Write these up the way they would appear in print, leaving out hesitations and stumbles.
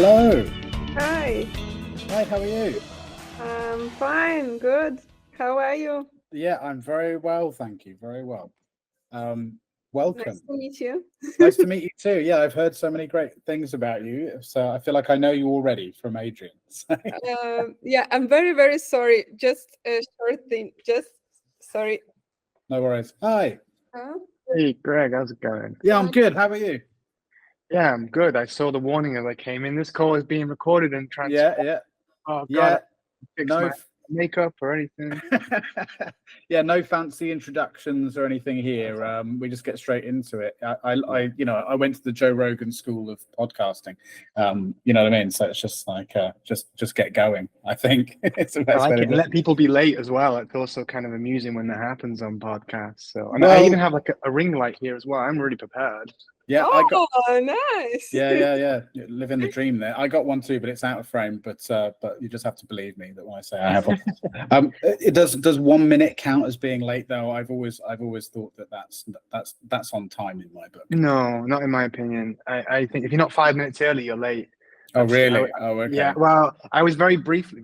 Hello. Hi. Hi, how are you? I'm fine, good. How are you? Yeah, I'm very well, thank you. Very well. Welcome. Nice to meet you. Nice to meet you too. Yeah, I've heard so many great things about you. So I feel like I know you already from Adrian. Yeah, I'm very, very sorry. Just a short thing. Sorry. No worries. Hi. Huh? Hey, Greg, how's it going? Yeah, I'm good. How are you? Yeah, I'm good. I saw the warning as I came in. This call is being recorded and transcribed. Yeah. Oh, God, Yeah. I fix No. my makeup or anything. Yeah, no fancy introductions or anything here. We just get straight into it. I went to the Joe Rogan School of Podcasting. You know what I mean? So it's just like just get going. I think it's the I best like way it. to And do let people be late as well. It's also kind of amusing when that happens on podcasts. So, and I Well- even have like a ring light here as well. I'm really prepared. Yeah, Oh, nice. Yeah. Living the dream there. I got one too, but it's out of frame. But you just have to believe me that when I say I have one. It does 1 minute count as being late though? I've always thought that's on time in my book. No, not in my opinion. I think if you're not 5 minutes early, you're late. Oh really? Oh okay. Yeah, well, I was very briefly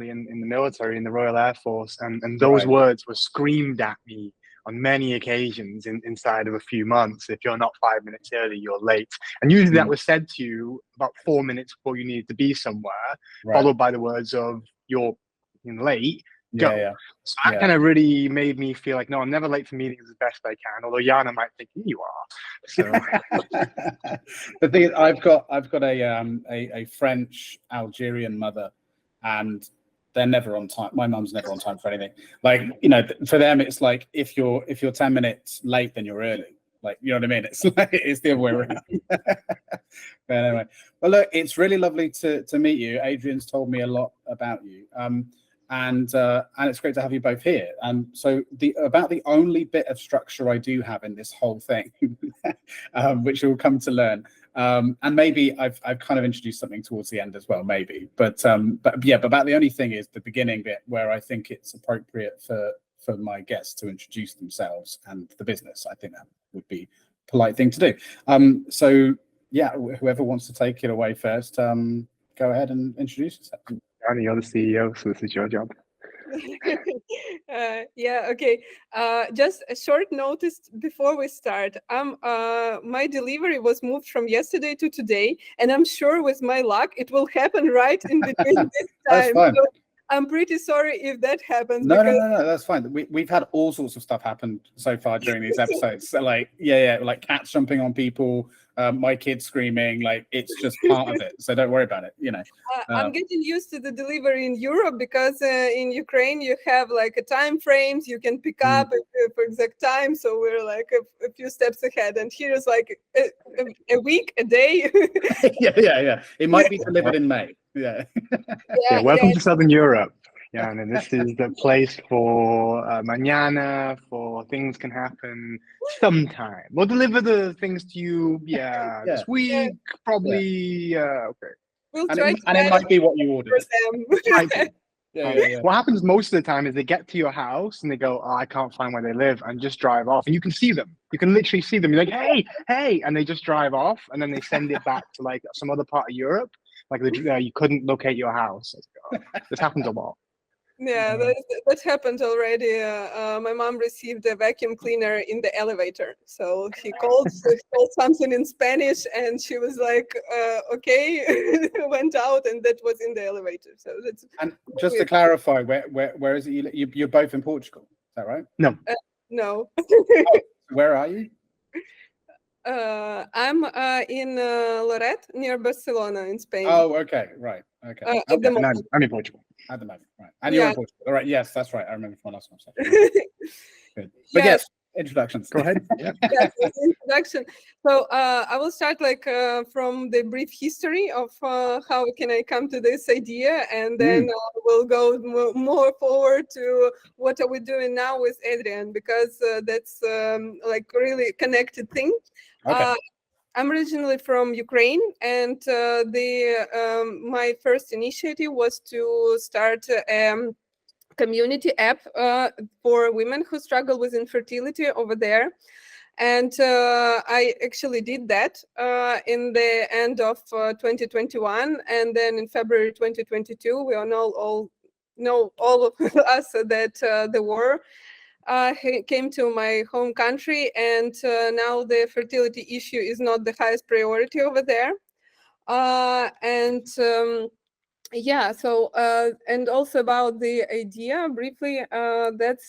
in the military, in the Royal Air Force, and those Right. words were screamed at me on many occasions inside of a few months. If you're not 5 minutes early, you're late. And usually that was said to you about 4 minutes before you needed to be somewhere, Right. followed by the words of you're late. Go. Yeah. So that kind of really made me feel like, no, I'm never late for meetings as best I can. Although Yana might think you are. So The thing is, I've got a French Algerian mother, and they're never on time. My mum's never on time for anything. Like, you know, for them, it's like if you're 10 minutes late, then you're early. Like, you know what I mean? It's like it's the other way around. But anyway, well, look, it's really lovely to meet you. Adrian's told me a lot about you. And it's great to have you both here. So about the only bit of structure I do have in this whole thing, which you'll come to learn, and maybe I've kind of introduced something towards the end as well, maybe. But about the only thing is the beginning bit where I think it's appropriate for my guests to introduce themselves and the business. I think that would be a polite thing to do. So yeah, whoever wants to take it away first, go ahead and introduce yourself. Yana, you're the CEO, so this is your job. Yeah, okay. Just a short notice before we start. My delivery was moved from yesterday to today, and I'm sure with my luck it will happen right in between this That's time. fine. So I'm pretty sorry if that happens. No, that's fine. We've had all sorts of stuff happen so far during these episodes. So like, like cats jumping on people, my kids screaming, like it's just part of it. So don't worry about it, you know. I'm getting used to the delivery in Europe because in Ukraine you have like a time frames you can pick up for exact time. So we're like a few steps ahead, and here is like a week, a day. Yeah. It might be delivered in May. Yeah. Welcome to Southern Europe. Yeah, and this is the place for mañana, for things can happen sometime. We'll deliver the things to you, this week, probably. Okay. We'll And try it might be what you ordered. Yeah. What happens most of the time is they get to your house and they go, oh, I can't find where they live, and just drive off. And you can see them. You can literally see them. You're like, hey, and they just drive off, and then they send it back to like some other part of Europe. Like you couldn't locate your house. This happens a lot. Yeah, that happened already. My mom received a vacuum cleaner in the elevator. So he called something in Spanish, and she was like, okay, went out, and that was in the elevator. So that's. And just to clarify, where is it? You're both in Portugal, is that right? No. No. Where are you? I'm in Lloret, near Barcelona, in Spain. Oh, okay, right, okay. At the moment. I'm in Portugal. At the moment, right. And you're in Portugal. All right, yes, that's right. I remember from last time. Good. But yes, introductions. Go ahead. Introduction. So I will start from the brief history of how can I come to this idea, and then we'll go more forward to what are we doing now with Adrian, because that's really connected thing. Okay. I'm originally from Ukraine, and my first initiative was to start a community app for women who struggle with infertility over there. And I actually did that in the end of 2021, and then in February 2022, we all know, all of us, that the war came to my home country, and now the fertility issue is not the highest priority over there. And yeah, so and also about the idea briefly, that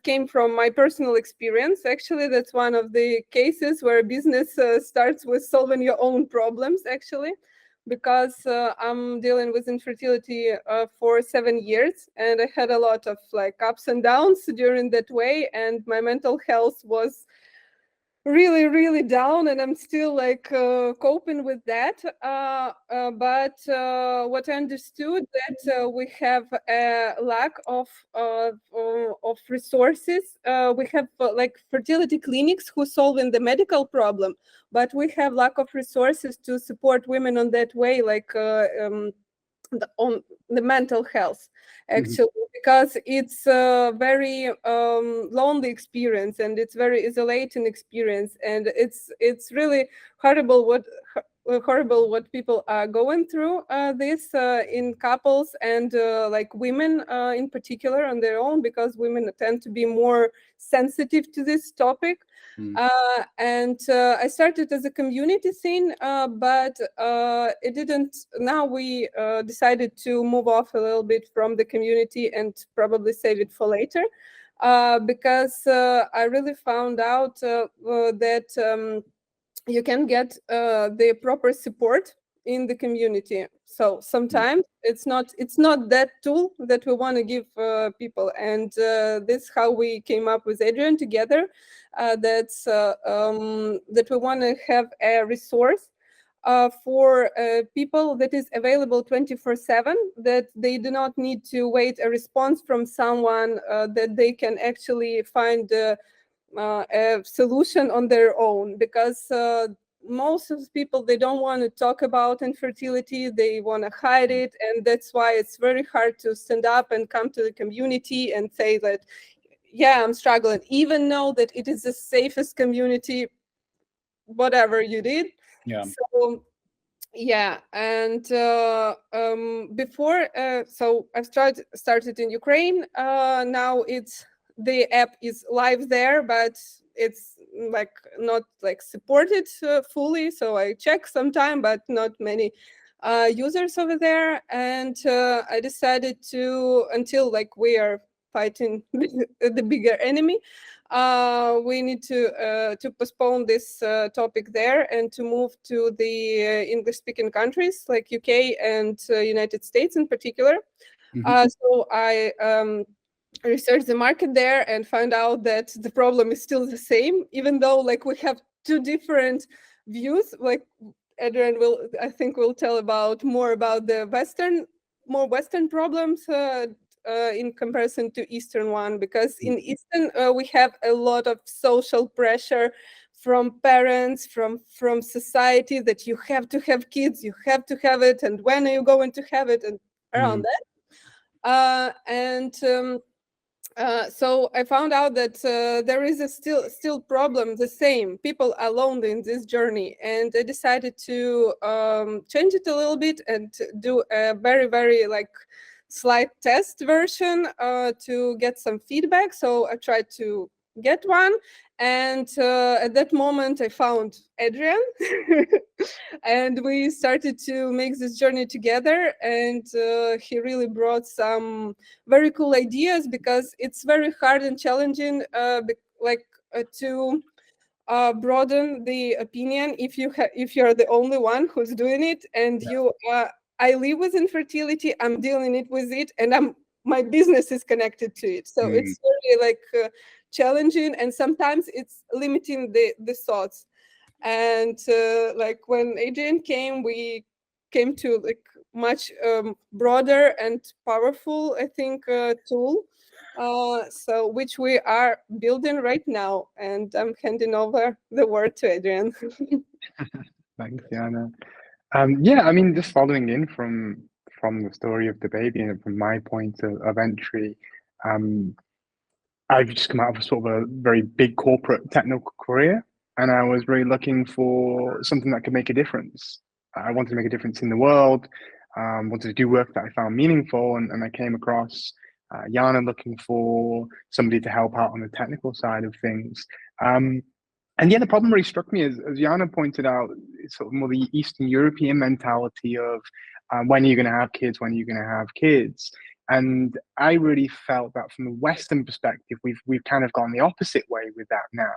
came from my personal experience. Actually, that's one of the cases where business starts with solving your own problems, actually, because I'm dealing with infertility for 7 years, and I had a lot of like ups and downs during that way, and my mental health was really down, and I'm still like coping with that, but what I understood, that we have a lack of resources. We have like fertility clinics who solving the medical problem, but we have lack of resources to support women on that way, like on the mental health, actually, because it's a very lonely experience, and it's very isolating experience, and it's really horrible what people are going through this in couples, and like women in particular on their own, because women tend to be more sensitive to this topic. And I started as a community thing, but it didn't. Now we decided to move off a little bit from the community and probably save it for later, because I really found out that you can get the proper support in the community. So sometimes it's not that tool that we want to give people, and this is how we came up with Adrian together. That we want to have a resource for people that is available 24/7, that they do not need to wait a response from someone, that they can actually find a solution on their own, because most of the people, they don't want to talk about infertility, they want to hide it, and that's why it's very hard to stand up and come to the community and say that, yeah, I'm struggling, even know that it is the safest community, whatever you did. Yeah. So yeah, and before, so I've started in Ukraine. Now the app is live there, but it's like not like supported fully. So I check sometime, but not many users over there. And I decided to, until like we are fighting the bigger enemy, we need to postpone this topic there, and to move to the English-speaking countries like UK and United States in particular. So I researched the market there and found out that the problem is still the same, even though like we have two different views. Like Adrian I think will tell more about the more Western problems in comparison to Eastern one, because in Eastern we have a lot of social pressure from parents, from society, that you have to have kids, you have to have it, and when are you going to have it, and around that. So I found out that there is a still problem, the same. People are lonely in this journey, and I decided to change it a little bit and do a very like slight test version to get some feedback. So I tried to get one, and at that moment I found Adrian and we started to make this journey together, and he really brought some very cool ideas, because it's very hard and challenging to broaden the opinion if you're the only one who's doing it, and I live with infertility, I'm dealing with it, and my business is connected to it. So it's very like challenging, and sometimes it's limiting the thoughts. And like when Adrian came, we came to like much broader and powerful, I think, tool. So which we are building right now, and I'm handing over the word to Adrian. Thanks, Yana. Yeah, I mean, just following in from the story of the baby and from my point of entry, I've just come out of a sort of a very big corporate technical career, and I was really looking for something that could make a difference. I wanted to make a difference in the world, wanted to do work that I found meaningful, and I came across Yana looking for somebody to help out on the technical side of things. And yeah, the problem really struck me as Yana pointed out, it's sort of more the Eastern European mentality of when are you going to have kids, when are you going to have kids? And I really felt that from the Western perspective, we've kind of gone the opposite way with that now.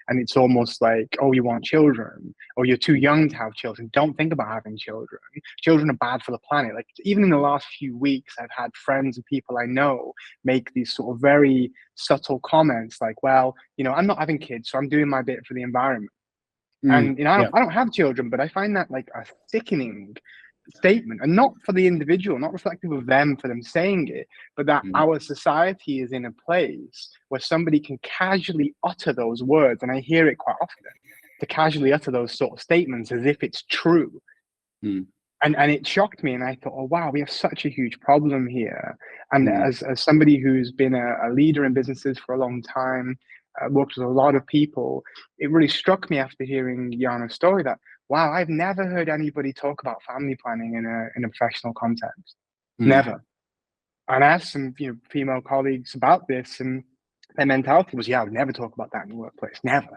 And it's almost like, oh, you want children, or you're too young to have children. Don't think about having children. Children are bad for the planet. Like even in the last few weeks, I've had friends and people I know make these sort of very subtle comments like, well, you know, I'm not having kids, so I'm doing my bit for the environment. And you know, I don't have children, but I find that like a sickening statement, and not for the individual, not reflective of them for them saying it, but that our society is in a place where somebody can casually utter those words, and I hear it quite often, to casually utter those sort of statements as if it's true. And it shocked me, and I thought, oh wow, we have such a huge problem here. And as somebody who's been a leader in businesses for a long time, worked with a lot of people, it really struck me after hearing Yana's story that, wow, I've never heard anybody talk about family planning in a professional context. Never. And I asked some female colleagues about this, and their mentality was, yeah, I would never talk about that in the workplace, never.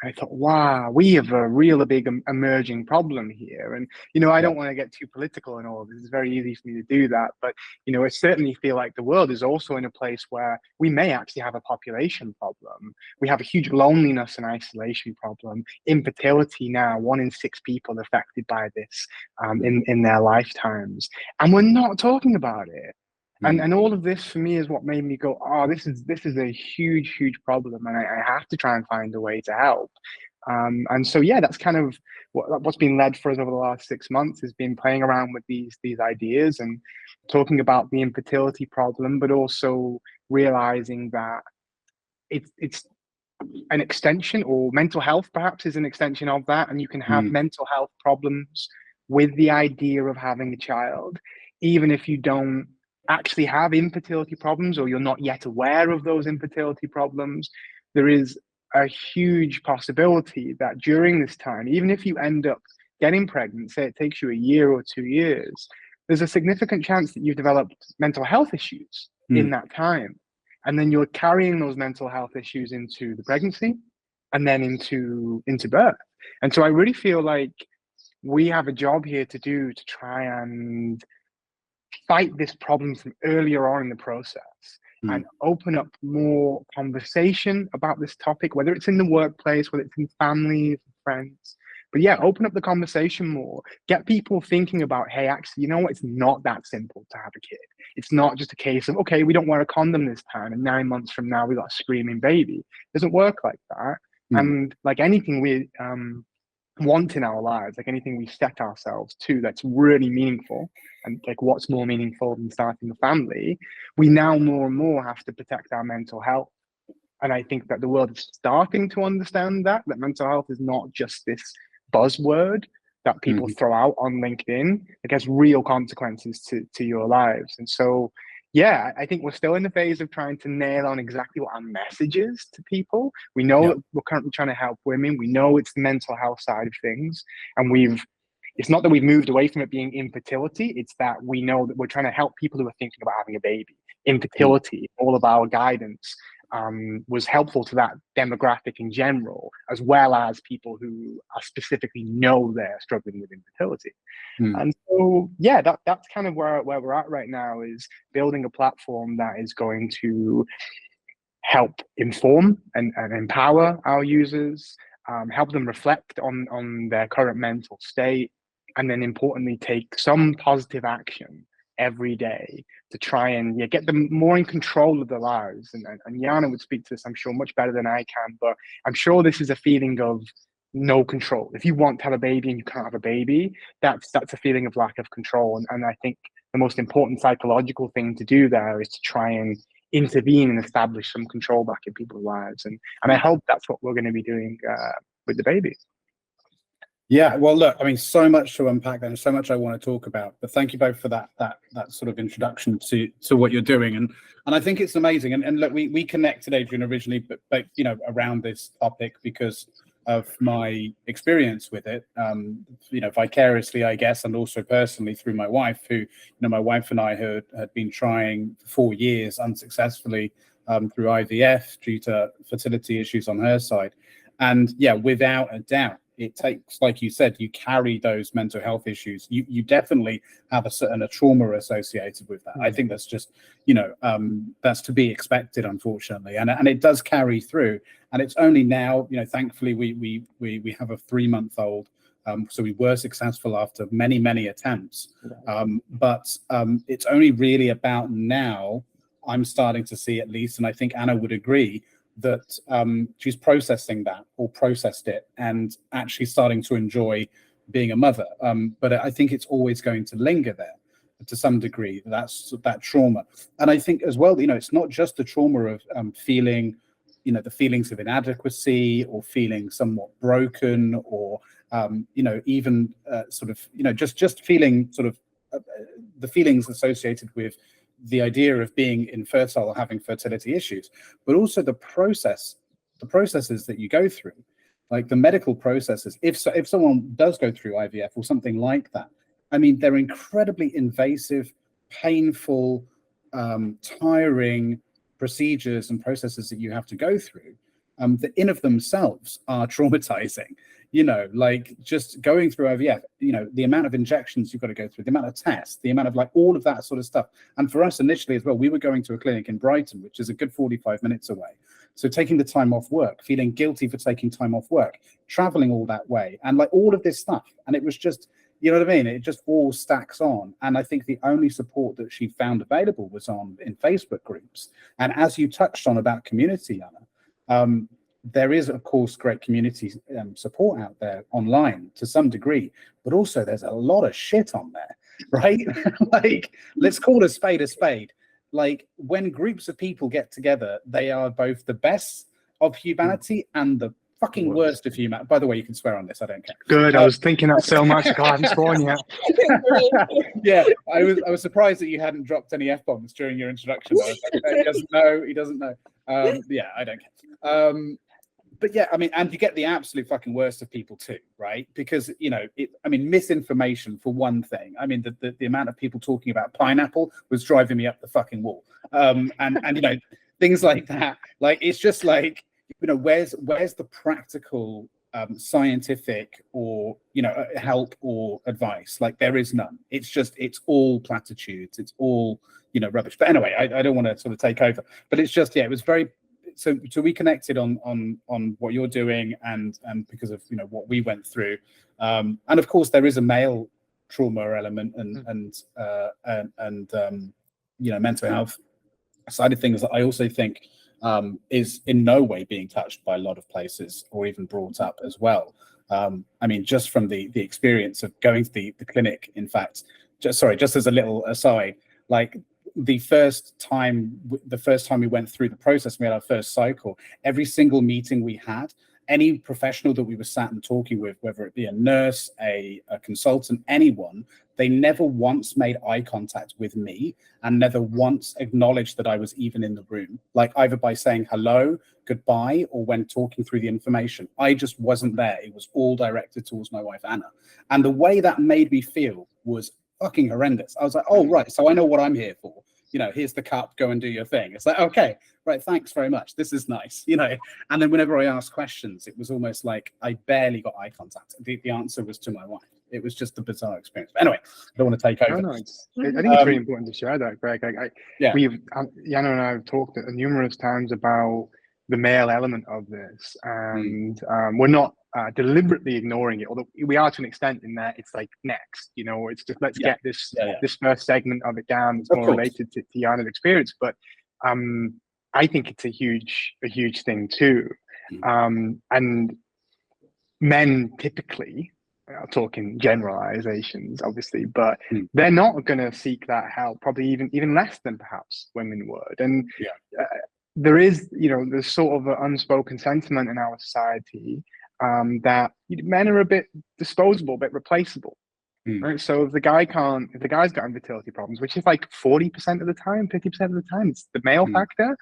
I thought, wow, we have a real big emerging problem here. And, I don't want to get too political and all of this. It's very easy for me to do that. But, I certainly feel like the world is also in a place where we may actually have a population problem. We have a huge loneliness and isolation problem. Infertility now, 1 in 6 people affected by this in their lifetimes. And we're not talking about it. And all of this for me is what made me go, oh, this is a huge, huge problem, and I have to try and find a way to help. And so, yeah, that's kind of what's been led for us over the last 6 months, has been playing around with these ideas and talking about the infertility problem, but also realizing that it's an extension, or mental health perhaps is an extension of that, and you can have mental health problems with the idea of having a child, even if you don't actually have infertility problems, or you're not yet aware of those infertility problems. There is a huge possibility that during this time, even if you end up getting pregnant, say it takes you a year or 2 years, there's a significant chance that you've developed mental health issues in that time. And then you're carrying those mental health issues into the pregnancy and then into birth. And so I really feel like we have a job here to do to try and fight this problem from earlier on in the process and open up more conversation about this topic, whether it's in the workplace, whether it's in families, friends. But yeah, open up the conversation more, get people thinking about, hey, actually, it's not that simple to have a kid. It's not just a case of, okay, we don't wear a condom this time, and 9 months from now we got a screaming baby. It doesn't work like that. And like anything we want in our lives, like anything we set ourselves to that's really meaningful, and like what's more meaningful than starting a family, we now more and more have to protect our mental health. And I think that the world is starting to understand that mental health is not just this buzzword that people throw out on LinkedIn. It has real consequences to your lives. And so, yeah, I think we're still in the phase of trying to nail on exactly what our message is to people. We know that we're currently trying to help women. We know it's the mental health side of things. And it's not that we've moved away from it being infertility. It's that we know that we're trying to help people who are thinking about having a baby. Infertility, all of our guidance was helpful to that demographic in general, as well as people who are specifically know they're struggling with infertility. And so, yeah, that's kind of where we're at right now, is building a platform that is going to help inform and empower our users, help them reflect on their current mental state, and then importantly, take some positive action every day to try and get them more in control of their lives. And Yana would speak to this, I'm sure, much better than I can, but I'm sure this is a feeling of no control. If you want to have a baby and you can't have a baby, that's a feeling of lack of control. And I think the most important psychological thing to do there is to try and intervene and establish some control back in people's lives. And I hope that's what we're going to be doing with the baby. Yeah, well, look, I mean, so much to unpack and so much I want to talk about. But thank you both for that sort of introduction to what you're doing, and I think it's amazing. And look, we connected, Adrian, originally, but you know, around this topic because of my experience with it, you know, vicariously, I guess, and also personally through my wife, who, you know, my wife and I had been trying for 4 years unsuccessfully through IVF due to fertility issues on her side, and yeah, without a doubt. It takes, like you said, you carry those mental health issues. You definitely have a trauma associated with that. I think that's just, you know, that's to be expected, unfortunately, and it does carry through. And it's only now, you know, thankfully we have a 3-month-old, so we were successful after many attempts. But it's only really about now I'm starting to see, at least, and I think Anna would agree, that she's processing that or processed it and actually starting to enjoy being a mother. But I think it's always going to linger there to some degree. That's that trauma. And I think as well, you know, it's not just the trauma of feeling, you know, the feelings of inadequacy or feeling somewhat broken or, you know, even sort of, you know, just feeling sort of the feelings associated with the idea of being infertile or having fertility issues, but also the processes that you go through, like the medical processes. If someone does go through IVF or something like that, I mean, they're incredibly invasive, painful, tiring procedures and processes that you have to go through that in of themselves are traumatizing. You know, like just going through IVF, you know, the amount of injections you've got to go through, the amount of tests, the amount of like all of that sort of stuff. And for us initially as well, we were going to a clinic in Brighton, which is a good 45 minutes away. So taking the time off work, feeling guilty for taking time off work, traveling all that way, and like all of this stuff. And it was just, you know what I mean? It just all stacks on. And I think the only support that she found available was in Facebook groups. And as you touched on about community, Anna, there is, of course, great community support out there online to some degree, but also there's a lot of shit on there, right? Like, let's call a spade a spade. Like, when groups of people get together, they are both the best of humanity and the fucking worst of humanity. By the way, you can swear on this, I don't care. Good, I was thinking that so much. God, I haven't sworn yet. Yeah, I was surprised that you hadn't dropped any F-bombs during your introduction. I was like, he doesn't know. Yeah, I don't care. But yeah, I mean, and you get the absolute fucking worst of people too, right? Because, you know, I mean, misinformation for one thing. I mean, the amount of people talking about pineapple was driving me up the fucking wall. And you know, things like that. Like, it's just like, you know, where's the practical scientific or, you know, help or advice? Like, there is none. It's all platitudes. It's all, you know, rubbish. But anyway, I don't want to sort of take over, but it's just, yeah, it was very. So we connected on what you're doing and because of, you know, what we went through, and of course there is a male trauma element and you know, mental health side of things that I also think is in no way being touched by a lot of places or even brought up as well. I mean, just from the experience of going to the clinic, in fact, just as a little aside, like, the first time we went through the process, we had our first cycle, every single meeting we had, any professional that we were sat and talking with, whether it be a nurse, a consultant, anyone, they never once made eye contact with me and never once acknowledged that I was even in the room, like either by saying hello, goodbye, or when talking through the information. I just wasn't there. It was all directed towards my wife, Anna. And the way that made me feel was fucking horrendous. I was like, oh, right, so I know what I'm here for. You know, here's the cup, go and do your thing. It's like, okay, right, thanks very much. This is nice, you know. And then whenever I asked questions, it was almost like I barely got eye contact. The answer was to my wife. It was just a bizarre experience. But anyway, I don't want to take over. No, I think it's really important to share that, Greg. Yeah. Yana and I have talked numerous times about the male element of this, and we're not deliberately ignoring it, although we are to an extent in that it's like next, you know, it's just let's get this first segment of it down. It's more related to Yana's experience, but I think it's a huge thing too. And men typically, talking generalizations obviously, but they're not going to seek that help, probably even less than perhaps women would. And there is, you know, there's sort of an unspoken sentiment in our society that men are a bit disposable, a bit replaceable. Right. So if the guy's got infertility problems, which is like 40% of the time, 50% of the time, it's the male factor,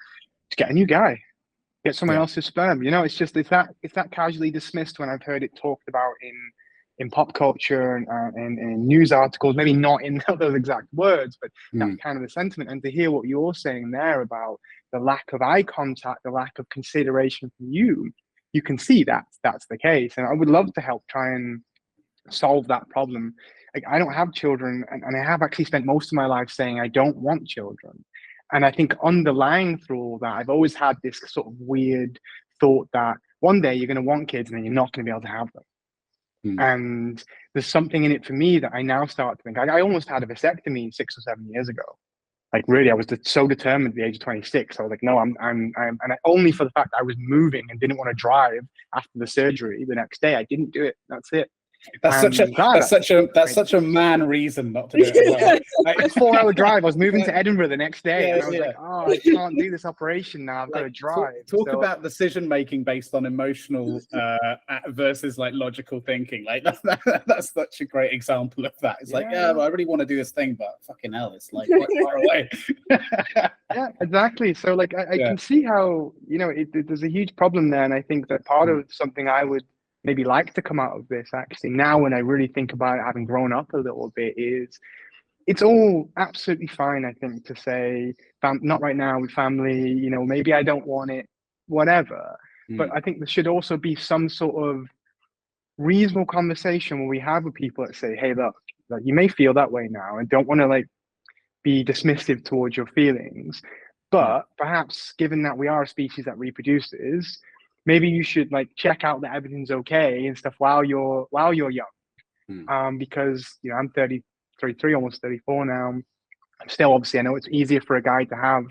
just get a new guy, get someone else's sperm. You know, it's that casually dismissed when I've heard it talked about in pop culture and in news articles, maybe not in those exact words, but that's kind of the sentiment. And to hear what you're saying there about the lack of eye contact, the lack of consideration from you can see that that's the case. And I would love to help try and solve that problem. Like, I don't have children, and I have actually spent most of my life saying I don't want children. And I think underlying through all that, I've always had this sort of weird thought that one day you're going to want kids and then you're not going to be able to have them. And there's something in it for me that I now start to think. I almost had a vasectomy 6 or 7 years ago. Like, really, I was so determined at the age of 26. I was like, no, I'm only for the fact I was moving and didn't want to drive after the surgery the next day. I didn't do it. That's it. That's such a man reason not to do it. Well. Like, a 4-hour drive. I was moving to Edinburgh the next day, and I was like, "Oh, I can't do this operation now. I've got to drive." Talk about decision making based on emotional versus like logical thinking. Like that's such a great example of that. It's like, well, I really want to do this thing, but fucking hell, it's like quite far away. Yeah, exactly. So like, I can see how, you know, there's a huge problem there, and I think that part of something I would maybe like to come out of this, actually, now when I really think about it, having grown up a little bit, is it's all absolutely fine, I think, to say, not right now with family, you know, maybe I don't want it, whatever. But I think there should also be some sort of reasonable conversation where we have with people that say, hey, look, like, you may feel that way now and don't want to like be dismissive towards your feelings, but perhaps given that we are a species that reproduces, maybe you should like check out that everything's okay and stuff while you're young. Because, you know, I'm 33, almost 34 now. I'm still, obviously, I know it's easier for a guy to have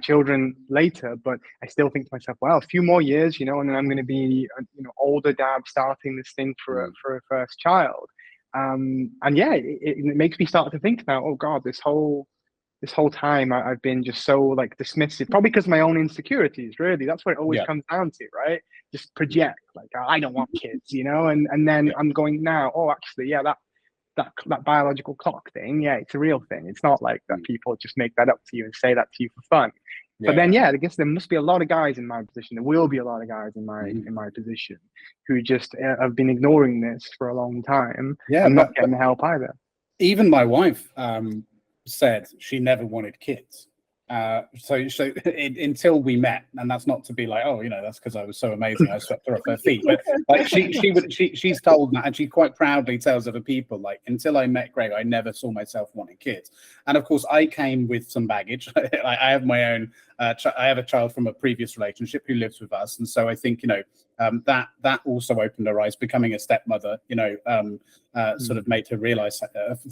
children later, but I still think to myself, well, a few more years, you know, and then I'm going to be, you know, older dad starting this thing for a first child. And yeah, it makes me start to think about, oh God, this whole time I've been just so like dismissive, probably because of my own insecurities. Really, that's what it always comes down to, right? Just project like, oh, I don't want kids, you know, and then I'm going now, oh, actually, yeah, that biological clock thing, yeah, it's a real thing. It's not like that people just make that up to you and say that to you for fun. But then, I guess there must be a lot of guys in my position. There will be a lot of guys in my position who just have bbeen ignoring this for a long time and not getting the help either. Even my wife said she never wanted kids. So until we met, and that's not to be like, oh, you know, that's because I was so amazing I swept her off her feet, but like she's told that, and she quite proudly tells other people, like, until I met Greg, I never saw myself wanting kids. And of course I came with some baggage. I have my own I have a child from a previous relationship who lives with us, and so I think, you know, that also opened her eyes. Becoming a stepmother, you know, sort of made her realize,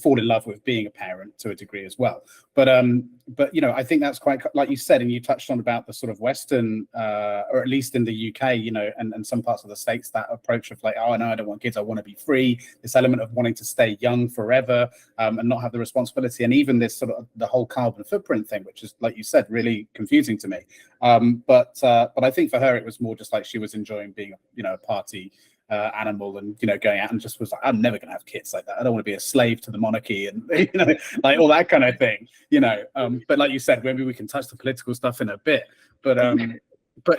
fall in love with being a parent to a degree as well. But you know, I think that's quite, like you said, and you touched on about the sort of Western, or at least in the UK, you know, and some parts of the States, that approach of like, oh no, I don't want kids, I want to be free. This element of wanting to stay young forever, and not have the responsibility, and even this sort of the whole carbon footprint thing, which is, like you said, really confusing to me. But I think for her it was more just like she was enjoying being, you know, a party animal, and, you know, going out and just was like, I'm never gonna have kids like that. I don't want to be a slave to the monarchy, and, you know, like all that kind of thing, you know. But like you said, maybe we can touch the political stuff in a bit. But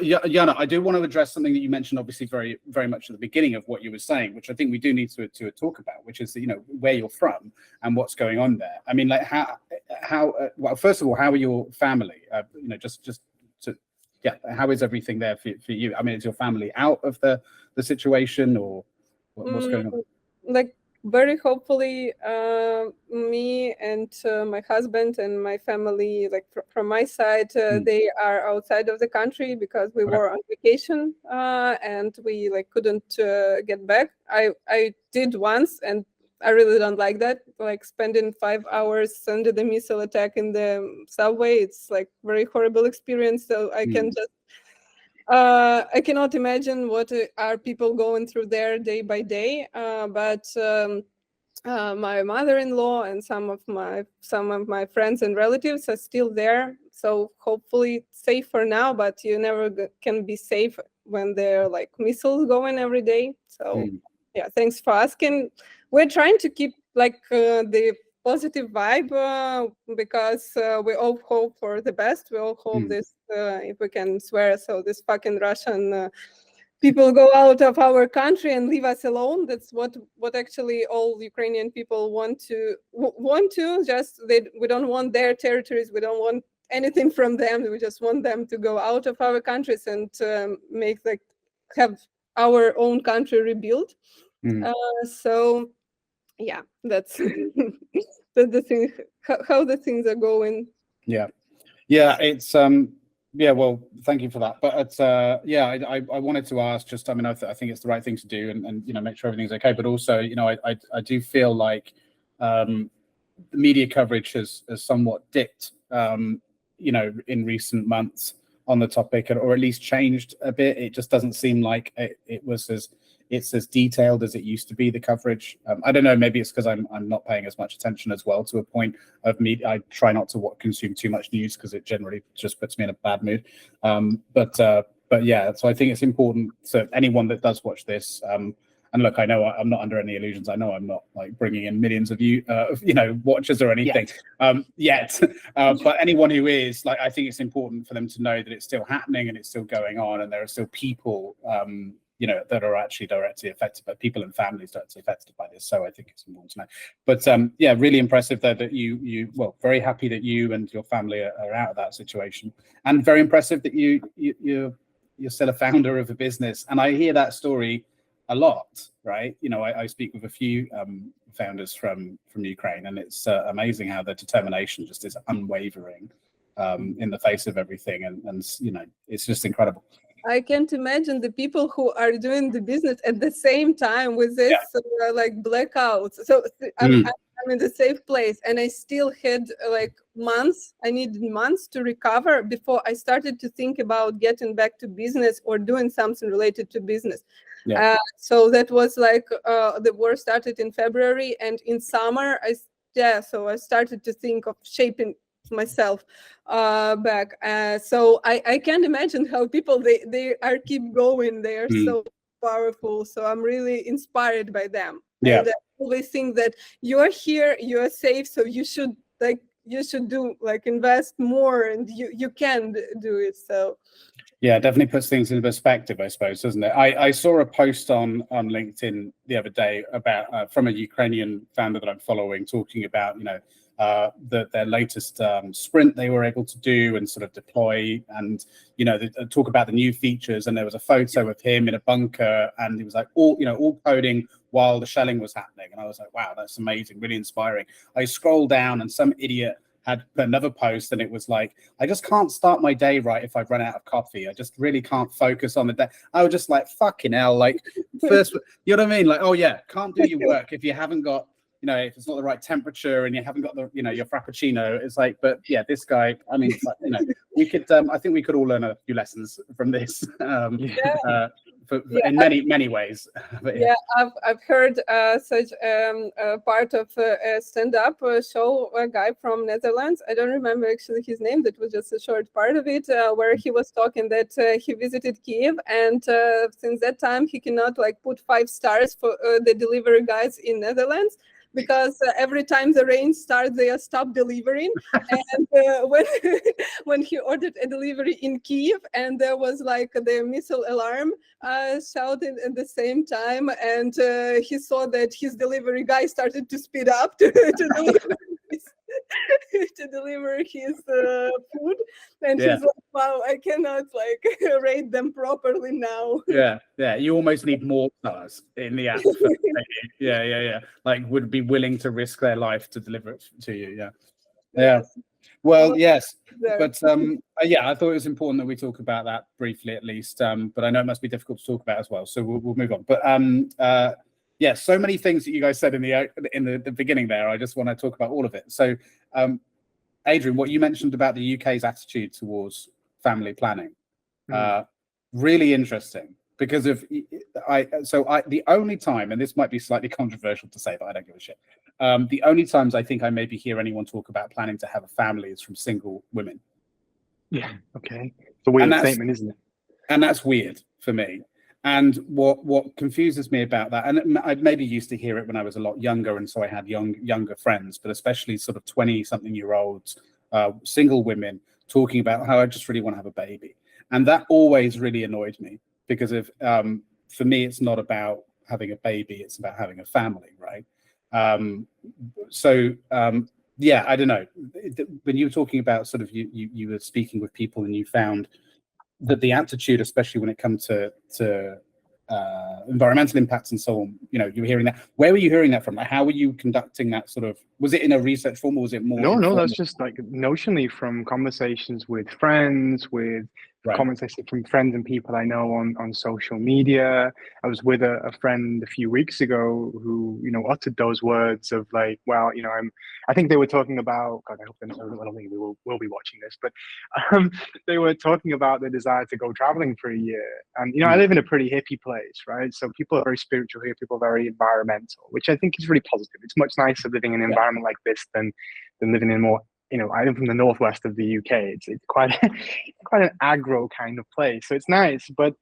Yana, I do want to address something that you mentioned, obviously very, very much at the beginning of what you were saying, which I think we do need to talk about, which is, you know, where you're from and what's going on there. I mean, like how well, first of all, how are your family? You know, just to, yeah, how is everything there for you? I mean, is your family out of the situation, or what's going on? Like, very hopefully, me and my husband and my family, like from my side, they are outside of the country because we were on vacation, and we like couldn't get back. I did once, and I really don't like that. Like, spending 5 hours under the missile attack in the subway, it's like very horrible experience. So I can just I cannot imagine what are people going through there day by day. But my mother-in-law and some of my friends and relatives are still there. So hopefully safe for now, but you never can be safe when there are like missiles going every day. So yeah, thanks for asking. We're trying to keep like the positive vibe because we all hope for the best. We all hope this, if we can swear, so this fucking Russian people go out of our country and leave us alone. That's what actually all Ukrainian people want to just we don't want their territories. We don't want anything from them. We just want them to go out of our countries and make like have our own country rebuilt. So yeah, that's the thing, how the things are going. Yeah, it's yeah, well, thank you for that. But it's yeah, I wanted to ask, just, I mean, I think it's the right thing to do, and you know, make sure everything's okay. But also, you know, I do feel like the media coverage has somewhat dipped, you know, in recent months on the topic, or at least changed a bit. It just doesn't seem like it was as detailed as it used to be, the coverage. I don't know, maybe it's because I'm not paying as much attention as well, to a point of me. I try not to consume too much news because it generally just puts me in a bad mood. But yeah, so I think it's important to anyone that does watch this. And look, I know I'm not under any illusions. I know I'm not like bringing in millions of you know, watchers or anything yet. But anyone who is, like, I think it's important for them to know that it's still happening and it's still going on, and there are still people, you know, that are actually directly affected by, people and families directly affected by this. So I think it's important to know. But yeah, really impressive though that you well, very happy that you and your family are out of that situation, and very impressive that you're still a founder of a business. And I hear that story a lot, right? You know, I speak with a few founders from Ukraine, and it's amazing how their determination just is unwavering in the face of everything, and you know, it's just incredible. I can't imagine the people who are doing the business at the same time with this like blackouts. So I'm in the safe place, and I still had like months. I needed months to recover before I started to think about getting back to business or doing something related to business. So that was like the war started in February, and in summer so I started to think of shaping myself back. So I can't imagine how people they are keep going. They are so powerful. So I'm really inspired by them. And I always think that you're here, you're safe, so you should do like invest more, and you can do it. So yeah, it definitely puts things in perspective, I suppose, doesn't it? I saw a post on LinkedIn the other day about from a Ukrainian founder that I'm following, talking about, you know, their latest sprint they were able to do and sort of deploy, and you know, talk about the new features. And there was a photo of him in a bunker, and he was like all coding while the shelling was happening. And I was like, wow, that's amazing, really inspiring. I scrolled down, and some idiot had another post, and it was like, I just can't start my day right if I've run out of coffee. I just really can't focus on the day. I was just like, fucking hell, like, first, you know what I mean? Like, oh yeah, can't do your work if you haven't got, you know, if it's not the right temperature and you haven't got the, you know, your frappuccino. It's like, but yeah, this guy, I mean, you know, we could, I think we could all learn a few lessons from this, in many ways. But, I've heard such part of a stand-up show, a guy from Netherlands. I don't remember actually his name. That was just a short part of it, where he was talking that he visited Kiev, and since that time he cannot like put 5 stars for the delivery guys in Netherlands, because every time the rain starts, they stop delivering. And when he ordered a delivery in Kiev, and there was like the missile alarm shouted at the same time, and he saw that his delivery guy started to speed up to deliver his food, and he's like, wow, I cannot like rate them properly now. You almost need more stars in the app. Like, would be willing to risk their life to deliver it to you. Well, yes, but I thought it was important that we talk about that briefly at least, but I know it must be difficult to talk about as well, so we'll move on. But so many things that you guys said in the beginning there. I just want to talk about all of it. So Adrian, what you mentioned about the UK's attitude towards family planning, really interesting, because of the only time, and this might be slightly controversial to say, but I don't give a shit, the only times I think I maybe hear anyone talk about planning to have a family is from single women. Okay. It's a weird statement, isn't it? And that's weird for me. And what confuses me about that, and I maybe used to hear it when I was a lot younger, and so I had younger friends, but especially sort of 20-something-year-olds, single women talking about how I just really want to have a baby. And that always really annoyed me, because for me, it's not about having a baby, it's about having a family, right? Yeah, I don't know. When you were talking about sort of you were speaking with people and you found that the attitude, especially when it comes to environmental impacts and so on, you were hearing that. Where were you hearing that from? Like, how were you conducting that sort of? Was it in a research form, or was it more? No, that's just like notionally from conversations with friends, with comments I see from friends and people I know on social media. I was with a friend a few weeks ago who, uttered those words of like, well, I think they were talking about, God, I hope I don't think they will be watching this, but they were talking about the desire to go traveling for a year. And, I live in a pretty hippie place, right? So people are very spiritual here, people are very environmental, which I think is really positive. It's much nicer living in an environment like this than living in more, I'm from the northwest of the UK. It's quite quite an aggro kind of place, so it's nice. But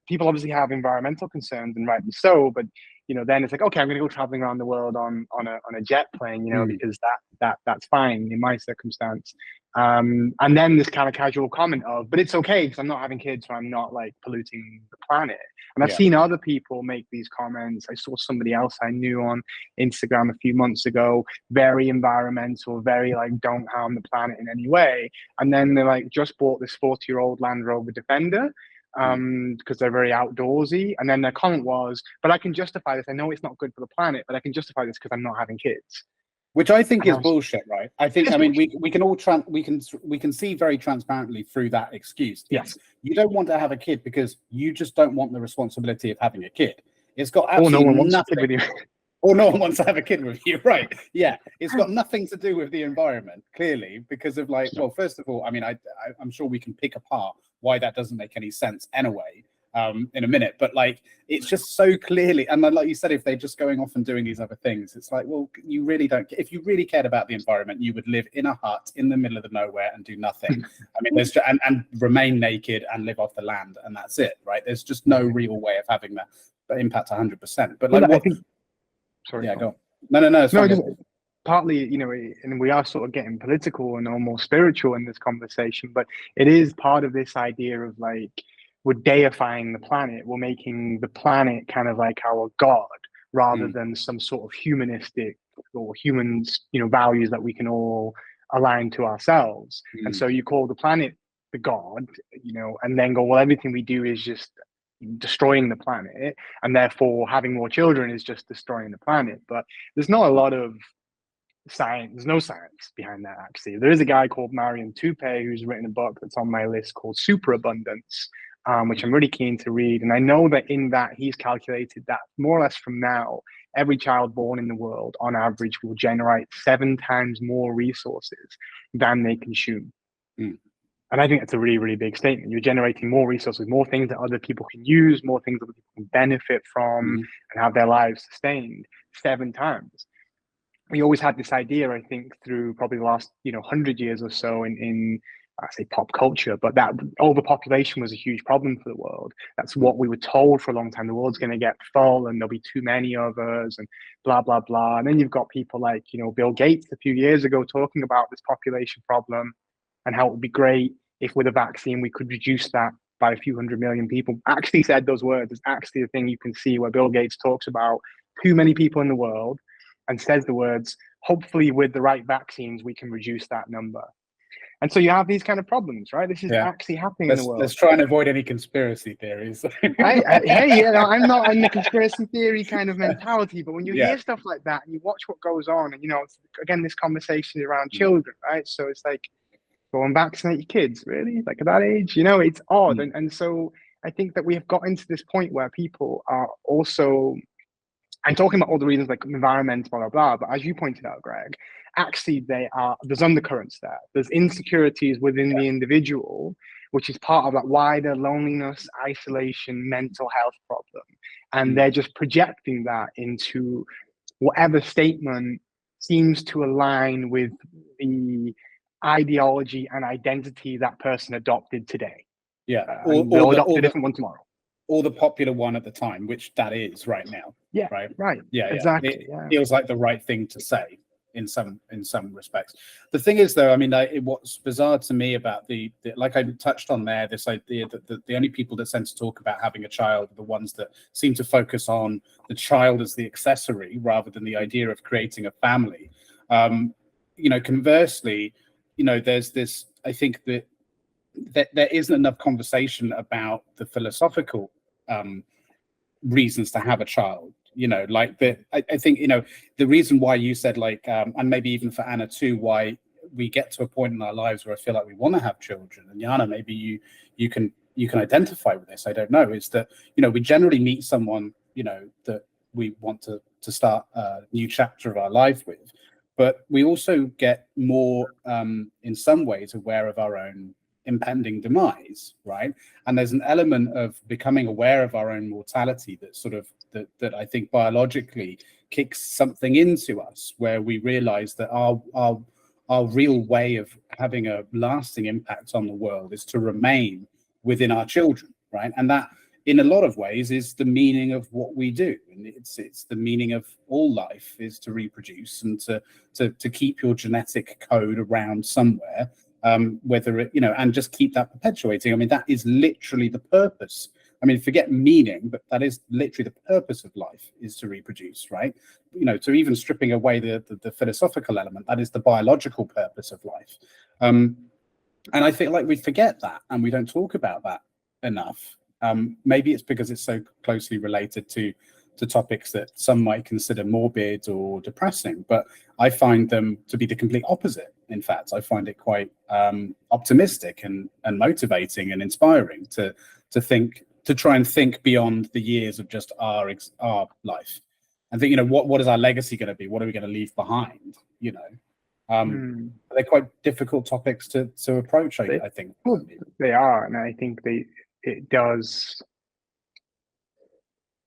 people obviously have environmental concerns, and rightly so. But then it's like, okay, I'm going to go traveling around the world on a jet plane, because that's fine in my circumstance. And then this kind of casual comment of, but it's okay because I'm not having kids, so I'm not like polluting the planet. And I've seen other people make these comments. I saw somebody else I knew on Instagram a few months ago, very environmental, very like, don't harm the planet in any way. And then they like just bought this 40-year-old Land Rover Defender because they're very outdoorsy. And then their comment was, but I can justify this. I know it's not good for the planet, but I can justify this because I'm not having kids. Which I think is bullshit, right? I think, I mean, we can all we can see very transparently through that excuse. Yes, you don't want to have a kid because you just don't want the responsibility of having a kid. It's got absolutely nothing with you. Or no one wants to have a kid with you, right? Yeah, it's got nothing to do with the environment, clearly, because of like, well, first of all, I mean, I'm sure we can pick apart why that doesn't make any sense anyway. In a minute, but like it's just so clearly, and like you said, if they're just going off and doing these other things, it's like, well, you really don't. If you really cared about the environment, you would live in a hut in the middle of the nowhere and do nothing. I mean, there's just, and remain naked and live off the land, and that's it, right? There's just no real way of having that impact 100%. But like, I think, sorry, yeah, go on. No, it's fine. Partly, and we are sort of getting political and almost spiritual in this conversation, but it is part of this idea of like, we're deifying the planet. We're making the planet kind of like our god, rather than some sort of humanistic or humans, values that we can all align to ourselves. And so you call the planet the god, and then go, well, everything we do is just destroying the planet, and therefore having more children is just destroying the planet. But there's not a lot of science. There's no science behind that, actually. There is a guy called Marion Toupé who's written a book that's on my list called Superabundance, which I'm really keen to read. And I know that in that he's calculated that more or less from now, every child born in the world on average will generate 7 times more resources than they consume. And I think that's a really, really big statement. You're generating more resources, more things that other people can use, more things that other people can benefit from and have their lives sustained 7 times. We always had this idea, I think, through probably the last 100 years or so in I say pop culture, but that overpopulation was a huge problem for the world. That's what we were told for a long time. The world's going to get full and there'll be too many of us and blah, blah, blah. And then you've got people like, Bill Gates a few years ago talking about this population problem and how it would be great if with a vaccine we could reduce that by a few 100 million people. Actually said those words. It's actually a thing you can see where Bill Gates talks about too many people in the world and says the words, hopefully with the right vaccines, we can reduce that number. And so you have these kind of problems, right? This is actually happening in the world. Let's try and avoid any conspiracy theories. I'm not in the conspiracy theory kind of mentality, but when you hear stuff like that and you watch what goes on, and again, this conversation is around children, right? So it's like, go and vaccinate your kids, really? Like at that age, it's odd. And so I think that we have got into this point where people are also, I'm talking about all the reasons like environment, blah, blah, blah, but as you pointed out, Greg, actually there's undercurrents there. There's insecurities within the individual, which is part of that wider loneliness, isolation, mental health problem. And they're just projecting that into whatever statement seems to align with the ideology and identity that person adopted today. Yeah. And they'll adopt a different one tomorrow. Or the popular one at the time, which that is right now. Yeah. Right. Yeah. Exactly. It feels like the right thing to say in some respects. The thing is, though, I mean, what's bizarre to me about the like I touched on there, this idea that the only people that tend to talk about having a child are the ones that seem to focus on the child as the accessory rather than the idea of creating a family. You know, conversely, you know, there's this, I think that there isn't enough conversation about the philosophical reasons to have a child. You know, like I think, you know, the reason why you said like, and maybe even for Anna too, why we get to a point in our lives where I feel like we want to have children, and Yana, maybe you can identify with this, I don't know, is that, you know, we generally meet someone, you know, that we want to start a new chapter of our life with, but we also get more in some ways aware of our own impending demise, right? And there's an element of becoming aware of our own mortality that sort of that I think biologically kicks something into us, where we realize that our real way of having a lasting impact on the world is to remain within our children, right? And that in a lot of ways is the meaning of what we do, and it's the meaning of all life, is to reproduce and to keep your genetic code around somewhere, whether it, you know, and just keep that perpetuating. I mean, that is literally the purpose. I mean, forget meaning, but that is literally the purpose of life, is to reproduce, right? You know, to even stripping away the philosophical element, that is the biological purpose of life. And I feel like we forget that, and we don't talk about that enough. Maybe it's because it's so closely related to topics that some might consider morbid or depressing, but I find them to be the complete opposite. In fact, I find it quite optimistic and motivating and inspiring to try and think beyond the years of just our life, and think, you know, what is our legacy going to be? What are we going to leave behind? You know, they're quite difficult topics to approach. I think. Well, they are, and I think it does.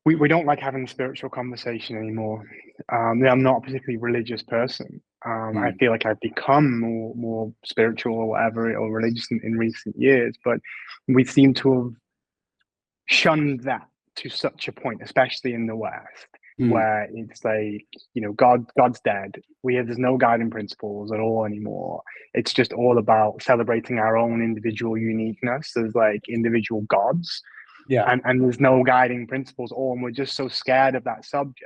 We don't like having a spiritual conversation anymore. I'm not a particularly religious person. I feel like I've become more spiritual or whatever, or religious in recent years, but we seem to have shunned that to such a point, especially in the West, where it's like, you know, God's dead. There's no guiding principles at all anymore. It's just all about celebrating our own individual uniqueness as like individual gods. Yeah. And there's no guiding principles at all, and we're just so scared of that subject.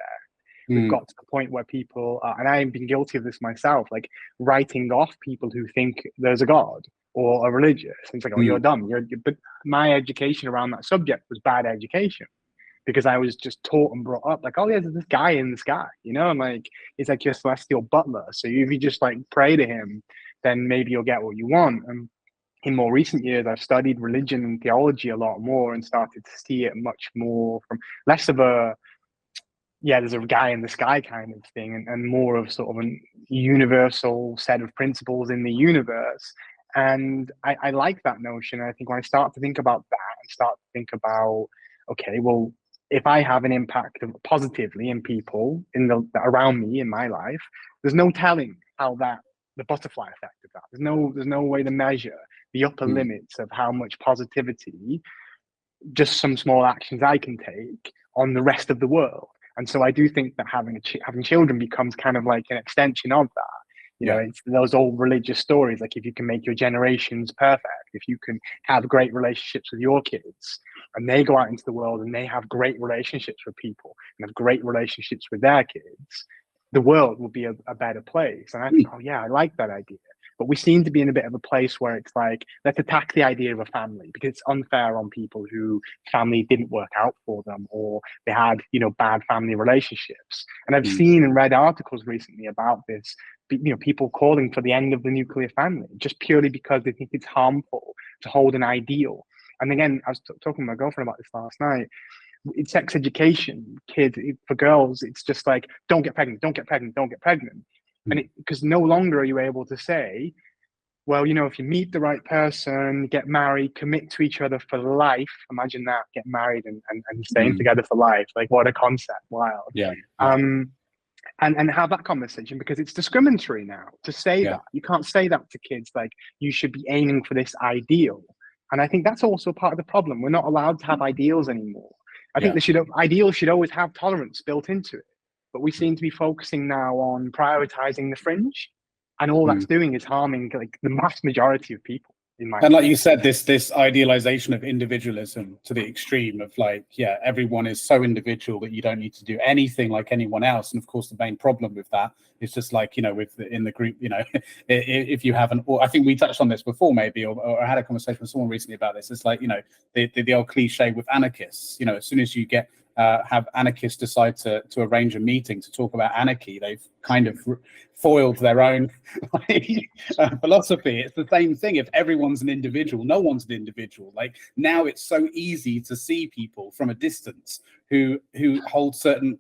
We've got to the point where people, and I've been guilty of this myself, like writing off people who think there's a God or are religious. And it's like, oh, you're dumb. But my education around that subject was bad education, because I was just taught and brought up like, oh yeah, there's this guy in the sky, you know, and like, it's like your celestial butler. So if you just like pray to him, then maybe you'll get what you want. And in more recent years, I've studied religion and theology a lot more and started to see it much more from less of a, yeah, there's a guy in the sky kind of thing, and more of sort of a universal set of principles in the universe. And I like that notion. I think when I start to think about that and start to think about, okay, well, if I have an impact positively in people around me in my life, there's no telling how the butterfly effect of that. There's no way to measure the upper limits of how much positivity just some small actions I can take on the rest of the world. And so I do think that having children becomes kind of like an extension of that. You know, it's those old religious stories, like if you can make your generations perfect, if you can have great relationships with your kids, and they go out into the world and they have great relationships with people and have great relationships with their kids, the world will be a better place. And I think, oh yeah, I like that idea. But we seem to be in a bit of a place where it's like, let's attack the idea of a family, because it's unfair on people who family didn't work out for them, or they had, you know, bad family relationships. And I've seen and read articles recently about this, you know, people calling for the end of the nuclear family just purely because they think it's harmful to hold an ideal. And again, I was talking to my girlfriend about this last night. In sex education, for girls, it's just like, don't get pregnant, don't get pregnant, don't get pregnant. And because no longer are you able to say, well, you know, if you meet the right person, get married, commit to each other for life. Imagine that, get married and staying together for life. Like, what a concept. Wild. Yeah. And have that conversation, because it's discriminatory now to say that. You can't say that to kids, like, you should be aiming for this ideal. And I think that's also part of the problem. We're not allowed to have ideals anymore. I think Yeah. ideals should always have tolerance built into it. But we seem to be focusing now on prioritizing the fringe, and all that's doing is harming like the vast majority of people. And like you said, this idealization of individualism to the extreme of like, yeah, everyone is so individual that you don't need to do anything like anyone else. And of course, the main problem with that is just like, you know, in the group, you know, if you haven't, or I think we touched on this before, maybe, or I had a conversation with someone recently about this. It's like, you know, the old cliche with anarchists, you know, as soon as you get have anarchists decide to arrange a meeting to talk about anarchy, they've kind of foiled their own philosophy. It's the same thing. If everyone's an individual, no one's an individual. Like now it's so easy to see people from a distance who hold certain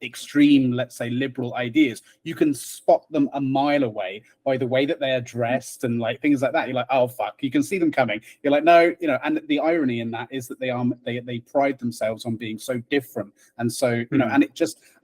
extreme, let's say, liberal ideas. You can spot them a mile away by the way that they are dressed and like things like that. You're like, oh fuck, you can see them coming. You're like, no, you know. And the irony in that is that they pride themselves on being so different, and so you know. And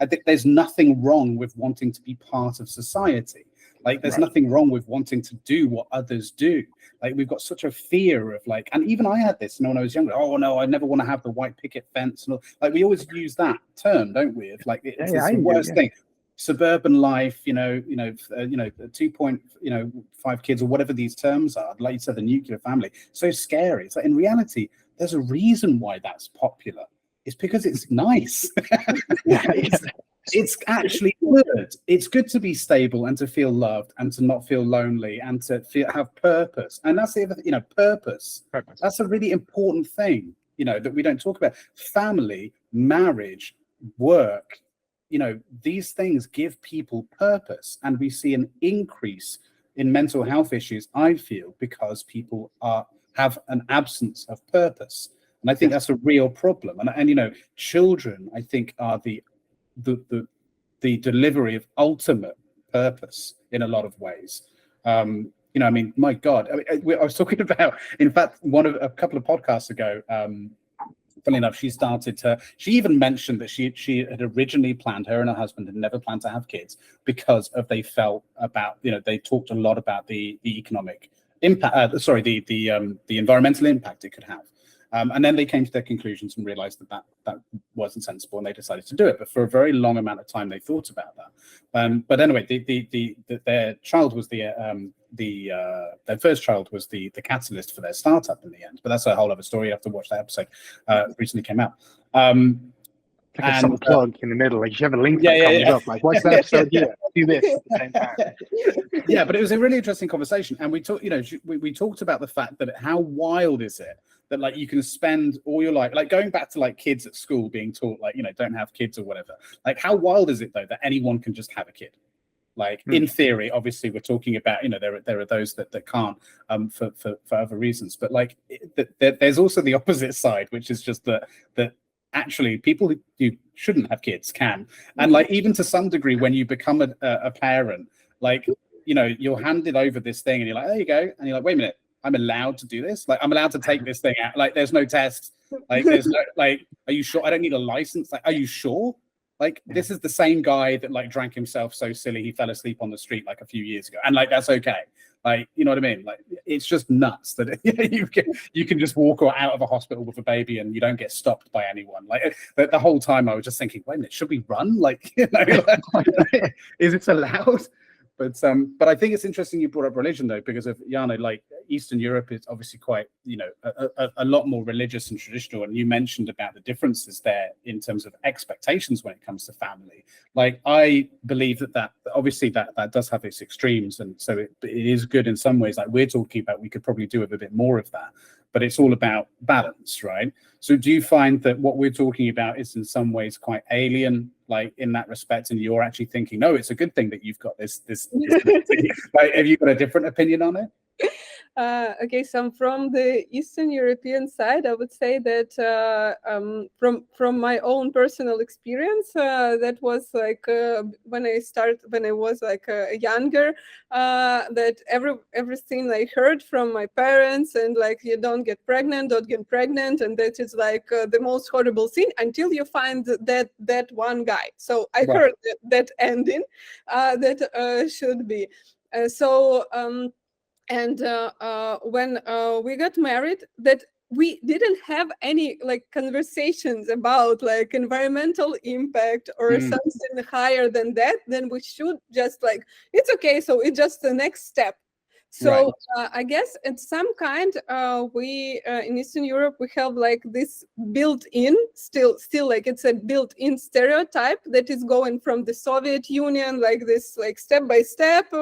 I think there's nothing wrong with wanting to be part of society. Like there's nothing wrong with wanting to do what others do. Like we've got such a fear of like, and even I had this, you know, when I was younger. Oh no, I never want to have the white picket fence. And all. Like we always use that term, don't we? It's like it's the worst thing. Suburban life, 2.5 kids or whatever these terms are. Like you said, the nuclear family. So scary. It's like in reality, there's a reason why that's popular. It's because it's nice. It's actually good. It's good to be stable and to feel loved and to not feel lonely and to have purpose. And that's the other thing, you know, purpose. That's a really important thing, you know, that we don't talk about. Family, marriage, work, you know, these things give people purpose. And we see an increase in mental health issues, I feel, because people have an absence of purpose. And I think that's a real problem. And you know, children, I think, are the delivery of ultimate purpose in a lot of ways. You know, I mean, my God, I was talking about, in fact, a couple of podcasts ago, funny enough, she even mentioned that she had originally planned, her and her husband had never planned to have kids because they felt about, you know, they talked a lot about the economic impact, the environmental impact it could have. And then they came to their conclusions and realized that wasn't sensible, and they decided to do it. But for a very long amount of time, they thought about that. But anyway, their child was their first child was the catalyst for their startup in the end. But that's a whole other story. You have to watch that episode. Recently came out. Like a plug in the middle, like you have a link that comes up. Like, what's that episode here? Do this at the same time. Yeah, but it was a really interesting conversation, and we talked. You know, we talked about the fact that how wild is it that like you can spend all your life, like going back to like kids at school being taught like, you know, don't have kids or whatever. Like how wild is it though that anyone can just have a kid? Like in theory, obviously we're talking about, you know, there are those that can't for other reasons, but like there's also the opposite side, which is just that actually people who shouldn't have kids can. And like even to some degree when you become a parent, like, you know, you're handed over this thing and you're like, there you go, and you're like, wait a minute, I'm allowed to do this? Like, I'm allowed to take this thing out. Like, there's no test. Like, there's no, like, are you sure? I don't need a license. Like, are you sure? Like, this is the same guy that, like, drank himself so silly he fell asleep on the street, like, a few years ago. And, like, that's okay. Like, you know what I mean? Like, it's just nuts that you can just walk out of a hospital with a baby and you don't get stopped by anyone. Like, the whole time I was just thinking, wait a minute, should we run? Like, you know, like, is it allowed? But I think it's interesting you brought up religion though, because of Yana, like Eastern Europe is obviously quite, you know, a lot more religious and traditional. And you mentioned about the differences there in terms of expectations when it comes to family. Like I believe that obviously that does have its extremes, and so it is good in some ways. Like we're talking about, we could probably do with a bit more of that. But it's all about balance, right? So do you find that what we're talking about is in some ways quite alien, like in that respect, and you're actually thinking, no, it's a good thing that you've got this like, have you got a different opinion on it? Okay, so from the Eastern European side, I would say that from my own personal experience, that was like when I was like younger, that everything I heard from my parents, and like you don't get pregnant, and that is like the most horrible thing until you find that one guy. So I heard that ending that should be. And when we got married, that we didn't have any like conversations about like environmental impact or something higher than that, then we should just like, it's okay, so it's just the next step. So I guess at some kind, we in Eastern Europe, we have like this built-in, still like it's a built-in stereotype that is going from the Soviet Union, like this like step-by-step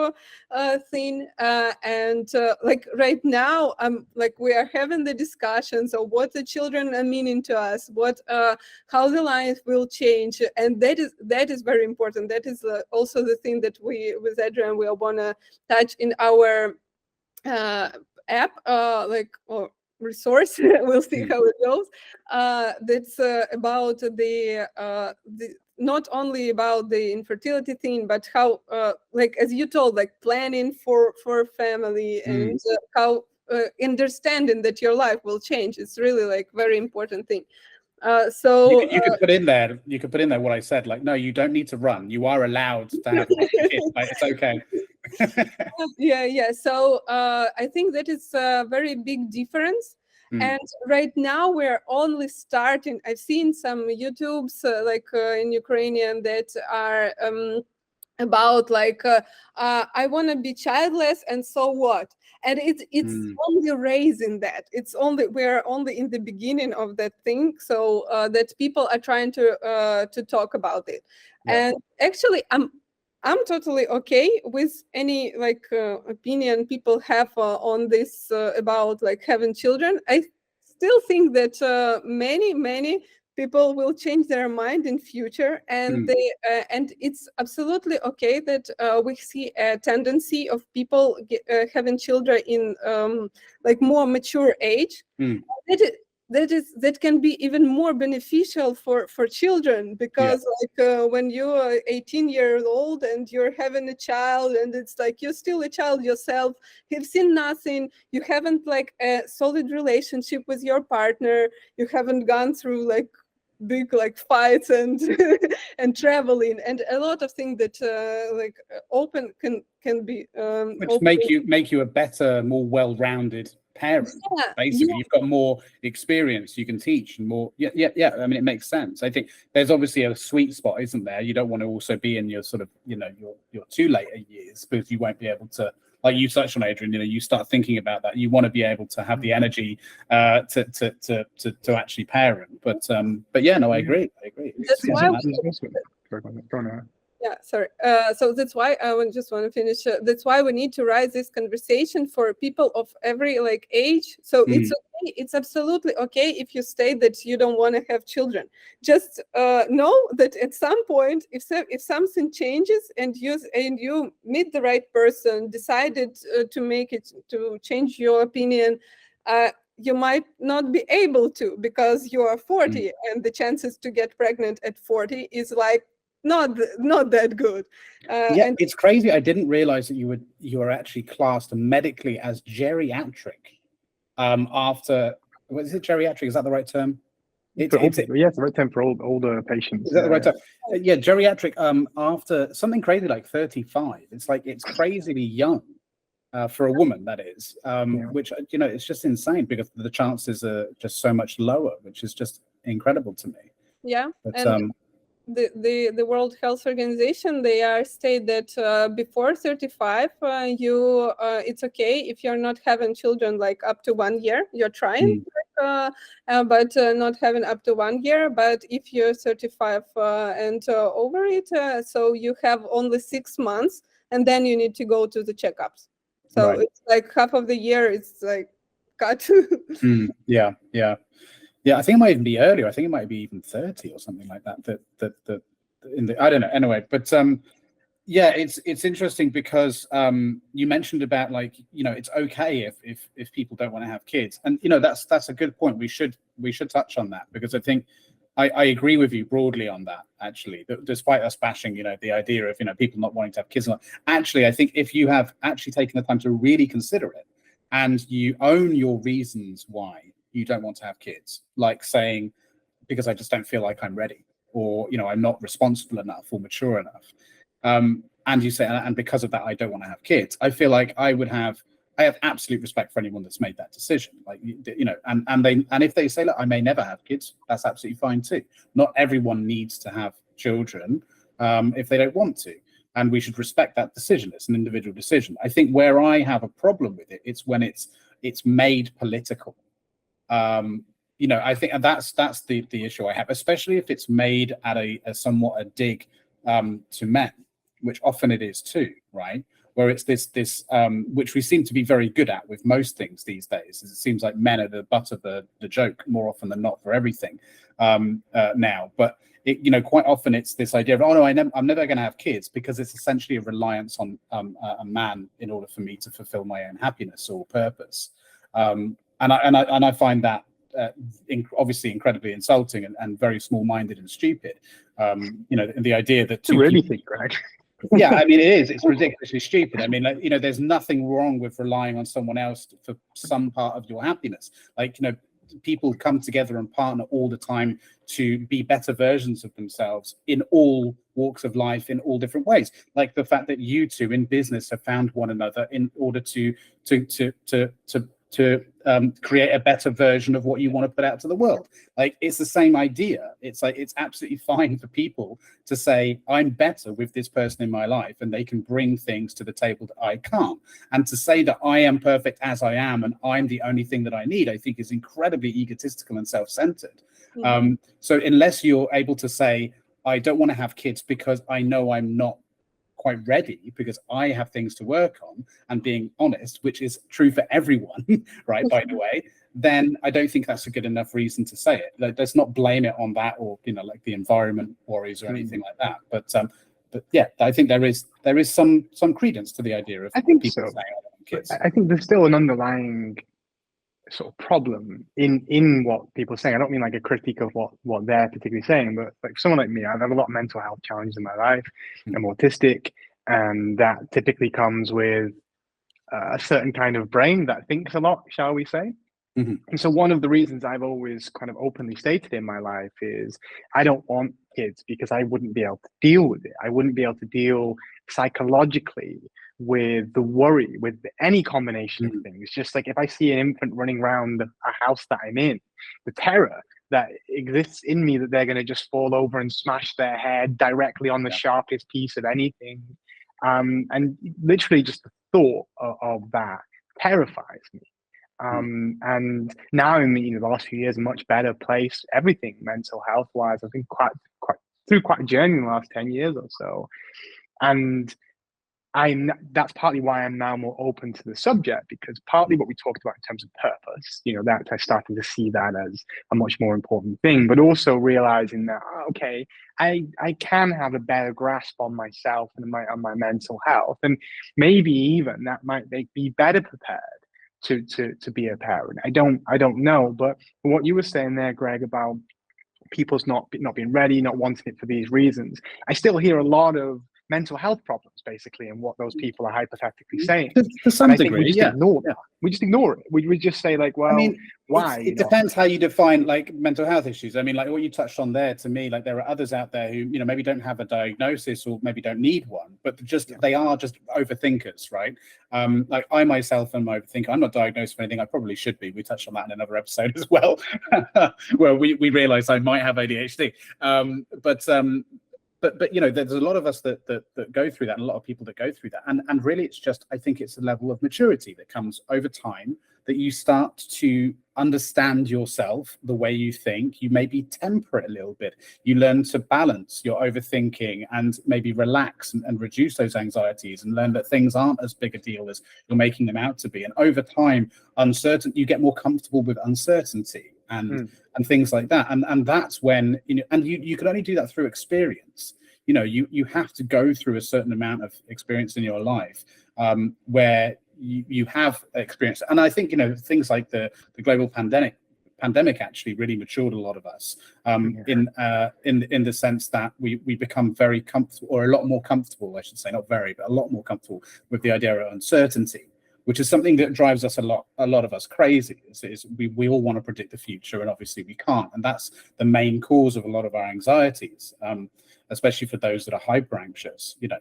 thing. And like right now, like we are having the discussions of what the children are meaning to us, what how the life will change, and that is very important. That is also the thing that we with Adrian we want to touch in our app, like or resource. We'll see how it goes. That's about the not only about the infertility thing, but how like as you told, like planning for family and how understanding that your life will change. It's really like very important thing. So you could put in there. You could put in there what I said. Like, no, you don't need to run. You are allowed to have kids. Like, it's okay. yeah. So I think that is a very big difference. And right now we're only starting. I've seen some YouTubes like in Ukrainian that are about like I want to be childless, and so what? And it's only raising that. It's only we're only in the beginning of that thing. So that people are trying to talk about it. And actually, I'm totally okay with any like opinion people have on this about like having children. I still think that many people will change their mind in future, and they and it's absolutely okay that we see a tendency of people having children in like more mature age. That can be even more beneficial for children, because like when you're 18 years old and you're having a child, and it's like you're still a child yourself, you've seen nothing, you haven't like a solid relationship with your partner, you haven't gone through like big like fights and and traveling and a lot of things that like open can be which open. make you a better, more well-rounded parent. Basically, you've got more experience, you can teach, and more. Yeah. I mean, it makes sense. I think there's obviously a sweet spot, isn't there? You don't want to also be in your sort of, your too later years, because you won't be able to, like you touched on, Adrian, you start thinking about that. You want to be able to have the energy to actually parent. But yeah, no, I agree. That's why yeah, sorry. So that's why I just want to finish. That's why we need to raise this conversation for people of every like age. So it's okay. It's absolutely okay if you state that you don't want to have children. Just know that at some point, if something changes and you meet the right person, decided to change your opinion, you might not be able to, because you are 40 and the chances to get pregnant at 40 is like not that good. And it's crazy. I didn't realize that you were actually classed medically as geriatric after, is it geriatric? Is that the right term? It's the right term for older patients. Is that the right term? Yeah, geriatric after something crazy like 35. It's like, it's crazily young for a woman, that is, which, it's just insane, because the chances are just so much lower, which is just incredible to me. Yeah. But, and the World Health Organization, they are state that before 35, it's okay if you're not having children like up to 1 year. You're trying, but not having up to 1 year. But if you're 35 and over it, so you have only 6 months, and then you need to go to the checkups. So it's like half of the year. It's like cut. Yeah, I think it might even be earlier. I think it might be even 30 or something like that. I don't know. Anyway, but yeah, it's interesting because you mentioned about like, it's okay if people don't want to have kids, and that's a good point. We should touch on that, because I think I agree with you broadly on that, actually. Despite us bashing, the idea of people not wanting to have kids, actually, I think if you have actually taken the time to really consider it, and you own your reasons why you don't want to have kids, like saying, because I just don't feel like I'm ready, or I'm not responsible enough or mature enough, and you say, and because of that I don't want to have kids, I feel like I would have I have absolute respect for anyone that's made that decision. Like, you know, and if they say, look, I may never have kids, that's absolutely fine too. Not everyone needs to have children if they don't want to. And we should respect that decision. It's an individual decision. I think where I have a problem with it, it's when it's made political. You know, I think that's the issue I have, especially if it's made at a somewhat a dig to men, which often it is too, right? Where it's this which we seem to be very good at with most things these days. It seems like men are the butt of the joke more often than not for everything now. But you know, quite often it's this idea of, oh no, I'm never going to have kids, because it's essentially a reliance on a man in order for me to fulfill my own happiness or purpose. And I find that obviously incredibly insulting and very small-minded and stupid. You know, the idea that you really think, Greg? Yeah, I mean, it is. It's ridiculously stupid. I mean, like, you know, there's nothing wrong with relying on someone else for some part of your happiness. Like, you know, people come together and partner all the time to be better versions of themselves in all walks of life, in all different ways. Like the fact that you two in business have found one another in order to create a better version of what you want to put out to the world. Like, it's the same idea. It's like, it's absolutely fine for people to say, I'm better with this person in my life, and they can bring things to the table that I can't. And to say that I am perfect as I am and I'm the only thing that I need, I think is incredibly egotistical and self-centered. Mm-hmm. So unless you're able to say, I don't want to have kids because I know I'm not quite ready, because I have things to work on, and being honest, which is true for everyone, right, by the way, then I don't think that's a good enough reason to say it. Like, let's not blame it on that, or, you know, like the environment worries or anything like that. But yeah, I think there is some credence to the idea of people saying, I don't want kids. I think there's still an underlying sort of problem in what people are saying. I don't mean like a critique of what they're particularly saying, but like someone like me, I've had a lot of mental health challenges in my life. I'm autistic, and that typically comes with a certain kind of brain that thinks a lot, shall we say. Mm-hmm. And so one of the reasons I've always kind of openly stated in my life is I don't want kids because I wouldn't be able to deal with it. I wouldn't be able to deal psychologically with the worry, with any combination of things. Just like if I see an infant running around a house that I'm in, the terror that exists in me that they're going to just fall over and smash their head directly on the sharpest piece of anything. And literally just the thought of that terrifies me. And now I'm in the last few years a much better place, everything mental health wise. I've been quite through quite a journey in the last 10 years or so. And that's partly why I'm now more open to the subject, because partly what we talked about in terms of purpose, you know, that I'm starting to see that as a much more important thing, but also realizing that, okay, I can have a better grasp on myself and on my mental health, and maybe even that might make me better prepared to be a parent. I don't know, but what you were saying there, Greg, about people's not being ready, not wanting it for these reasons, I still hear a lot of mental health problems, basically, and what those people are hypothetically saying. To some degree, we just ignore that. We just ignore it. We just say, like, well, I mean, why? It depends how you define like mental health issues. I mean, like what you touched on there, to me, like there are others out there who, you know, maybe don't have a diagnosis or maybe don't need one, but they are just overthinkers, right? Like I myself am an overthinker. I'm not diagnosed with anything. I probably should be. We touched on that in another episode as well, where we realized I might have ADHD. But you know, there's a lot of us that go through that, and a lot of people that go through that, and really it's just, I think it's a level of maturity that comes over time, that you start to understand yourself, the way you think. You maybe temper it a little bit. You learn to balance your overthinking and maybe relax and reduce those anxieties, and learn that things aren't as big a deal as you're making them out to be. And over time, you get more comfortable with uncertainty and things like that. And that's when, you know, and you can only do that through experience. You know, you have to go through a certain amount of experience in your life where you have experience. And I think, you know, things like the global pandemic actually really matured a lot of us in the sense that we become very comfortable, or a lot more comfortable, I should say, not very, but a lot more comfortable with the idea of uncertainty, which is something that drives us a lot of us crazy. Is we all want to predict the future, and obviously we can't. And that's the main cause of a lot of our anxieties, especially for those that are hyper anxious, you know.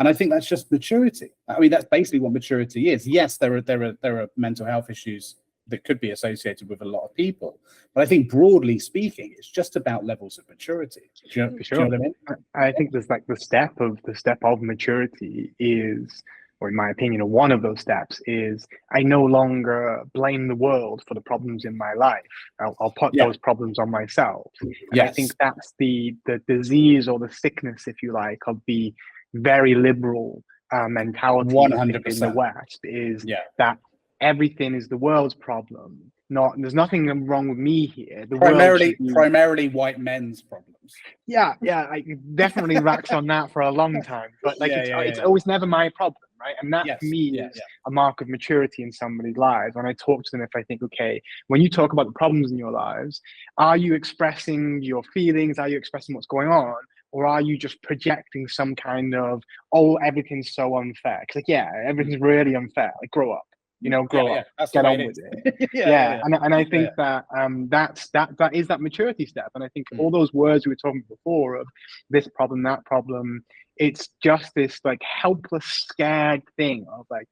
And I think that's just maturity. I mean, that's basically what maturity is. Yes, there are mental health issues that could be associated with a lot of people, but I think broadly speaking, it's just about levels of maturity. Do you know what I mean? I think there's like the step of maturity is, or in my opinion, one of those steps is I no longer blame the world for the problems in my life. I'll put those problems on myself. And I think that's the disease or the sickness, if you like, of the very liberal mentality 100%. in the West is that everything is the world's problem. There's nothing wrong with me here. Primarily white men's problems. Yeah, I definitely racked on that for a long time. But like, it's always never my problem, right? And that for me is a mark of maturity in somebody's lives. When I talk to them, if I think, okay, when you talk about the problems in your lives, are you expressing your feelings? Are you expressing what's going on? Or are you just projecting some kind of, oh, everything's so unfair? Because everything's really unfair. Like, grow up. Grow up, get on with it. And I think that that is that maturity step. And I think all those words we were talking before of this problem, that problem, it's just this like helpless, scared thing of like,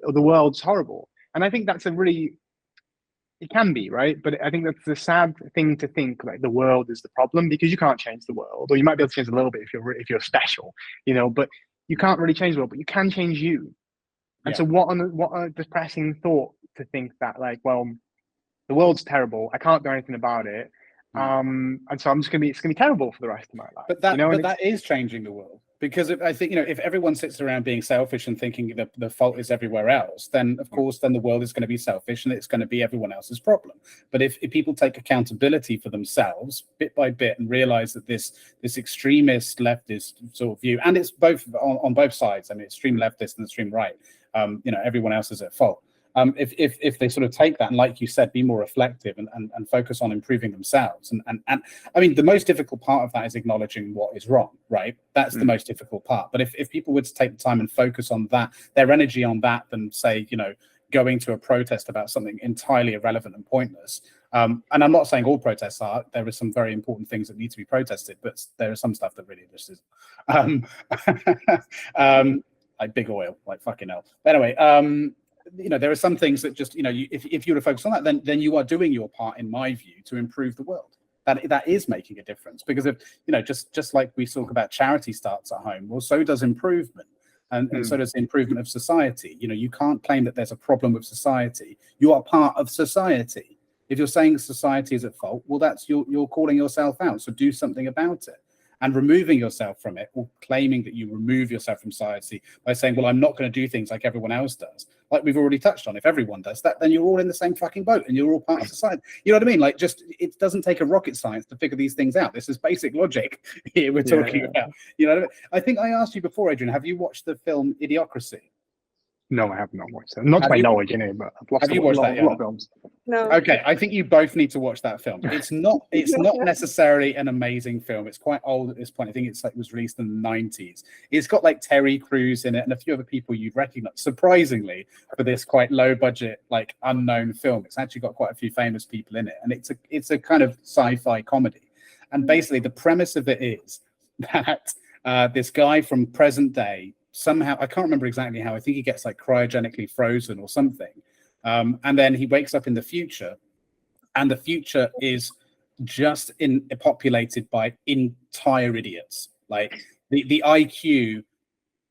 oh, the world's horrible. And I think that's it can be, right? But I think that's the sad thing to think like the world is the problem, because you can't change the world, or you might be able to change a little bit if you're special, but you can't really change the world, but you can change you. And so what a depressing thought to think that like, well, the world's terrible, I can't do anything about it. And so it's gonna be terrible for the rest of my life. But that is changing the world, because I think, if everyone sits around being selfish and thinking that the fault is everywhere else, then of course the world is going to be selfish and it's going to be everyone else's problem. But if people take accountability for themselves bit by bit and realize that this extremist leftist sort of view, and it's both on both sides, I mean, extreme leftist and extreme right, everyone else is at fault. If they sort of take that and, like you said, be more reflective and focus on improving themselves. And I mean, the most difficult part of that is acknowledging what is wrong, right? That's the most difficult part. But if people were to take the time and focus on that, their energy on that, than say, going to a protest about something entirely irrelevant and pointless. And I'm not saying all protests are. There are some very important things that need to be protested, but there is some stuff that really just isn't. Like big oil, like fucking hell. But anyway, there are some things that just, if you were to focus on that, then you are doing your part, in my view, to improve the world. That is making a difference, because if, just like we talk about charity starts at home, well, so does improvement. And so does the improvement of society. You can't claim that there's a problem with society. You are part of society. If you're saying society is at fault, well, that's you're calling yourself out. So do something about it. And removing yourself from it, or claiming that you remove yourself from society by saying, well, I'm not going to do things like everyone else does. Like we've already touched on, if everyone does that, then you're all in the same fucking boat and you're all part of society. You know what I mean? Like, just, it doesn't take a rocket science to figure these things out. This is basic logic here we're talking about. You know what I mean? I think I asked you before, Adrian, have you watched the film Idiocracy? No, I have not watched it. Not to my knowledge, but I've watched a lot of films. No. Okay, I think you both need to watch that film. It's not necessarily an amazing film. It's quite old at this point. I think it was released in the 90s. It's got like Terry Crews in it and a few other people you'd recognize. Surprisingly, for this quite low budget, like unknown film, it's actually got quite a few famous people in it, and it's a kind of sci-fi comedy. And basically, the premise of it is that this guy from present day, somehow, I can't remember exactly how, I think he gets like cryogenically frozen or something. And then he wakes up in the future, and the future is just populated by entire idiots. Like the IQ,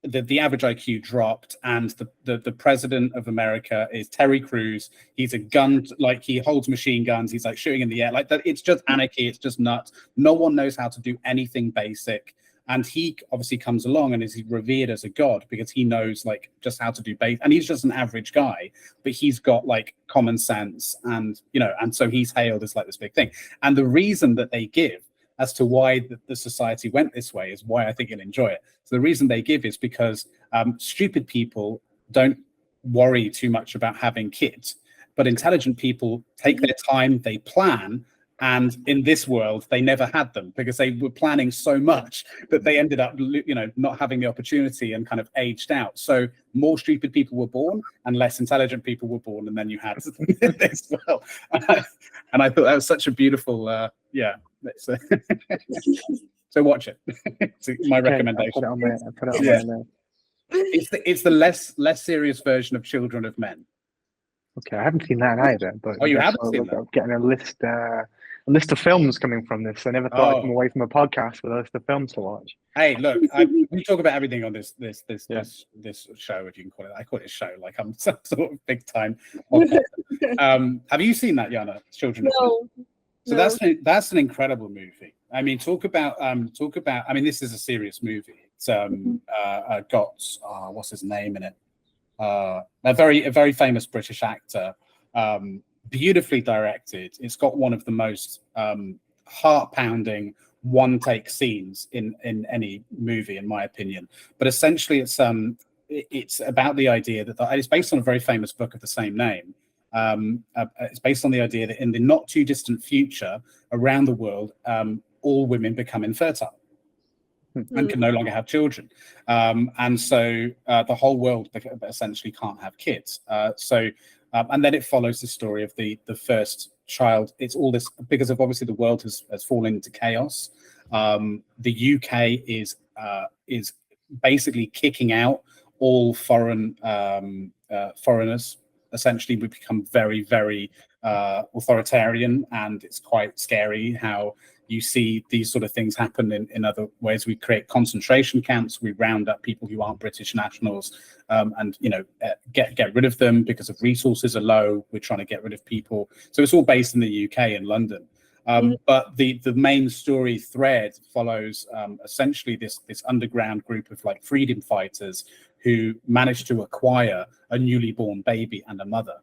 the average IQ dropped, and the president of America is Terry Crews. He's a gun, like he holds machine guns. He's like shooting in the air, like that. It's just anarchy. It's just nuts. No one knows how to do anything basic. And he obviously comes along and is revered as a god because he knows like just how to do base. And he's just an average guy, but he's got like common sense, and and so he's hailed as like this big thing. And the reason that they give as to why the society went this way is why I think you'll enjoy it. So the reason they give is because stupid people don't worry too much about having kids, but intelligent people take their time, they plan. And in this world, they never had them because they were planning so much that they ended up, not having the opportunity and kind of aged out. So more stupid people were born and less intelligent people were born. And then you had this world. And I thought that was such a beautiful, so watch it. It's my recommendation. I put it on there. It's the less serious version of Children of Men. Okay, I haven't seen that either. But Oh, you I guess haven't seen that? I'm getting a list of films coming from this. I never thought I'd come away from a podcast with a list of films to watch. Hey, look, we talk about everything on this show, if you can call it. I call it a show, like I'm some sort of big time. Have you seen that, Yana? Children of Men? So that's an incredible movie. I mean, talk about. I mean, this is a serious movie. It's got what's his name in it? A very famous British actor. Beautifully directed. It's got one of the most heart-pounding one-take scenes in any movie, in my opinion. But essentially, it's about the idea that it's based on a very famous book of the same name. It's based on the idea that in the not too distant future, around the world, all women become infertile and can no longer have children, and so the whole world essentially can't have kids. And then it follows the story of the first child. It's all this because of obviously the world has fallen into chaos. The UK is basically kicking out all foreigners. Essentially, we become very, very authoritarian, and it's quite scary how you see these sort of things happen in other ways. We create concentration camps. We round up people who aren't British nationals, and get rid of them because of resources are low. We're trying to get rid of people. So it's all based in the UK and London. But the main story thread follows essentially this underground group of like freedom fighters who managed to acquire a newly born baby and a mother.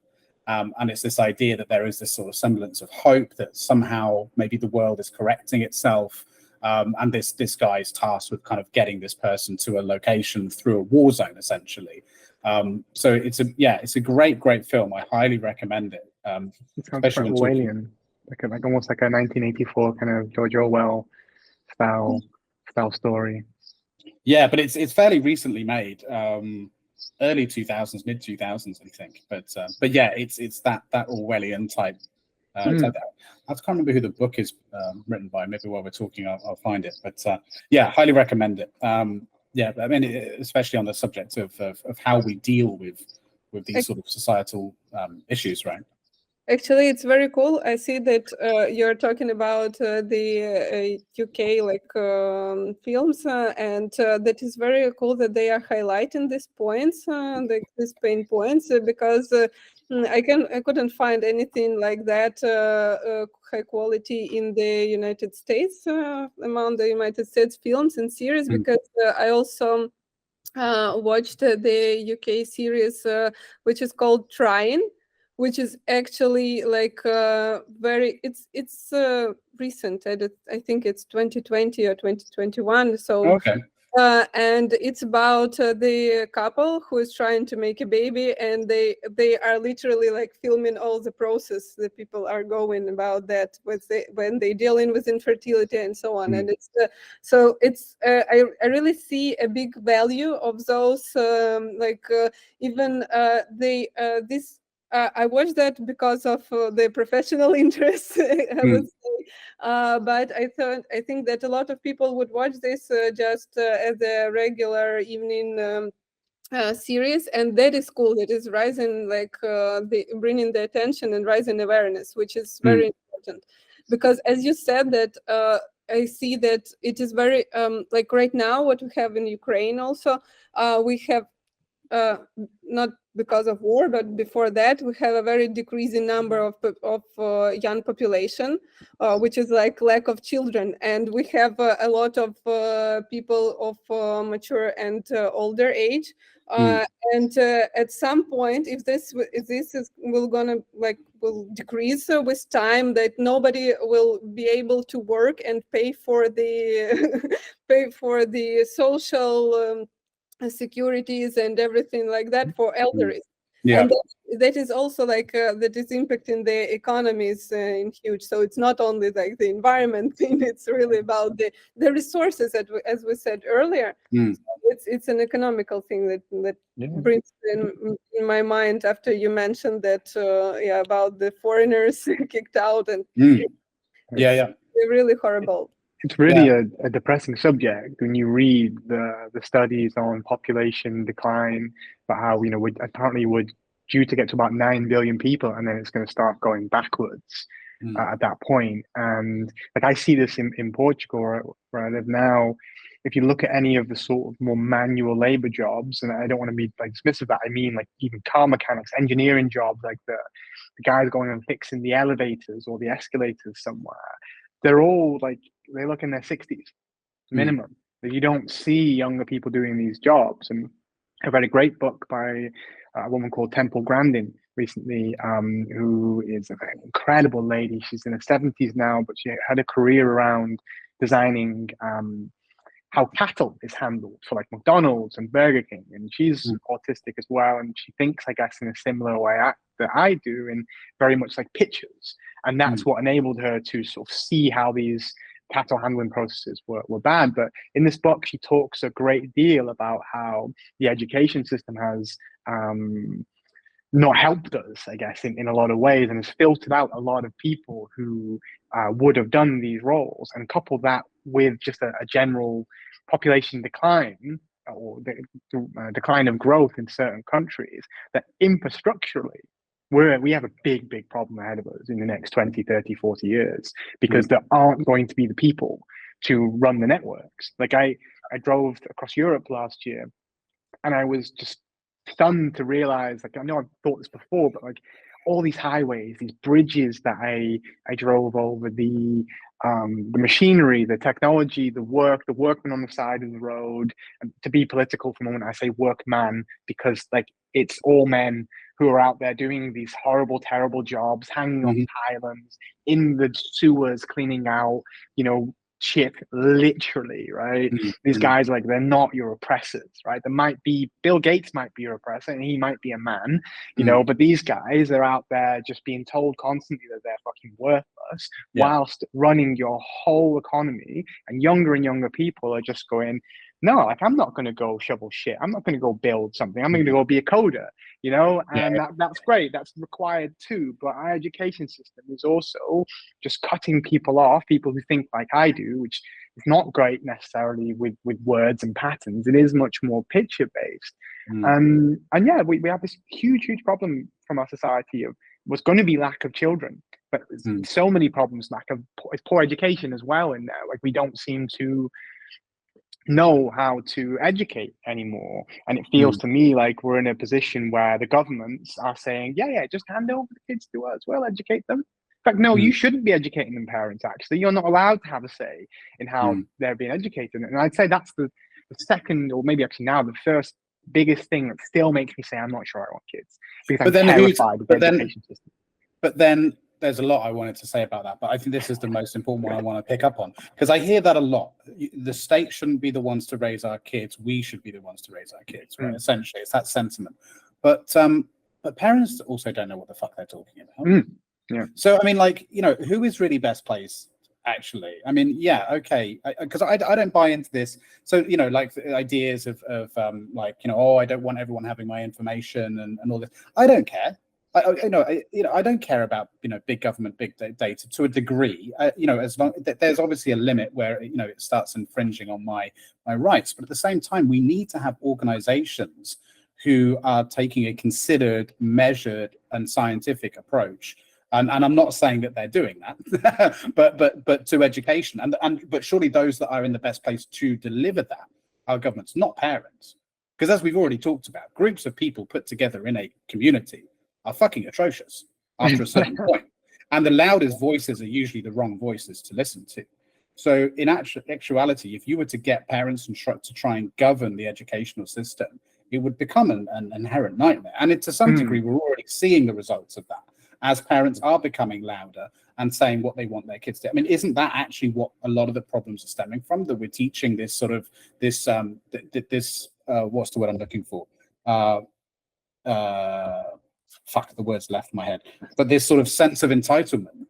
And it's this idea that there is this sort of semblance of hope that somehow maybe the world is correcting itself. And this guy is tasked with kind of getting this person to a location through a war zone, essentially. So it's a great film. I highly recommend it. It sounds quite Orwellian, like almost like a 1984 kind of George Orwell style story. Yeah, but it's fairly recently made. Early 2000s, mid 2000s, I think. But yeah, it's that Orwellian type. I can't remember who the book is written by. Maybe while we're talking, I'll find it. But yeah, highly recommend it. Yeah, I mean, especially on the subject of how we deal with these sort of societal issues, right? Actually, it's very cool. I see that you're talking about the UK films, and that is very cool that they are highlighting these points, these pain points, because I couldn't find anything like that high quality in the United States among the United States films and series, because I also watched the UK series which is called Trying, which is actually like it's recent. I think it's 2020 or 2021. So okay. And it's about the couple who is trying to make a baby, and they are literally like filming all the process that people are going about that when they dealing with infertility and so on. And it's I really see a big value of those I watched that because of the professional interest, I would say. But I think that a lot of people would watch this just as a regular evening series, and that is cool. That is rising, bringing the attention and rising awareness, which is very important. Because as you said that, I see that it is very like right now what we have in Ukraine also, we have not because of war, but before that, we have a very decreasing number of young population, which is like lack of children, and we have a lot of people of mature and older age, and at some point, if this will decrease with time, that nobody will be able to work and pay for the social securities and everything like that for elderly. Yeah. And that is also that is impacting the economies in huge. So it's not only like the environment thing, it's really about the resources as we said earlier. So it's an economical thing that brings in my mind after you mentioned that about the foreigners kicked out, and yeah, they're really horrible. It's really a depressing subject when you read the studies on population decline, but how, we're due to get to about 9 billion people, and then it's going to start going backwards at that point. And like I see this in Portugal, where I live now. If you look at any of the sort of more manual labor jobs, and I don't want to be like dismissive of that, I mean like even car mechanics, engineering jobs, like the guys going and fixing the elevators or the escalators somewhere, they're all like, they look in their 60s minimum. You don't see younger people doing these jobs. And I've read a great book by a woman called Temple Grandin recently, who is an incredible lady. She's in her 70s now, but she had a career around designing how cattle is handled for like McDonald's and Burger King. And she's autistic as well. And she thinks, I guess, in a similar way that I do, in very much like pictures. And that's what enabled her to sort of see how these cattle handling processes were bad. But in this book, she talks a great deal about how the education system has not helped us, I guess, in a lot of ways, and has filtered out a lot of people who would have done these roles. And couple that with just a general population decline, or the decline of growth in certain countries, that infrastructurally, we have a big problem ahead of us in the next 20, 30, 40 years, because there aren't going to be the people to run the networks. Like I drove across Europe last year, and I was just stunned to realize, like, I know I've thought this before, but like all these highways, these bridges that I drove over, the machinery, the technology, the workmen on the side of the road. And to be political for a moment, I say workman, because like it's all men who are out there doing these horrible, terrible jobs, hanging on pylons, in the sewers, cleaning out, shit, literally, right? These guys, like, they're not your oppressors, right? There might be, Bill Gates might be your oppressor, and he might be a man, but these guys are out there just being told constantly that they're fucking worthless, whilst running your whole economy. And younger people are just going, no, like, I'm not going to go shovel shit. I'm not going to go build something. I'm going to go be a coder, and that's great. That's required too. But our education system is also just cutting people off, people who think like I do, which is not great necessarily with words and patterns. It is much more picture based. And yeah, we have this huge problem from our society of what's going to be lack of children, but so many problems, lack of poor education as well in there. Like, we don't seem to know how to educate anymore, and it feels to me like we're in a position where the governments are saying, just hand over the kids to us, we'll educate them. In fact, no, you shouldn't be educating them, parents. Actually, you're not allowed to have a say in how they're being educated. And I'd say that's the second, or maybe actually now the first biggest thing that still makes me say I'm not sure I want kids, because I'm terrified of the education system. But then there's a lot I wanted to say about that, but I think this is the most important one I want to pick up on, because I hear that a lot. The state shouldn't be the ones to raise our kids. We should be the ones to raise our kids, right? Essentially, it's that sentiment. But parents also don't know what the fuck they're talking about. Yeah. So, I mean, like, who is really best placed, actually? I mean, yeah, okay. Because I don't buy into this. So, like the ideas of like, I don't want everyone having my information and all this. I don't care. I don't care about big government, big data to a degree. As long there's obviously a limit where it starts infringing on my rights. But at the same time, we need to have organizations who are taking a considered, measured, and scientific approach. And I'm not saying that they're doing that, but to education, but surely those that are in the best place to deliver that are governments, not parents. Because as we've already talked about, groups of people put together in a community are fucking atrocious after a certain point. And the loudest voices are usually the wrong voices to listen to. So in actuality, if you were to get parents and to try and govern the educational system, it would become an inherent nightmare. And to some degree, we're already seeing the results of that, as parents are becoming louder and saying what they want their kids to. I mean, isn't that actually what a lot of the problems are stemming from? That we're teaching this sort of what's the word I'm looking for? Fuck, the words left my head. But this sort of sense of entitlement,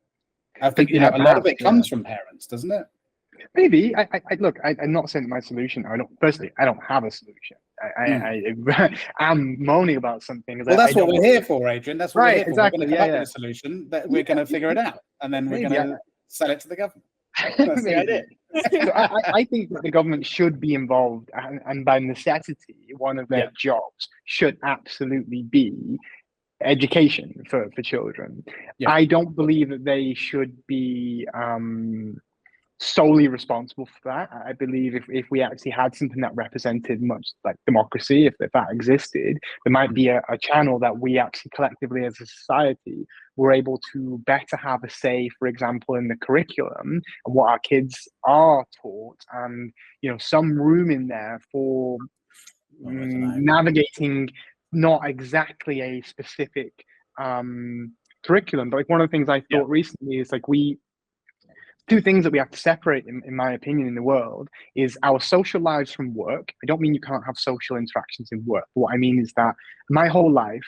I think a lot of it comes from parents, doesn't it? Maybe. I'm not saying my solution. I don't have a solution. I'm moaning about something. Well, that's what we're here for, Adrian. That's what we're here for. Exactly. We're going to come up with a solution that we're going to figure it out, and then we're going to sell it to the government. That's Yeah, easy. So I think that the government should be involved, and by necessity, one of their jobs should absolutely be education for children. Yeah. I don't believe that they should be solely responsible for that. I believe if we actually had something that represented much like democracy, if that existed, there might be a channel that we actually collectively as a society were able to better have a say, for example, in the curriculum and what our kids are taught, and some room in there for navigating not exactly a specific curriculum, but like one of the things I thought recently is like two things that we have to separate, in my opinion, in the world is our social lives from work. I don't mean you can't have social interactions in work. What I mean is that my whole life,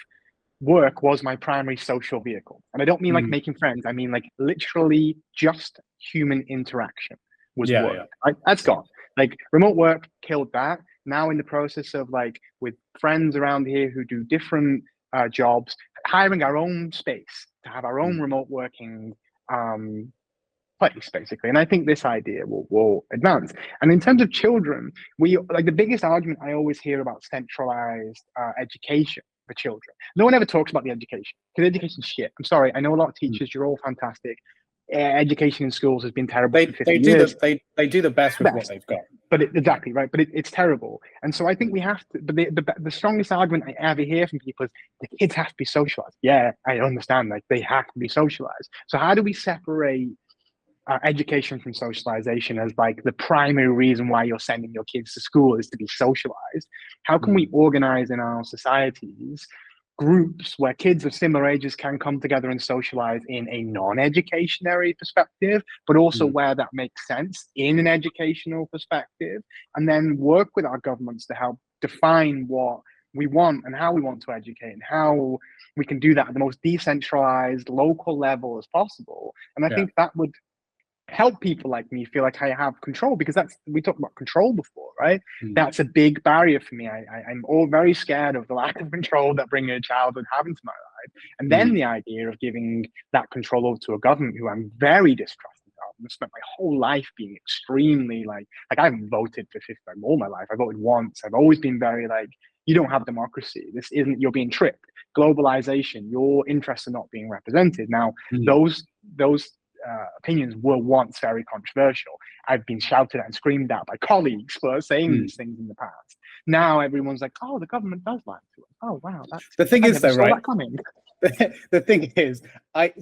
work was my primary social vehicle. And I don't mean like making friends. I mean like literally just human interaction was work. Yeah. Right? That's gone. Like remote work killed that. Now in the process of like with friends around here who do different jobs, hiring our own space to have our own remote working place, basically. And I think this idea will advance. And in terms of children, we like the biggest argument I always hear about centralized education for children. No one ever talks about the education because education's shit. I'm sorry. I know a lot of teachers, you're all fantastic. Education in schools has been terrible for 50 years. They do the best with what they've got. But exactly right. But it's terrible. And so I think we have to. But the strongest argument I ever hear from people is the kids have to be socialized. Yeah, I understand. Like they have to be socialized. So how do we separate education from socialization as like the primary reason why you're sending your kids to school is to be socialized? How can we organize in our societies groups where kids of similar ages can come together and socialize in a non-educationary perspective, but also where that makes sense in an educational perspective, and then work with our governments to help define what we want and how we want to educate and how we can do that at the most decentralized local level as possible. And I think that would help people like me feel like I have control, because we talked about control before, right? That's a big barrier for me. I'm all very scared of the lack of control that bringing a child would have into my life. And then the idea of giving that control over to a government who I'm very distrusting of. I've spent my whole life being extremely like I haven't voted for 50 times all my life. I voted once. I've always been very like, you don't have democracy. This isn't, you're being tricked. Globalization, your interests are not being represented. Now, those opinions were once very controversial. I've been shouted at and screamed at by colleagues for saying these things in the past. Now everyone's like, oh, the government does lie to us. Oh, wow. The thing is, though, right? The thing is,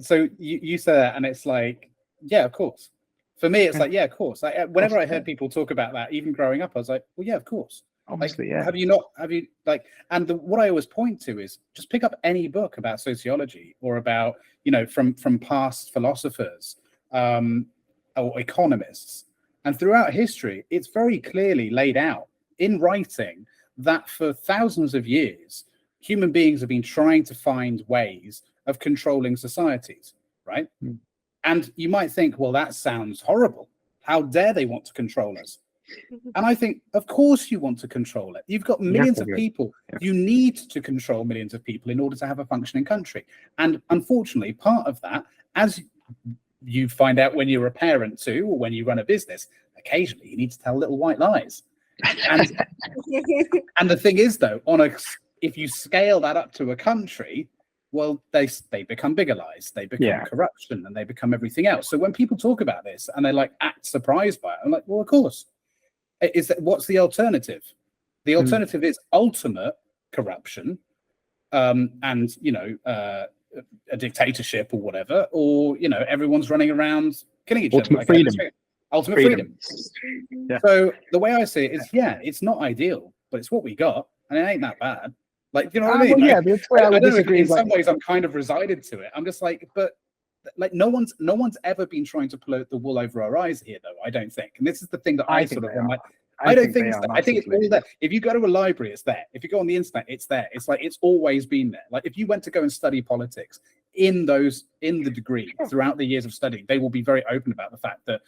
so you say that, and it's like, yeah, of course. For me, it's like, yeah, of course. Whenever I heard people talk about that, even growing up, I was like, well, yeah, of course. Obviously, Have you what I always point to is just pick up any book about sociology or about, from past philosophers or economists. And throughout history, it's very clearly laid out in writing that for thousands of years, human beings have been trying to find ways of controlling societies, right? And you might think, well, that sounds horrible. How dare they want to control us? And I think, of course you want to control it. You've got millions of people. You need to control millions of people in order to have a functioning country. And unfortunately, part of that, as you find out when you're a parent too, or when you run a business, occasionally you need to tell little white lies. And the thing is, though, if you scale that up to a country, well, they become bigger lies, they become corruption, and they become everything else. So when people talk about this and they act surprised by it, I'm like, well, of course. What's the alternative? The alternative is ultimate corruption, and a dictatorship or whatever, or everyone's running around killing each other. Ultimate freedom. Yeah. So the way I see it is, it's not ideal, but it's what we got, and it ain't that bad. You know what I mean? Well, that's where I would disagree. In some ways, I'm kind of resigned to it. I'm just like, but no one's ever been trying to pull the wool over our eyes here, though. I don't think, and this is the thing that I don't think so. I think it's all there. If you go to a library, it's there. If you go on the internet, it's there. It's it's always been there. If you went to go and study politics in the degree throughout the years of studying, they will be very open about the fact that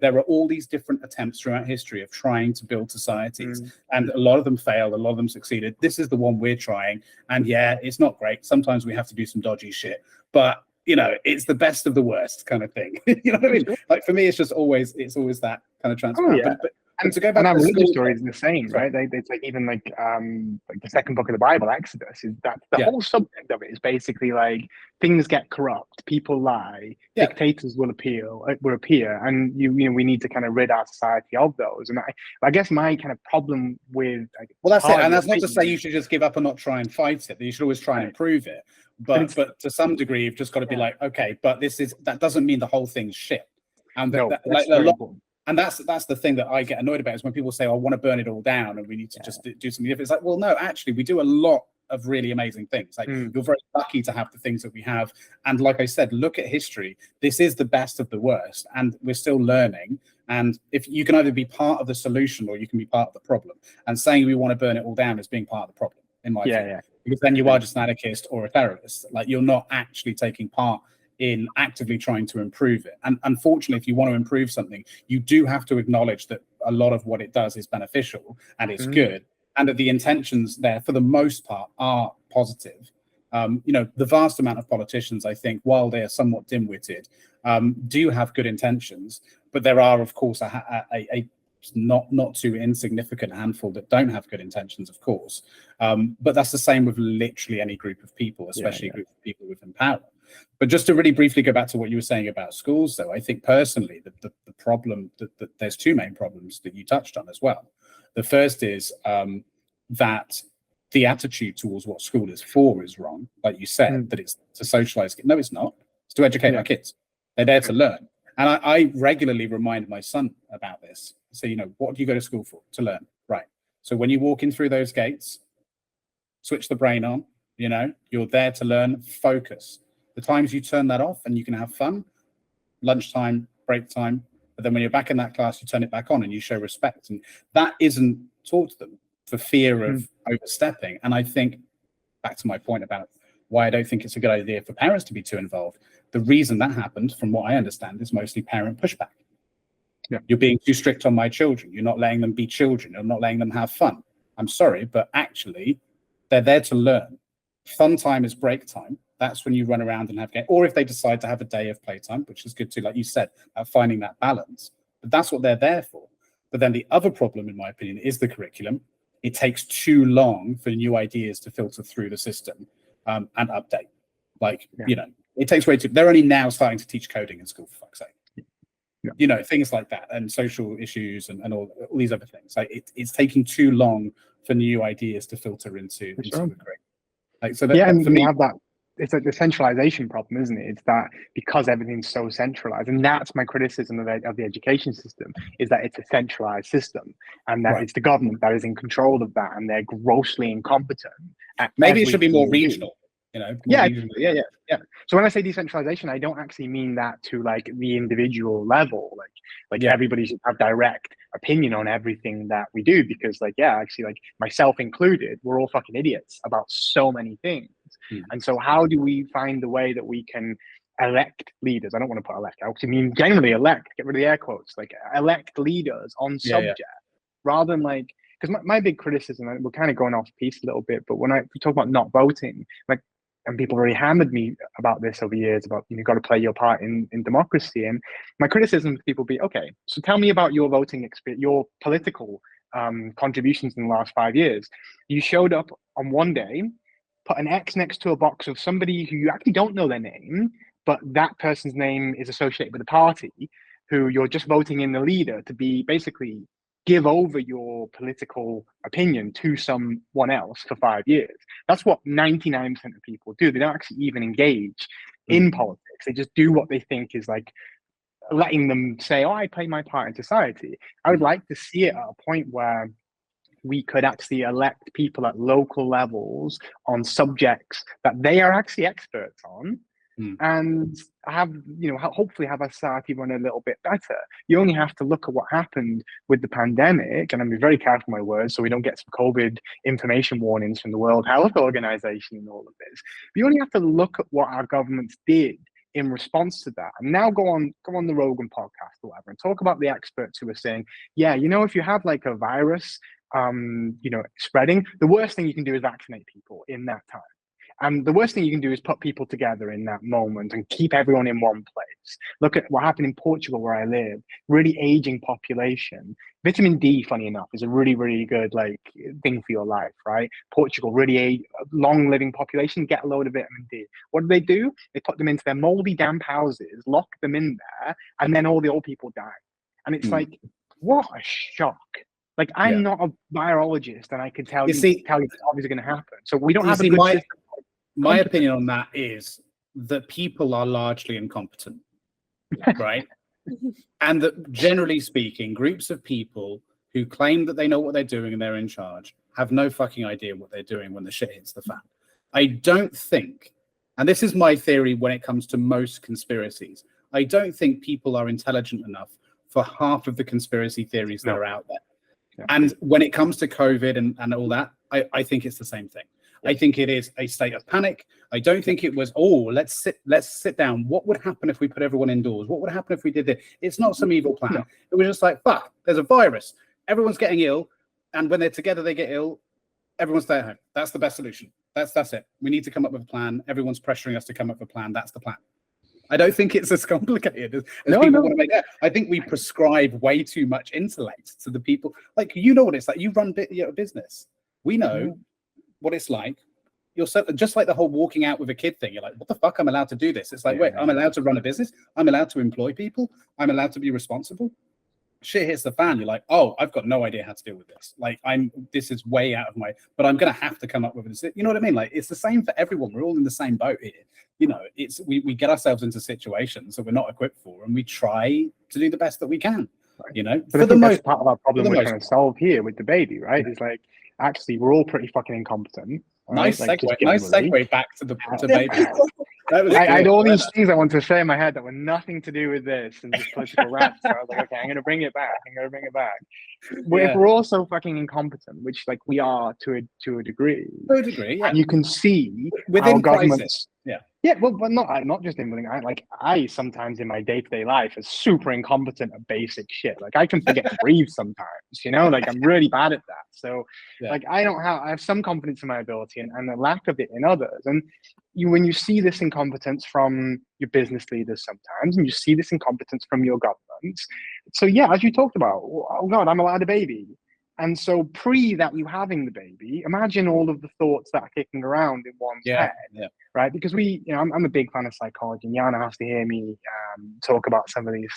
there are all these different attempts throughout history of trying to build societies, and a lot of them failed, a lot of them succeeded. This is the one we're trying, and it's not great. Sometimes we have to do some dodgy shit, but you know, it's the best of the worst kind of thing. You know what I mean? Like for me, it's always that kind of transparent. Oh, yeah. But to go back and our to religious school, story is the same, right? It's like even like the second book of the Bible, Exodus, is that the whole subject of it is basically like things get corrupt, people lie, dictators will appear, and we need to kind of rid our society of those. And I guess my kind of problem with well, that's it, and that's not to say you should just give up and not try and fight it. You should always try and improve it. But to some degree, you've just got to be like, okay, but that doesn't mean the whole thing's shit. And and that's the thing that I get annoyed about is when people say, I want to burn it all down and we need to just do something different. It's like, well, no, actually, we do a lot of really amazing things. Like you're very lucky to have the things that we have. And like I said, look at history. This is the best of the worst, and we're still learning. And if you can either be part of the solution or you can be part of the problem. And saying we want to burn it all down is being part of the problem, in my opinion. Because then you are just an anarchist or a terrorist. Like you're not actually taking part in actively trying to improve it. And unfortunately, if you want to improve something, you do have to acknowledge that a lot of what it does is beneficial and it's good, and that the intentions there, for the most part, are positive. The vast amount of politicians, I think, while they are somewhat dim-witted, do have good intentions, but there are, of course, a not too insignificant handful that don't have good intentions, of course. But that's the same with literally any group of people, especially a group of people within power. But just to really briefly go back to what you were saying about schools, though, I think personally the problem that there's two main problems that you touched on as well. The first is that the attitude towards what school is for is wrong. Like you said, that it's to socialize. No, it's not. It's to educate our kids. They're there to learn. And I regularly remind my son about this. So, what do you go to school for? To learn. Right. So when you walk in through those gates, switch the brain on, you're there to learn, focus. The times you turn that off and you can have fun, lunchtime, break time, but then when you're back in that class, you turn it back on and you show respect. And that isn't taught to them for fear of overstepping. And I think, back to my point about why I don't think it's a good idea for parents to be too involved, the reason that happened, from what I understand, is mostly parent pushback. You're being too strict on my children. You're not letting them be children. You're not letting them have fun. I'm sorry, but actually, they're there to learn. Fun time is break time. That's when you run around and have game. Or if they decide to have a day of playtime, which is good too, like you said, finding that balance. But that's what they're there for. But then the other problem, in my opinion, is the curriculum. It takes too long for new ideas to filter through the system and update. It takes way too. They're only now starting to teach coding in school, for fuck's sake. Things like that, and social issues and all these other things. Like it's taking too long for new ideas to filter into the curriculum. Like so. And for me, have that. It's like the centralization problem, isn't it? It's that because everything's so centralized, and that's my criticism of the education system, is that it's a centralized system, and that it's the government that is in control of that, and they're grossly incompetent. Maybe it should be more regional. Regional. So when I say decentralization, I don't actually mean that to like the individual level, like everybody should have direct opinion on everything that we do, because actually, like myself included, we're all fucking idiots about so many things. And so how do we find the way that we can elect leaders? I don't want to put elect, I actually mean generally elect, get rid of the air quotes, like elect leaders on subject, rather than like, because my big criticism, and we're kind of going off piece a little bit, but when we talk about not voting, like, and people really hammered me about this over years, about you've got to play your part in democracy. And my criticism to people be, okay, so tell me about your voting experience, your political contributions in the last 5 years. You showed up on one day, put an X next to a box of somebody who you actually don't know their name, but that person's name is associated with the party, who you're just voting in the leader to be basically give over your political opinion to someone else for 5 years. That's what 99% of people do. They don't actually even engage in politics. They just do what they think is like letting them say, oh, I play my part in society. I would like to see it at a point where we could actually elect people at local levels on subjects that they are actually experts on, and have, hopefully have a society run a little bit better. You only have to look at what happened with the pandemic, and I'm being very careful with my words so we don't get some COVID information warnings from the World Health Organization and all of this. But you only have to look at what our governments did in response to that, and now go on the Rogan podcast or whatever and talk about the experts who are saying, if you have like a virus spreading, the worst thing you can do is vaccinate people in that time. And the worst thing you can do is put people together in that moment and keep everyone in one place. Look at what happened in Portugal, where I live, really aging population. Vitamin D, funny enough, is a really, really good like thing for your life, right? Portugal, really long living population, get a load of vitamin D. What do? They put them into their moldy, damp houses, lock them in there, and then all the old people die. And it's like, what a shock. Like, I'm not a virologist, and I can tell you it's obviously going to happen. So we don't have a good system. My opinion on that is that people are largely incompetent, right? And that, generally speaking, groups of people who claim that they know what they're doing and they're in charge have no fucking idea what they're doing when the shit hits the fan. I don't think, and this is my theory when it comes to most conspiracies, I don't think people are intelligent enough for half of the conspiracy theories that are out there. Yeah. And when it comes to COVID and all that, I think it's the same thing. I think it is a state of panic. I don't think it was, let's sit down. What would happen if we put everyone indoors? What would happen if we did this? It's not some evil plan. No. It was just like, fuck, there's a virus. Everyone's getting ill. And when they're together, they get ill. Everyone stay at home. That's the best solution. That's it. We need to come up with a plan. Everyone's pressuring us to come up with a plan. That's the plan. I don't think it's as complicated as people want to make it. I think we prescribe way too much intellect to the people. Like, you know what it's like. You run a business. We know what it's like. You're just like the whole walking out with a kid thing. You're like, what the fuck? I'm allowed to do this. It's like, wait, I'm allowed to run a business. I'm allowed to employ people. I'm allowed to be responsible. Shit hits the fan. You're like, oh, I've got no idea how to deal with this. Like, this is way out of but I'm going to have to come up with this. You know what I mean? Like, it's the same for everyone. We're all in the same boat here. You know, we get ourselves into situations that we're not equipped for, and we try to do the best that we can. You know, but I think that's part of our problem we're trying to solve here with Debaby, right? It's like, actually, we're all pretty fucking incompetent. Nice segue back to the Debaby. I had all these things I wanted to say in my head that were nothing to do with this and just political rants. So I was like, okay, I'm going to bring it back. If we're all so fucking incompetent, which like we are to a degree. To a degree, yeah. And you can see within crisis. Yeah, well, but not just in I sometimes in my day-to-day life is super incompetent at basic shit. Like I can forget to breathe sometimes, you know, like I'm really bad at that. So like I have some confidence in my ability and a lack of it in others. And when you see this incompetence from your business leaders sometimes, and you see this incompetence from your governments. So yeah, as you talked about, oh God, I'm allowed a baby. And so pre that you having the baby, imagine all of the thoughts that are kicking around in one's head, right? Because I'm a big fan of psychology, and Yana has to hear me talk about some of these,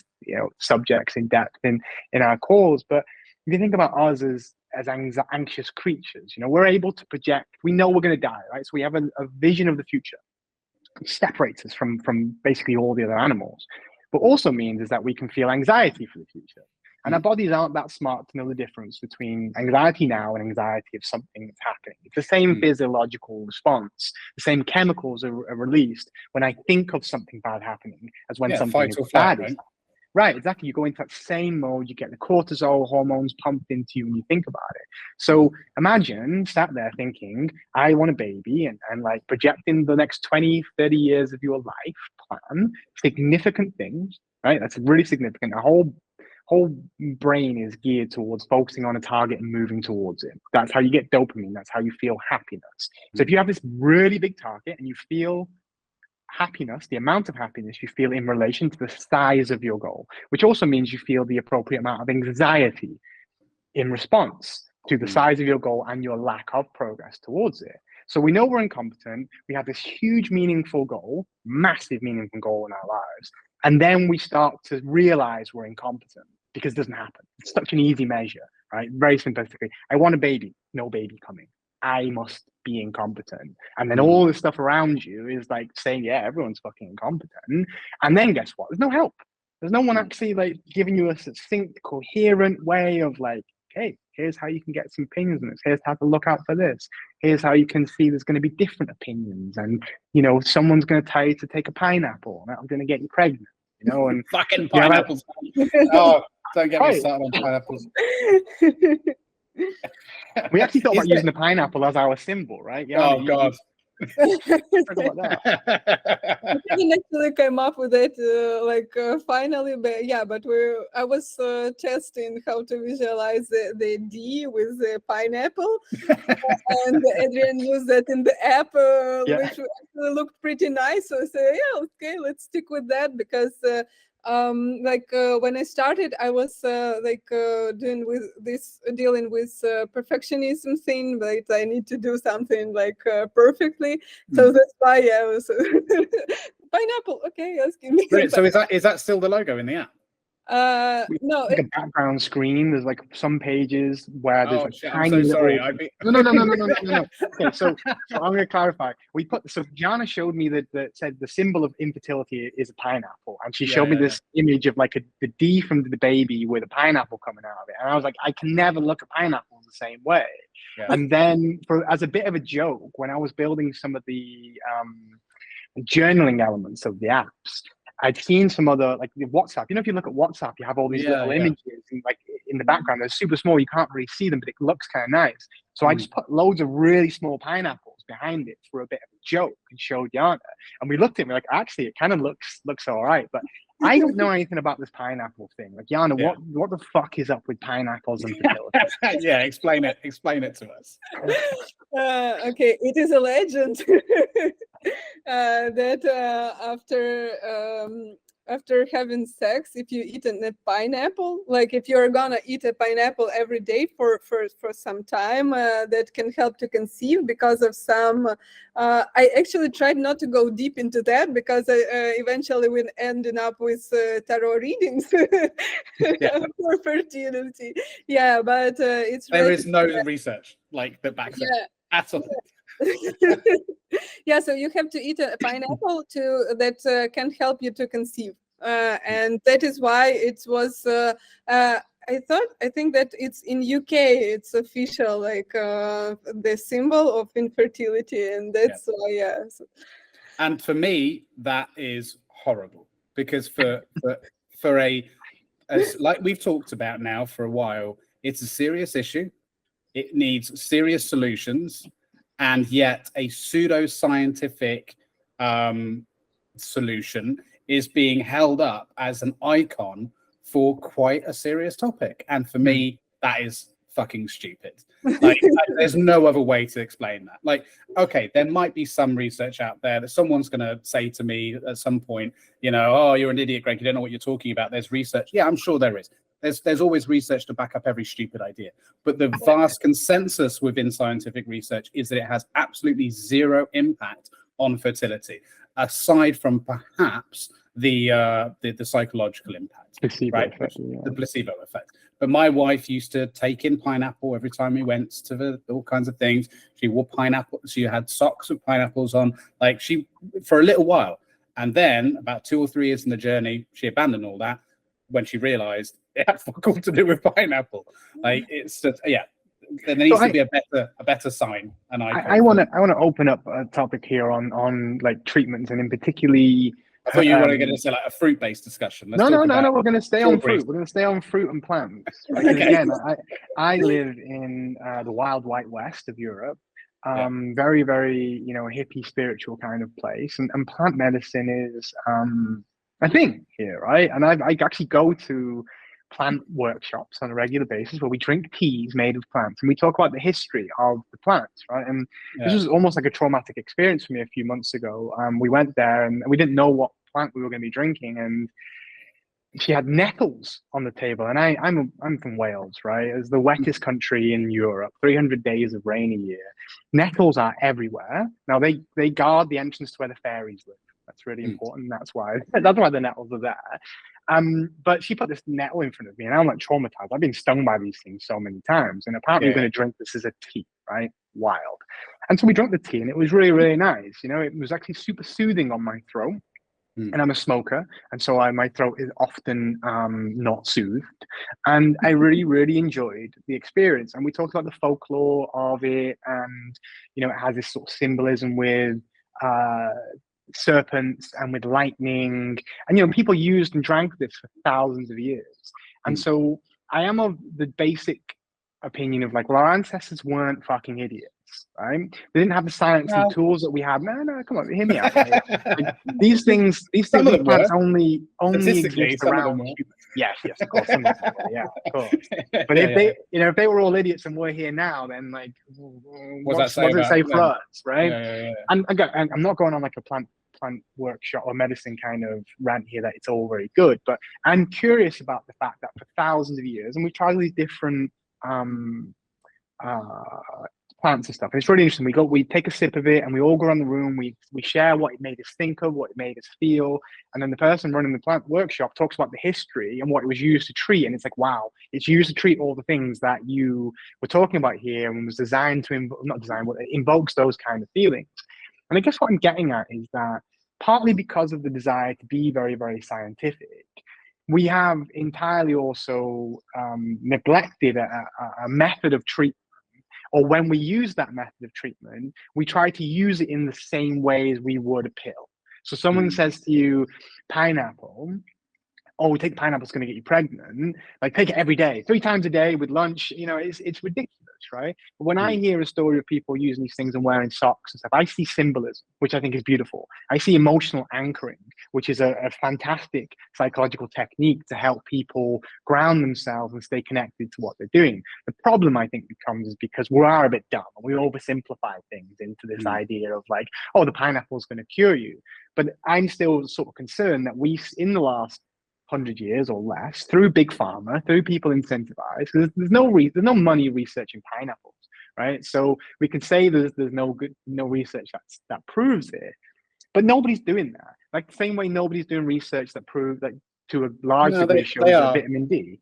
subjects in depth in our calls. But if you think about us as anxious creatures, we're able to project. We know we're going to die, right? So we have a vision of the future. It separates us from basically all the other animals. But also means is that we can feel anxiety for the future. And our bodies aren't that smart to know the difference between anxiety now and anxiety of something that's happening. It's the same physiological response. The same chemicals are released when I think of something bad happening as when something is bad. Right? Right, exactly. You go into that same mode. You get the cortisol hormones pumped into you when you think about it. So imagine sat there thinking, I want a baby and like projecting the next 20, 30 years of your life plan, significant things, right? That's really significant. A whole brain is geared towards focusing on a target and moving towards it. That's how you get dopamine. That's how you feel happiness. So if you have this really big target and you feel happiness, the amount of happiness you feel in relation to the size of your goal, which also means you feel the appropriate amount of anxiety in response to the size of your goal and your lack of progress towards it. So we know we're incompetent. We have this huge, meaningful goal, massive, meaningful goal in our lives. And then we start to realize we're incompetent because it doesn't happen. It's such an easy measure, right? Very simplistically, I want a baby, no baby coming. I must be incompetent. And then all the stuff around you is like saying, yeah, everyone's fucking incompetent. And then guess what? There's no help. There's no one actually like giving you a succinct, coherent way of like, hey, here's how you can get some opinions on this. Here's how to look out for this. Here's how you can see there's going to be different opinions. And, someone's going to tell you to take a pineapple and I'm going to get you pregnant, and fucking pineapples. Oh, don't get me started on pineapples. We actually thought about using the pineapple as our symbol, right? God. Talk about that. I didn't actually come up with it finally, but yeah, but I was testing how to visualize the D with the pineapple, and Adrian used that in the app, which actually looked pretty nice. So I said, yeah, okay, let's stick with that, because when I started, I was dealing with perfectionism thing, like I need to do something perfectly. So that's why I was pineapple. Okay, yes, give me. Brilliant. So is that still the logo in the app? No, like a background screen. There's like some pages where there's like shit, tiny I'm so sorry. No. Okay, so I'm going to clarify. Yana showed me that said the symbol of infertility is a pineapple, and she showed me this image of like the D from the baby with a pineapple coming out of it, and I was like, I can never look at pineapples the same way. Yeah. And then, as a bit of a joke, when I was building some of the journaling elements of the apps, I'd seen some other, like the WhatsApp. You know, if you look at WhatsApp, you have all these little images and like in the background. They're super small. You can't really see them, but it looks kind of nice. So I just put loads of really small pineapples behind it for a bit of a joke and showed Yana. And we looked at it and we're like, actually, it kind of looks all right. But I don't know anything about this pineapple thing. Like, Yana, what the fuck is up with pineapples and fertility? Yeah, explain it to us. Okay, it is a legend that after having sex, if you eat a pineapple, like if you're gonna eat a pineapple every day for some time, that can help to conceive because of some. I actually tried not to go deep into that because eventually we ended up with tarot readings for fertility. Yeah, but it's there is no research like that backs it at all. Yeah, so you have to eat a pineapple that can help you to conceive, and that is why it was. I think that it's in UK. It's official, like the symbol of infertility, and that's why. And for me, that is horrible because for as like we've talked about now for a while, it's a serious issue. It needs serious solutions. And yet a pseudo-scientific solution is being held up as an icon for quite a serious topic. And for me, that is fucking stupid. Like, there's no other way to explain that. Like, okay, there might be some research out there that someone's going to say to me at some point, oh, you're an idiot, Greg, you don't know what you're talking about. There's research. Yeah, I'm sure there is. There's always research to back up every stupid idea. But the vast consensus within scientific research is that it has absolutely zero impact on fertility, aside from perhaps the psychological impact, placebo effect, the placebo effect. But my wife used to take in pineapple every time we went to all kinds of things. She wore pineapple. She had socks with pineapples on, for a little while. And then about 2 or 3 years in the journey, she abandoned all that when she realized it had fuck all to do with pineapple. Like, it's just, there needs to be a better sign. And I want to open up a topic here on like treatments, and in particularly. I thought you were going to say like a fruit-based discussion. No. We're going to stay on fruit. We're going to stay on fruit and plants. Right? Okay. Again, I live in the wild white west of Europe. Very, very, hippie, spiritual kind of place, and plant medicine is a thing here, right? And I actually go to plant workshops on a regular basis where we drink teas made of plants and we talk about the history of the plants, right? And this was almost like a traumatic experience for me a few months ago. We went there and we didn't know what plant we were going to be drinking, and she had nettles on the table. And I'm from Wales, right? It's the wettest country in Europe, 300 days of rain a year. Nettles are everywhere. Now they guard the entrance to where the fairies live. That's really important. That's why the nettles are there. But she put this nettle in front of me, and I'm like traumatized. I've been stung by these things so many times, and apparently we're going to drink this as a tea, right? Wild. And so we drank the tea, and it was really, really nice. It was actually super soothing on my throat. And I'm a smoker, and so my throat is often not soothed. And I really, really enjoyed the experience. And we talked about the folklore of it, and it has this sort of symbolism with serpents and with lightning, and people used and drank this for thousands of years. And so I am of the basic opinion of like, well, our ancestors weren't fucking idiots. right? They didn't have the science and Well, tools that we have. No, come on, hear me out. Right? Like, these some of them plants were. only Statistically, exist some of them around were. humans. Yes, of course, some of them were, yeah, of course. But Yeah, if they, if they were all idiots and we're here now, then like, What what does does it say for them? us, right? Yeah. And again, I'm not going on like a plant workshop or medicine kind of rant here that it's all very good, but I'm curious about the fact that for thousands of years, and we've tried these different plants and stuff. And it's really interesting. We take a sip of it and we all go around the room. We share what it made us think of, what it made us feel. And then the person running the plant workshop talks about the history and what it was used to treat. And it's like, wow, it's used to treat all the things that you were talking about here and was designed to, not designed, but it invokes those kind of feelings. And I guess what I'm getting at is that partly because of the desire to be very, very scientific, we have entirely also neglected a method of treatment. Or when we use that method of treatment, we try to use it in the same way as we would a pill. So someone says to you, pineapple, oh, take pineapple, it's going to get you pregnant. Like, take it every day, 3 times a day with lunch. It's ridiculous, right? But when I hear a story of people using these things and wearing socks and stuff, I see symbolism, which I think is beautiful. I see emotional anchoring, which is a fantastic psychological technique to help people ground themselves and stay connected to what they're doing. The problem, I think, becomes is because we are a bit dumb and we oversimplify things into this idea of like, oh, the pineapple is going to cure you. But I'm still sort of concerned that in the last 100 years or less, through big pharma, through people incentivized, because there's no money researching pineapples, right? So we can say there's no research that proves it, but nobody's doing that. Like the same way nobody's doing research that proves that to a large degree shows that vitamin D.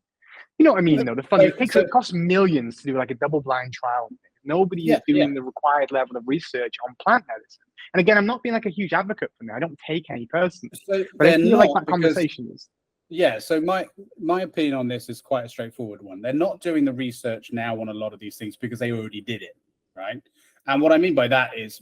You know what I mean? Though it costs millions to do like a double-blind trial. Nobody is doing the required level of research on plant medicine. And again, I'm not being like a huge advocate for that. I don't take any personally, but I feel like that conversation is. Yeah, so my opinion on this is quite a straightforward one. They're not doing the research now on a lot of these things because they already did it, right? And what I mean by that is,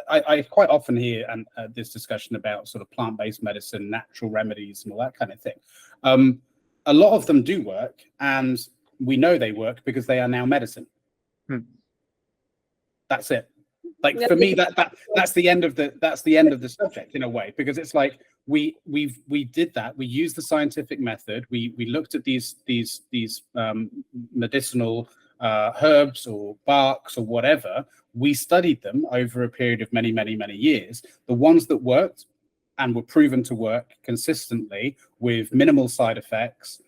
I quite often hear this discussion about sort of plant-based medicine, natural remedies, and all that kind of thing. A lot of them do work, and we know they work because they are now medicine. That's it. Like for me, that's the end of the subject in a way, because it's like we did that. We used the scientific method. We looked at these medicinal herbs or barks or whatever. We studied them over a period of many years. The ones that worked and were proven to work consistently with minimal side effects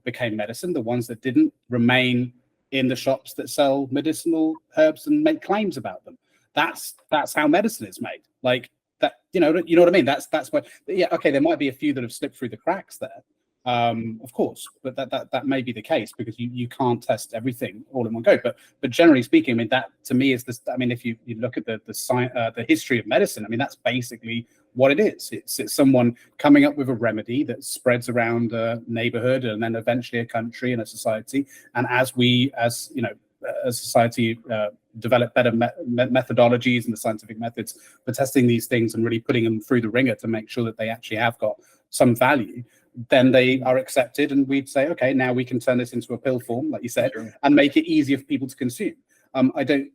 became medicine. The ones that didn't remain in the shops that sell medicinal herbs and make claims about them. That's how medicine is made. Like that, you know what I mean? That's why. Yeah, okay. There might be a few that have slipped through the cracks there, of course, but that may be the case because you can't test everything all in one go. But generally speaking, I mean, that to me is this. I mean, if you look at the history of medicine, I mean, that's basically what it is. It's someone coming up with a remedy that spreads around a neighborhood and then eventually a country and a society. And as a society develop better methodologies and the scientific methods for testing these things and really putting them through the ringer to make sure that they actually have got some value, then they are accepted, and we'd say, okay, now we can turn this into a pill form, like you said, and make it easier for people to consume. I don't,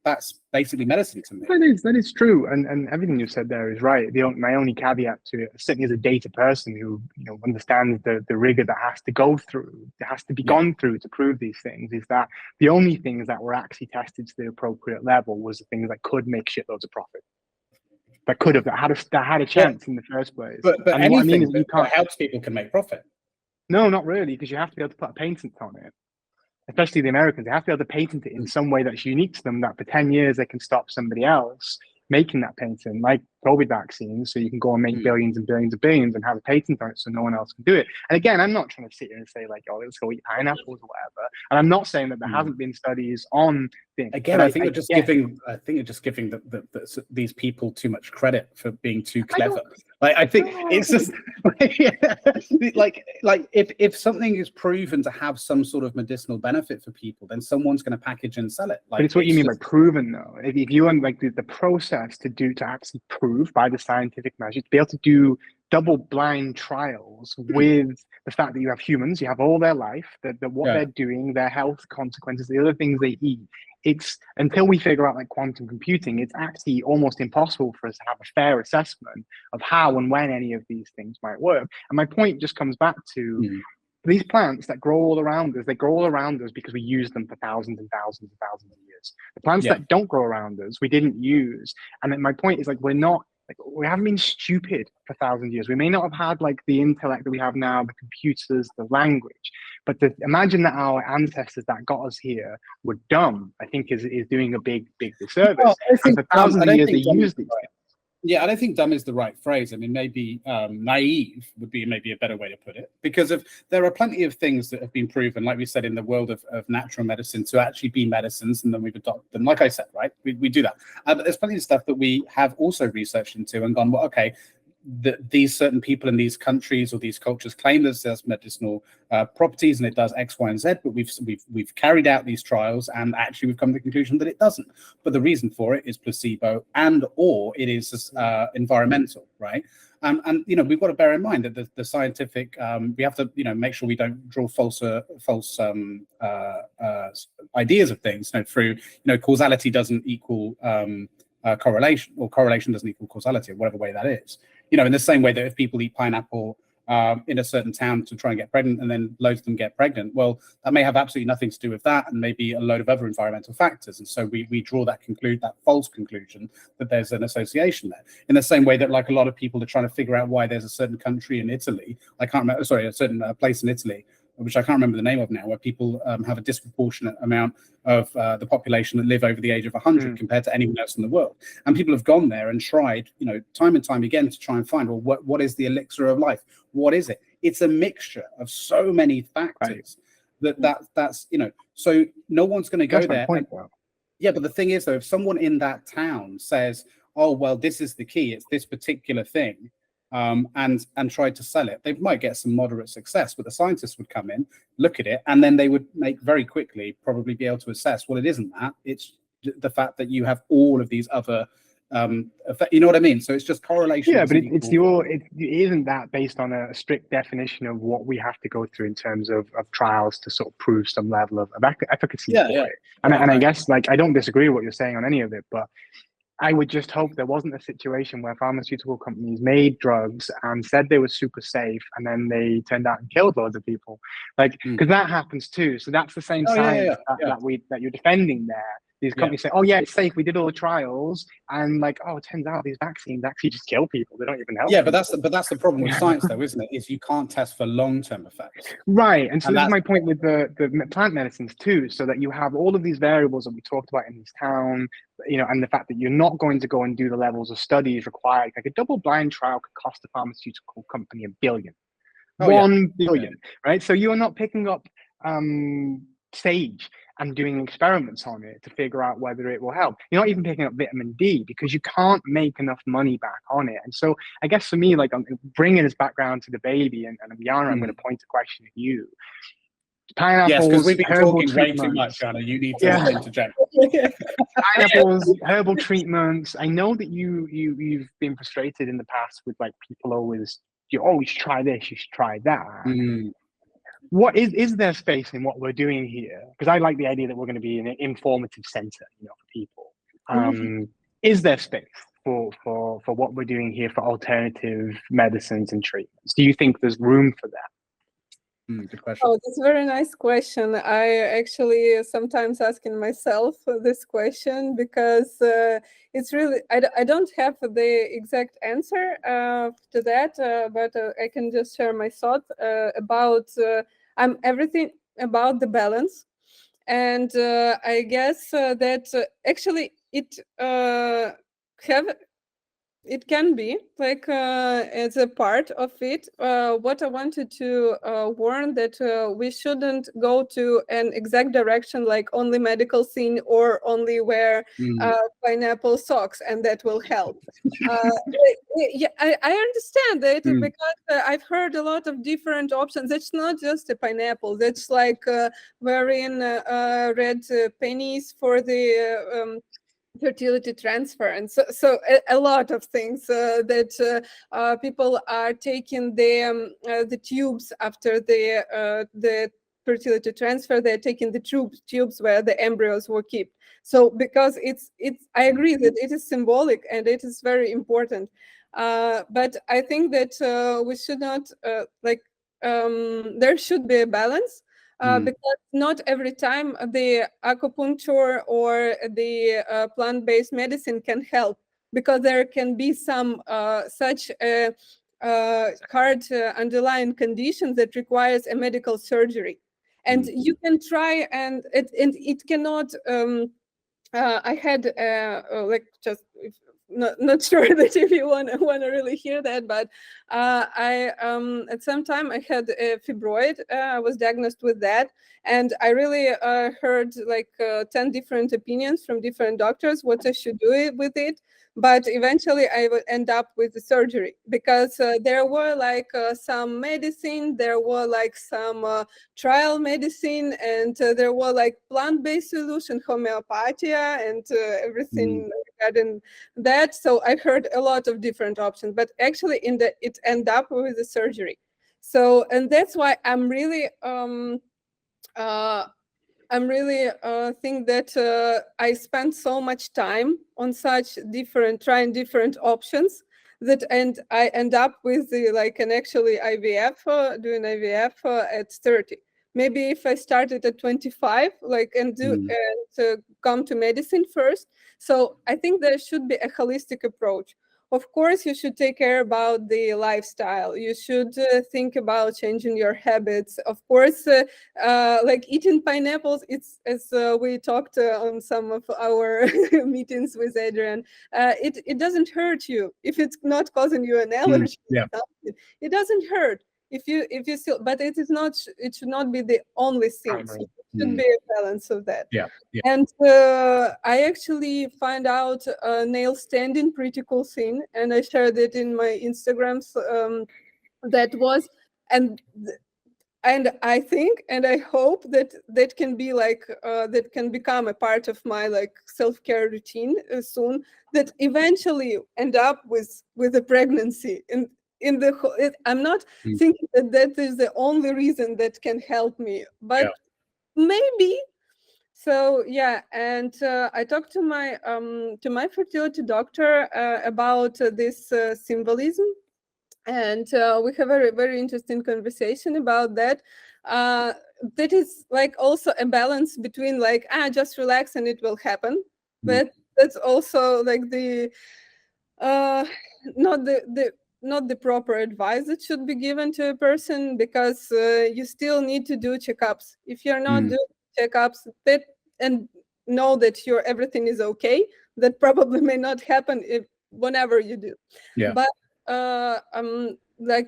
that's basically medicine to me. That is true, and everything you said there is right. My only caveat to it, certainly as a data person who understands the rigor that has to go through, that has to be gone through to prove these things, is that the only things that were actually tested to the appropriate level was the things that could make shitloads of profit. That could have that had a chance in the first place. But and anything what I mean is that helps people can make profit. No, not really, because you have to be able to put a patent on it. Especially the Americans, they have to be able to patent it in some way that's unique to them, that for 10 years they can stop somebody else making that patent, like COVID vaccines, so you can go and make billions and billions and billions and have a patent on it so no one else can do it. And again, I'm not trying to sit here and say like, oh, let's go eat pineapples or whatever. And I'm not saying that there hasn't been studies on things. Again, I think you're just giving these people too much credit for being too clever. I think it's just like if something is proven to have some sort of medicinal benefit for people, then someone's going to package and sell it. Like, but it's what you mean by proven, though. If you want like the process to actually prove by the scientific measure, to be able to do double-blind trials with the fact that you have humans, you have all their life, that what they're doing, their health consequences, the other things they eat. It's until we figure out like quantum computing, it's actually almost impossible for us to have a fair assessment of how and when any of these things might work. And my point just comes back to these plants that grow all around us. They grow all around us because we use them for thousands and thousands and thousands of years. The plants that don't grow around us, we didn't use. And then my point is like, we haven't been stupid for thousands of years. We may not have had like the intellect that we have now, the computers, the language, but to imagine that our ancestors that got us here were dumb, I think is doing a big disservice. Well, and for thousands of years, they used these things. Yeah, I don't think dumb is the right phrase. I mean, maybe naive would be maybe a better way to put it, because there are plenty of things that have been proven, like we said, in the world of natural medicine to actually be medicines, and then we've adopted them. Like I said, right, we do that. But there's plenty of stuff that we have also researched into and gone, well, okay, these certain people in these countries or these cultures claim that there's medicinal properties and it does X, Y, and Z, but we've carried out these trials and actually we've come to the conclusion that it doesn't. But the reason for it is placebo or it is environmental, right? And we've got to bear in mind that the scientific we have to make sure we don't draw false ideas of things through causality doesn't equal correlation, or correlation doesn't equal causality, or whatever way that is. In the same way that if people eat pineapple in a certain town to try and get pregnant, and then loads of them get pregnant, well, that may have absolutely nothing to do with that, and maybe a load of other environmental factors. And so we draw that false conclusion that there's an association there. In the same way that like a lot of people are trying to figure out why there's a certain country in Italy, a certain place in Italy, which I can't remember the name of now, where people have a disproportionate amount of the population that live over the age of 100 compared to anyone else in the world. And people have gone there and tried, time and time again to try and find, well, what is the elixir of life? What is it? It's a mixture of so many factors that's so no one's going to go there. Yeah, but the thing is, though, if someone in that town says, oh, well, this is the key, it's this particular thing, and try to sell it, they might get some moderate success, but the scientists would come in, look at it, and then they would make very quickly probably be able to assess, well, it isn't that, it's the fact that you have all of these other you know what I mean? So it's just correlation. Yeah, but it isn't that based on a strict definition of what we have to go through in terms of trials to sort of prove some level of efficacy for it. And I guess like I don't disagree with what you're saying on any of it, but I would just hope there wasn't a situation where pharmaceutical companies made drugs and said they were super safe, and then they turned out and killed loads of people. Like, because that happens too. So that's the same science that you're defending there. These companies say, oh yeah, it's safe, we did all the trials, and like, oh, it turns out these vaccines actually just kill people. They don't even help. Yeah, but that's the problem with science though, isn't it? Is you can't test for long-term effects. Right. And so this is my point with the plant medicines too, so that you have all of these variables that we talked about in this town, and the fact that you're not going to go and do the levels of studies required. Like a double-blind trial could cost a pharmaceutical company $1 billion. $1 billion, right? So you are not picking up sage and doing experiments on it to figure out whether it will help. You're not even picking up vitamin D because you can't make enough money back on it. And so I guess for me, like I'm bringing this background to Debaby, and Yana, I'm going to point a question at you. Pineapples, yes, because we've been talking way treatments. Too much, Yana. You need to interject. Pineapples, herbal treatments. I know that you've been frustrated in the past with like people always, you should try this, you should try that. What is there space in what we're doing here? Because I like the idea that we're going to be an informative center, for people. Is there space for what we're doing here for alternative medicines and treatments? Do you think there's room for that? Good question. Oh, that's a very nice question. I actually sometimes asking myself this question because it's really, I don't have the exact answer to that, but I can just share my thought about everything about the balance. And I guess that actually it can be like as a part of it. What I wanted to warn that we shouldn't go to an exact direction, like only medical thing or only wear pineapple socks, and that will help. I understand that because I've heard a lot of different options. It's not just a pineapple. That's like wearing red pennies for the fertility transfer, and so a lot of things that people are taking the tubes after the fertility transfer. They're taking the tubes where the embryos were kept. So because it's I agree that it is symbolic and it is very important, but I think that we should not there should be a balance. Because not every time the acupuncture or the plant-based medicine can help, because there can be some such hard underlying conditions that requires a medical surgery, and you can try, and it cannot. I had not sure that if you want to really hear that, but I at some time I had a fibroid. I was diagnosed with that, and I really heard 10 different opinions from different doctors what I should do with it. But eventually I would end up with the surgery, because there were some medicine, there were some trial medicine, and there were plant-based solution, homeopathia, and everything regarding that. So I heard a lot of different options, but actually it ended up with the surgery. So, and that's why I'm really think that I spent so much time on such trying different options, and I end up with an actually IVF, doing IVF at 30. Maybe if I started at 25, and come to medicine first. So I think there should be a holistic approach. Of course, you should take care about the lifestyle. You should think about changing your habits. Of course, eating pineapples, it's as we talked on some of our meetings with Adrian, it doesn't hurt you if it's not causing you an allergy. It doesn't hurt if you still, but it should not be the only thing. So it should be a balance of that. And I actually find out nail standing pretty cool thing, and I shared it in my Instagrams. That was, and I think, and I hope that can be that can become a part of my self-care routine soon, that eventually end up with a pregnancy. And I'm not thinking that is the only reason that can help me, but maybe. So yeah, and I talked to my fertility doctor about this symbolism, and we have a very interesting conversation about that. That is also a balance between just relax and it will happen, but that's also the not the proper advice that should be given to a person, because you still need to do checkups. If you're not doing checkups and know that everything is okay, that probably may not happen whenever you do. But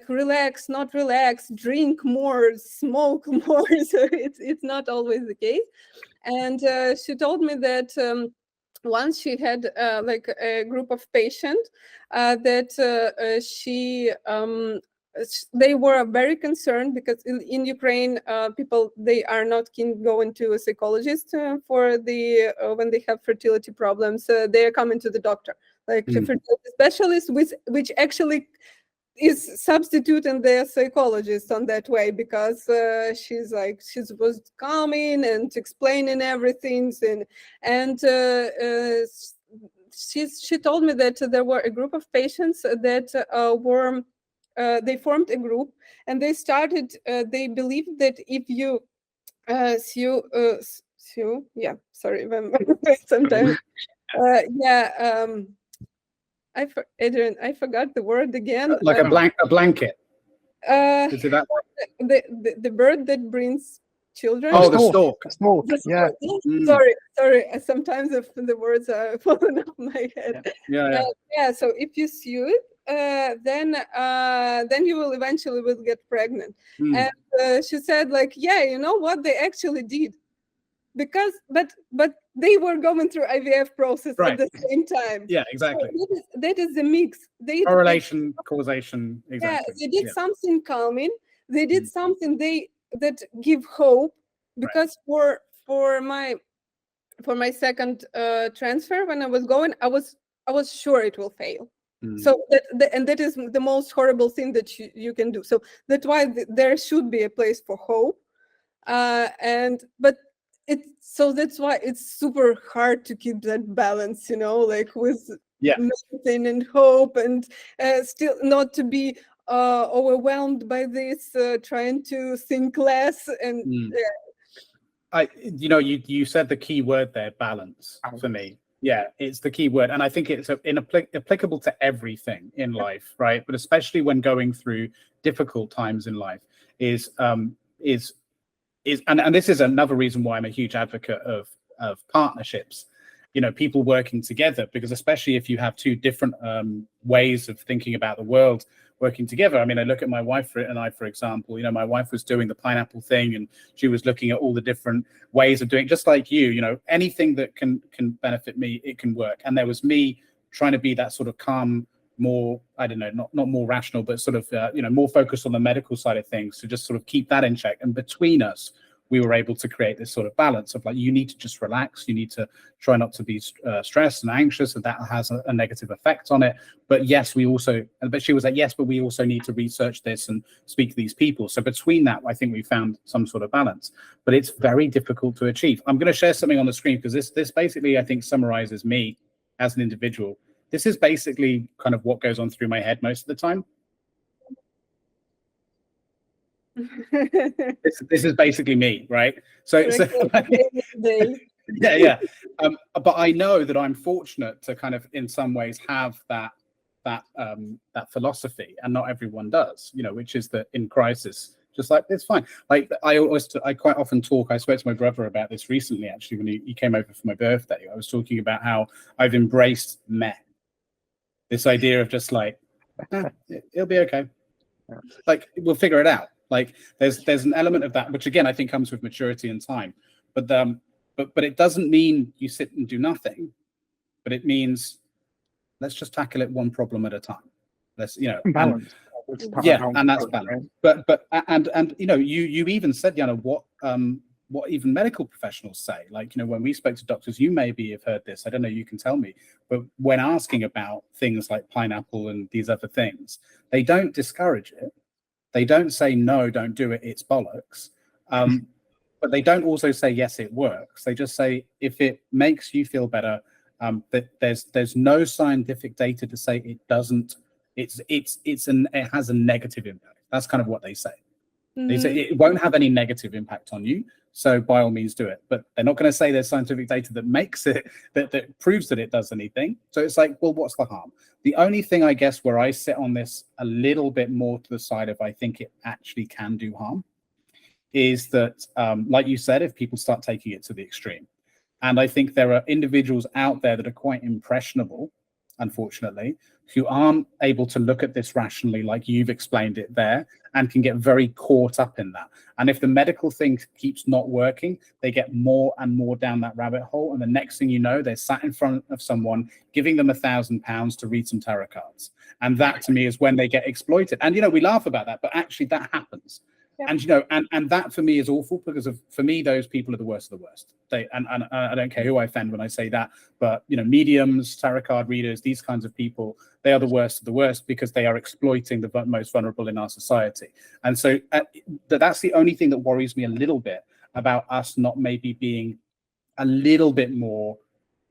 relax, not relax, drink more, smoke more. So it's not always the case. And she told me that once she had a group of patients that they were very concerned, because in Ukraine, people, they are not keen going to a psychologist for the when they have fertility problems. They are coming to the doctor, a fertility specialist, which actually is substituting their psychologist on that way, because she was calming and explaining everything, and she told me that there were a group of patients that they formed a group, and they started. They believed that if you sometimes Adrian, I forgot the word again. A blanket. Is it that? The bird that brings children. Oh, the stork. Yeah. Sorry. Sometimes the words are falling off my head. So if you sew it, then you will eventually get pregnant. And she said, you know what, they actually did. Because but they were going through IVF process at the same time. Yeah, exactly. So that is the mix. Correlation, causation, exactly. Yeah, they did something calming. They did something that give hope. Because for my for my second transfer, when I was going, I was sure it will fail. So that is the most horrible thing that you can do. So that's why there should be a place for hope. But that's why it's super hard to keep that balance, like with medicine and hope, and still not to be overwhelmed by this, trying to think less. And you said the key word there, balance, for me. Yeah, it's the key word, and I think it's applicable to everything in life, right? But especially when going through difficult times in life, and this is another reason why I'm a huge advocate of partnerships. People working together, because especially if you have two different ways of thinking about the world working together. I mean, I look at my wife and I, for example. My wife was doing the pineapple thing, and she was looking at all the different ways of doing it, just like you. Anything that can benefit me, it can work. And there was me trying to be that sort of calm, more, I don't know, not more rational, but sort of more focused on the medical side of things, to just sort of keep that in check. And between us, we were able to create this sort of balance of like, you need to just relax, you need to try not to be stressed and anxious, and that has a negative effect on it. But yes, but she was like, yes, but we also need to research this and speak to these people. So between that, I think we found some sort of balance, but it's very difficult to achieve. I'm going to share something on the screen, because this basically, I think, summarizes me as an individual. This is basically kind of what goes on through my head most of the time. This is basically me, right? So yeah. But I know that I'm fortunate to kind of, in some ways, have that philosophy, and not everyone does. Which is that in crisis, just like, it's fine. Like I quite often talk. I spoke to my brother about this recently, actually, when he came over for my birthday. I was talking about how I've embraced meh. This idea of just like, it'll be okay. Like, we'll figure it out. Like, there's an element of that, which again I think comes with maturity and time. But it doesn't mean you sit and do nothing. But it means, let's just tackle it one problem at a time. Let's balance. And that's balance. Right? But you even said, Yana, what even medical professionals say. Like, when we spoke to doctors, you maybe have heard this, I don't know, you can tell me, but when asking about things like pineapple and these other things, they don't discourage it. They don't say, no, don't do it, it's bollocks. But they don't also say, yes, it works. They just say, if it makes you feel better, that there's no scientific data to say it doesn't. It has a negative impact. That's kind of what they say. They say it won't have any negative impact on you, so by all means do it. But they're not going to say there's scientific data that makes it, that proves that it does anything. So it's like, well, what's the harm? The only thing, I guess, where I sit on this a little bit more to the side of I think it actually can do harm, is that, like you said, if people start taking it to the extreme. And I think there are individuals out there that are quite impressionable, unfortunately, who aren't able to look at this rationally, like you've explained it there, and can get very caught up in that. And if the medical thing keeps not working, they get more and more down that rabbit hole. And the next thing you know, they're sat in front of someone giving them £1,000 to read some tarot cards. And that, to me, is when they get exploited. And, we laugh about that, but actually that happens. Yeah. And that for me is awful, because for me, those people are the worst of the worst. And I don't care who I offend when I say that, but mediums, tarot card readers, these kinds of people, they are the worst of the worst, because they are exploiting the most vulnerable in our society. And so that's the only thing that worries me a little bit about us not maybe being a little bit more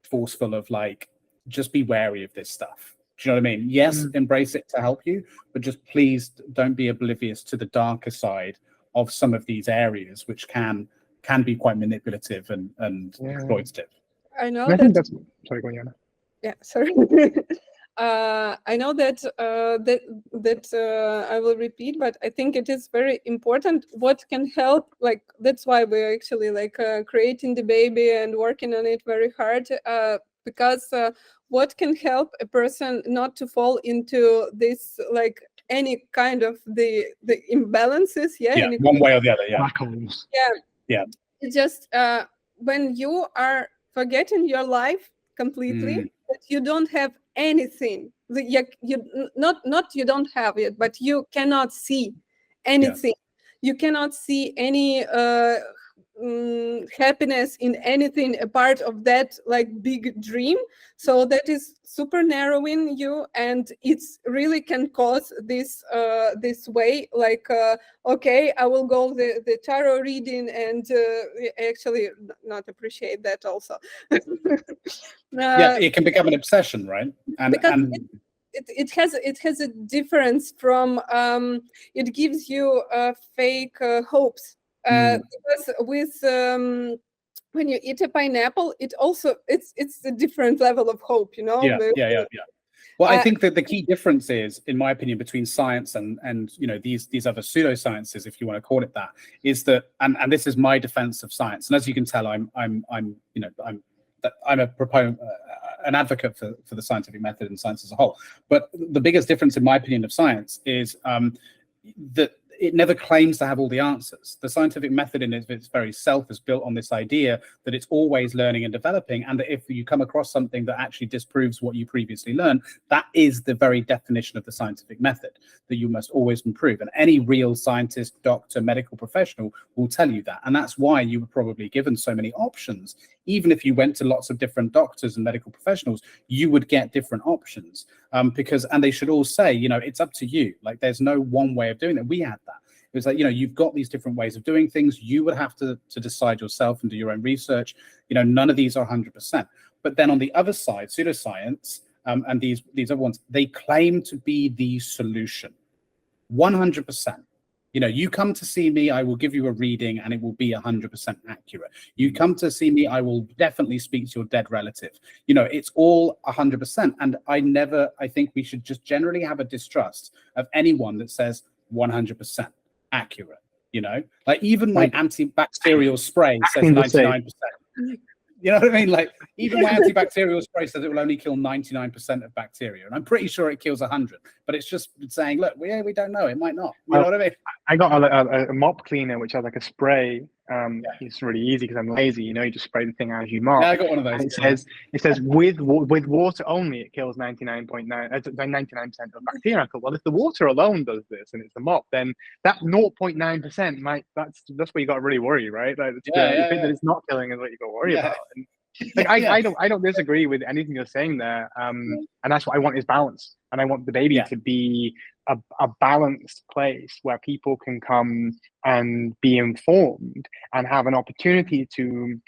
forceful of like, just be wary of this stuff. Do you know what I mean? Yes, embrace it to help you, but just please don't be oblivious to the darker side of some of these areas, which can be quite manipulative and exploitative. I know. I think that's. Sorry, go on, Yana. Yeah, sorry. I know that I will repeat, but I think it is very important what can help. Like, that's why we're actually creating Debaby and working on it very hard, because what can help a person not to fall into this, like, any kind of the imbalances, one way or the other, it's just when you are forgetting your life completely, that you don't have anything, you don't have it, but you cannot see anything. You cannot see any happiness in anything apart of that like big dream. So that is super narrowing you, and it's really can cause this this way like okay, I will go the tarot reading and actually not appreciate that also. Yeah, it can become an obsession, right? Because it has a difference from it gives you fake hopes, because with when you eat a pineapple, it also it's a different level of hope, you know. Yeah. Well, I think that the key difference is, in my opinion, between science and you know these other pseudosciences, if you want to call it that, is that and this is my defense of science. And as you can tell, I'm a proponent, an advocate for the scientific method and science as a whole. But the biggest difference, in my opinion, of science is that it never claims to have all the answers. The scientific method in its very self is built on this idea that it's always learning and developing, and that if you come across something that actually disproves what you previously learned, that is the very definition of the scientific method, that you must always improve. And any real scientist, doctor, medical professional will tell you that. And that's why you were probably given so many options. Even if you went to lots of different doctors and medical professionals, you would get different options, because, and they should all say, you know, it's up to you. Like, there's no one way of doing it. We had that. It was like, you know, you've got these different ways of doing things. You would have to decide yourself and do your own research. You know, none of these are 100%. But then on the other side, pseudoscience and these other ones, they claim to be the solution, 100%. You know, you come to see me, I will give you a reading and it will be 100% accurate. You come to see me, I will definitely speak to your dead relative. You know, it's all 100%. And I think we should just generally have a distrust of anyone that says 100% accurate. You know, like even my antibacterial spray says 99%. You know what I mean? Like, even my antibacterial spray says it will only kill 99% of bacteria, and I'm pretty sure it kills 100. But it's just saying, look, we don't know. It might not. You know what I mean? I got a mop cleaner which has like a spray. It's really easy because I'm lazy. You know, you just spray the thing as you mop. Yeah, I got one of those. And it says with water only, it kills 99% of bacteria. I thought, well, if the water alone does this and it's a mop, then that 0.9% might. That's where you got to really worry, right? Like, the bit that it's not killing is what you got to worry about. And, like, I don't disagree with anything you're saying there. And that's what I want, is balance. And I want the baby to be a balanced place where people can come and be informed and have an opportunity to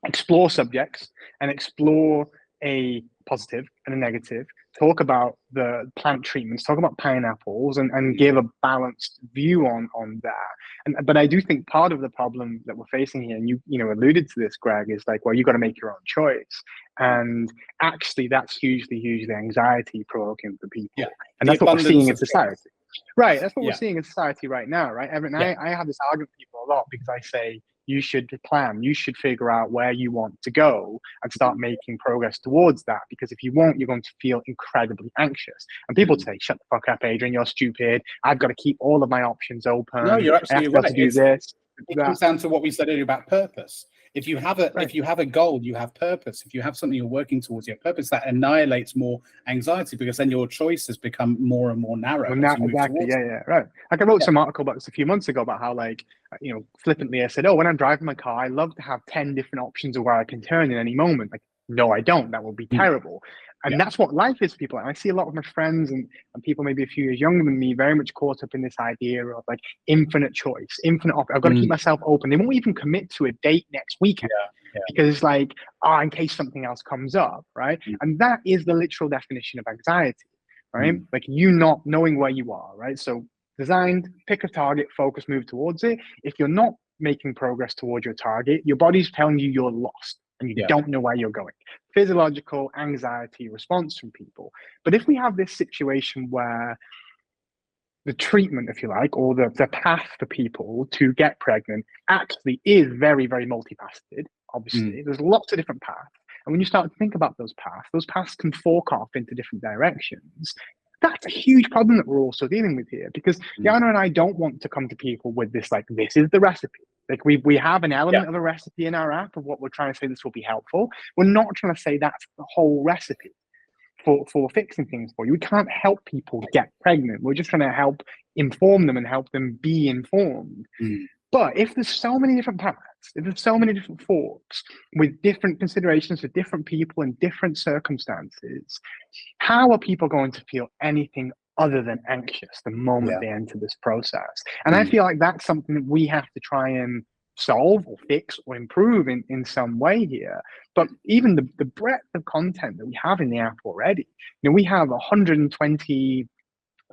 explore subjects and explore a positive and a negative, talk about the plant treatments, talk about pineapples, and give a balanced view on that. But I do think part of the problem that we're facing here, and you know alluded to this, Greg, is like, well, you got to make your own choice. And actually that's hugely anxiety provoking for people. Yeah. And that's what we're seeing in society. Right. That's what we're seeing in society right now, right? Evan, I have this argument with people a lot because I say, you should plan, you should figure out where you want to go and start making progress towards that. Because if you won't, you're going to feel incredibly anxious. And people say, shut the fuck up, Adrian, you're stupid. I've got to keep all of my options open. No, you're absolutely right. To do this. It comes down to what we said earlier about purpose. If you have a goal, you have purpose. If you have something you're working towards, your purpose, that annihilates more anxiety, because then your choices become more and more narrow. Exactly. Right. Like, I wrote some article about this a few months ago about how, like, you know, flippantly I said, oh, when I'm driving my car, I love to have 10 different options of where I can turn in any moment. Like, no, I don't. That would be terrible. And that's what life is for people. And I see a lot of my friends and people maybe a few years younger than me very much caught up in this idea of like infinite choice, infinite I've got to keep myself open. They won't even commit to a date next weekend because it's like, in case something else comes up, right? And that is the literal definition of anxiety, right? Like, you not knowing where you are, right? So designed, pick a target, focus, move towards it. If you're not making progress towards your target, your body's telling you you're lost and you don't know where you're going. Physiological anxiety response from people. But if we have this situation where the treatment, if you like, or the path for people to get pregnant actually is very, very multifaceted, obviously, there's lots of different paths. And when you start to think about those paths can fork off into different directions. That's a huge problem that we're also dealing with here, because Yana and I don't want to come to people with this, like, this is the recipe. Like, we have an element of a recipe in our app of what we're trying to say this will be helpful. We're not trying to say that's the whole recipe for fixing things for you. We can't help people get pregnant. We're just trying to help inform them and help them be informed. But if there's so many different paths There's so many different forks with different considerations for different people and different circumstances. How are people going to feel anything other than anxious the moment they enter this process? And I feel like that's something that we have to try and solve or fix or improve in some way here. But even the breadth of content that we have in the app already, we have 120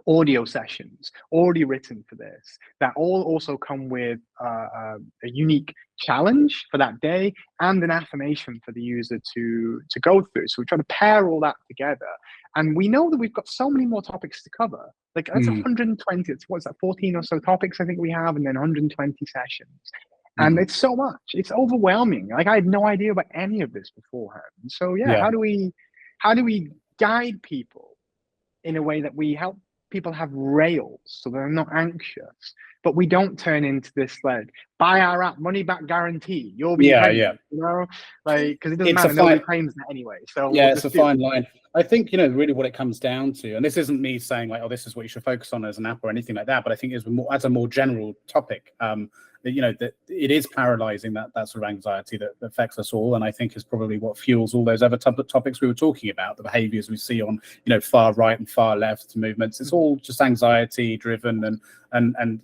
audio sessions already written for this that all also come with a unique challenge for that day and an affirmation for the user to go through. So we try to pair all that together, and we know that we've got so many more topics to cover. Like that's 120. It's what's that, 14 or so topics I think we have, and then 120 sessions. And it's so much. It's overwhelming. Like I had no idea about any of this beforehand. So how do we guide people in a way that we help people have rails so they're not anxious, but we don't turn into this like buy our app, money back guarantee, you'll be pregnant, like because it doesn't matter, nobody claims that anyway. So it's a fine line. I think really what it comes down to, and this isn't me saying like, oh, this is what you should focus on as an app or anything like that, but I think as a more general topic, that it is paralyzing, that sort of anxiety that affects us all, and I think is probably what fuels all those other topics we were talking about, the behaviors we see on far right and far left movements. It's all just anxiety driven and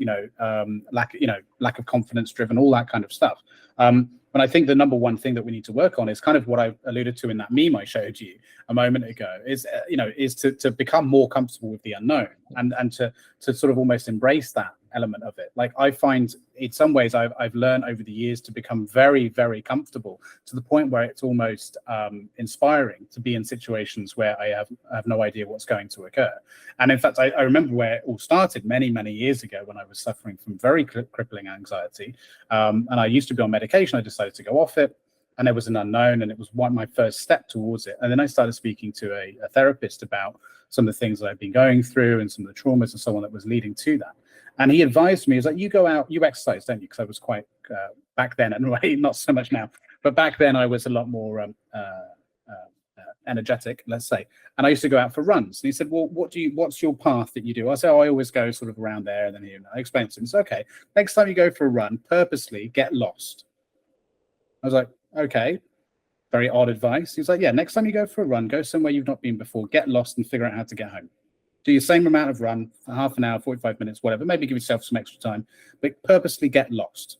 lack of confidence driven, all that kind of stuff. And I think the number one thing that we need to work on is kind of what I alluded to in that meme I showed you a moment ago, is to become more comfortable with the unknown and to sort of almost embrace that element of it. Like I find in some ways I've learned over the years to become very, very comfortable to the point where it's almost inspiring to be in situations where I have no idea what's going to occur. And in fact, I remember where it all started many, many years ago when I was suffering from very crippling anxiety. And I used to be on medication. I decided to go off it. And there was an unknown, and it was my first step towards it. And then I started speaking to a therapist about some of the things that I've been going through and some of the traumas and so on that was leading to that. And he advised me, he was like, you go out, you exercise, don't you? Because I was quite, back then anyway, not so much now, but back then I was a lot more energetic, let's say. And I used to go out for runs. And he said, well, what's your path that you do? I said, I always go sort of around there. And then I explained to him, it's okay, next time you go for a run, purposely get lost. I was like, okay, very odd advice. He's like, yeah, next time you go for a run, go somewhere you've not been before, get lost and figure out how to get home. Do your same amount of run for half an hour, 45 minutes, whatever, maybe give yourself some extra time, but purposely get lost.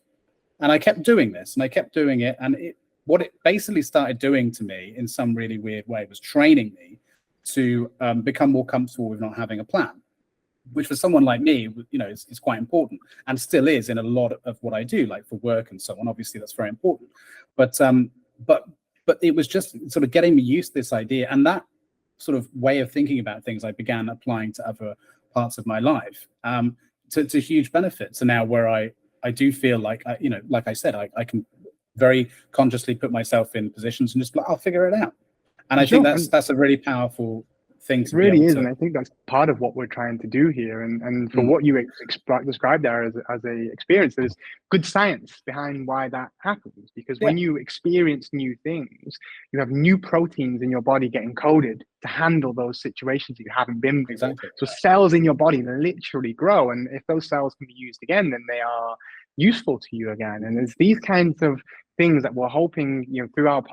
And I kept doing this and I kept doing it. And what it basically started doing to me in some really weird way was training me to become more comfortable with not having a plan, which for someone like me, is quite important and still is in a lot of what I do, like for work and so on. Obviously, that's very important. But it was just sort of getting me used to this idea, and that sort of way of thinking about things I began applying to other parts of my life to huge benefits. And now where I do feel like, like I said, I can very consciously put myself in positions and just like, I'll figure it out. And I think that's a really powerful thing to really is, and I think that's part of what we're trying to do here. And for what you described there as a experience, there's good science behind why that happens. Because when you experience new things, you have new proteins in your body getting coded to handle those situations that you haven't been before. Exactly. So cells in your body literally grow, and if those cells can be used again, then they are useful to you again. And it's these kinds of things that we're hoping, through our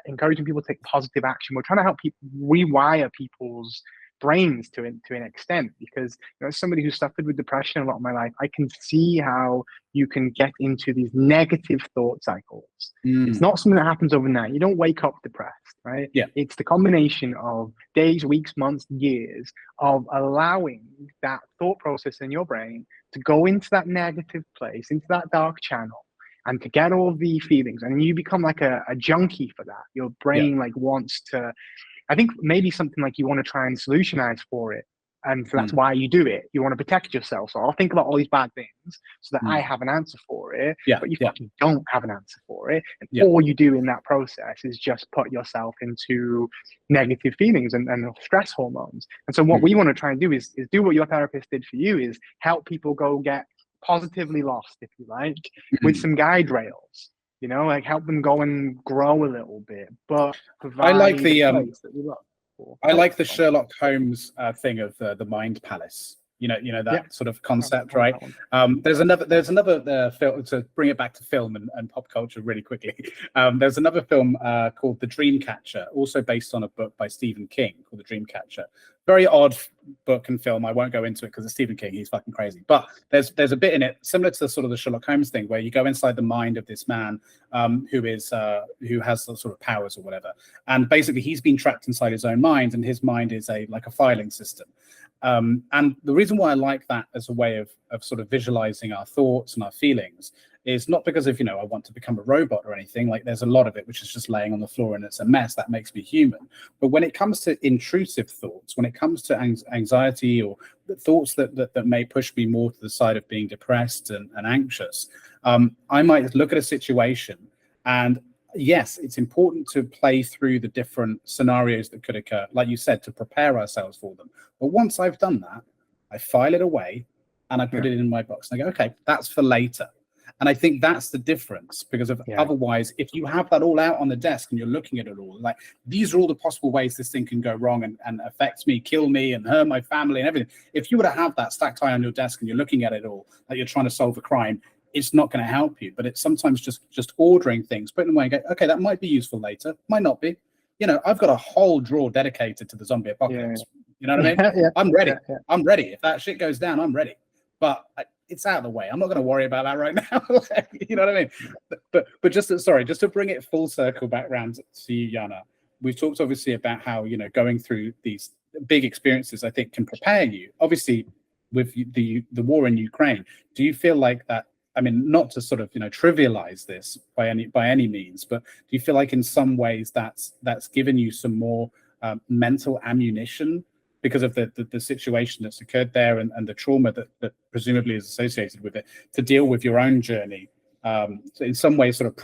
encouraging people to take positive action. We're trying to help people rewire people's brains to an extent, because as somebody who suffered with depression a lot of my life, I can see how you can get into these negative thought cycles. It's not something that happens overnight. You don't wake up depressed, right? It's the combination of days, weeks, months, years of allowing that thought process in your brain to go into that negative place, into that dark channel, and to get all the feelings, and you become like a junkie for that. Your brain wants to, I think maybe something like you want to try and solutionize for it. And so that's why you do it. You want to protect yourself. So I'll think about all these bad things so that I have an answer for it. But you fucking don't have an answer for it. And all you do in that process is just put yourself into negative feelings and stress hormones. And so what we want to try and do is do what your therapist did for you, is help people go get positively lost, if you like, with some guide rails, like help them go and grow a little bit, but provide I like the place that we look for. I like the Sherlock Holmes thing of the mind palace. that sort of concept, I right? like that one. There's another film, to bring it back to film and pop culture really quickly. There's another film called The Dreamcatcher, also based on a book by Stephen King called The Dreamcatcher. Very odd book and film. I won't go into it because it's Stephen King. He's fucking crazy. But there's a bit in it similar to sort of the Sherlock Holmes thing, where you go inside the mind of this man who has sort of powers or whatever, and basically he's been trapped inside his own mind, and his mind is like a filing system. And the reason why I like that as a way of sort of visualizing our thoughts and our feelings is not because of, I want to become a robot or anything. Like, there's a lot of it which is just laying on the floor and it's a mess. That makes me human. But when it comes to intrusive thoughts, when it comes to anxiety or the thoughts that may push me more to the side of being depressed and anxious, I might look at a situation, and yes, it's important to play through the different scenarios that could occur, like you said, to prepare ourselves for them. But once I've done that, I file it away and I put it in my box and I go, okay, that's for later. And I think that's the difference, because otherwise, if you have that all out on the desk and you're looking at it all, like, these are all the possible ways this thing can go wrong and affect me, kill me, and hurt my family and everything. If you were to have that stacked high on your desk and you're looking at it all, like you're trying to solve a crime, it's not going to help you. But it's sometimes just ordering things, putting them away and go, okay, that might be useful later, might not be. I've got a whole drawer dedicated to the zombie apocalypse. You know what I mean? I'm ready. I'm ready. If that shit goes down, I'm ready. But it's out of the way. I'm not going to worry about that right now. You know what I mean? But just to bring it full circle back around to you, Yana, we've talked obviously about how, going through these big experiences, I think, can prepare you. Obviously, with the war in Ukraine, do you feel like that? I mean, not to sort of trivialize this by any means, but do you feel like in some ways that's given you some more mental ammunition because of the situation that's occurred there and the trauma that presumably is associated with it, to deal with your own journey? So in some ways, sort of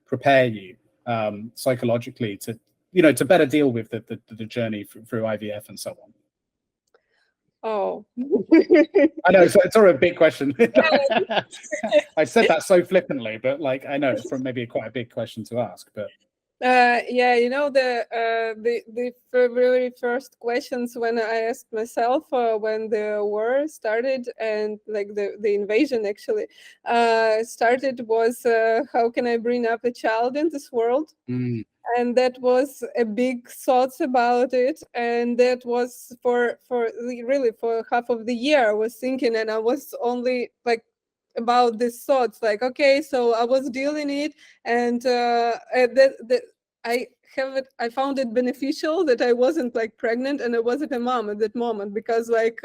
prepare you psychologically to better deal with the journey through IVF and so on. Oh. I know it's sort of a big question. I said that so flippantly, but like, I know it's maybe quite a big question to ask, but the very first questions when I asked myself when the war started and like the invasion actually started was how can I bring up a child in this world? And that was a big thoughts about it, and that was for half of the year I was thinking, and I was only like about these thoughts, like, okay, so I was dealing it, and I found it beneficial that I wasn't like pregnant and I wasn't a mom at that moment, because like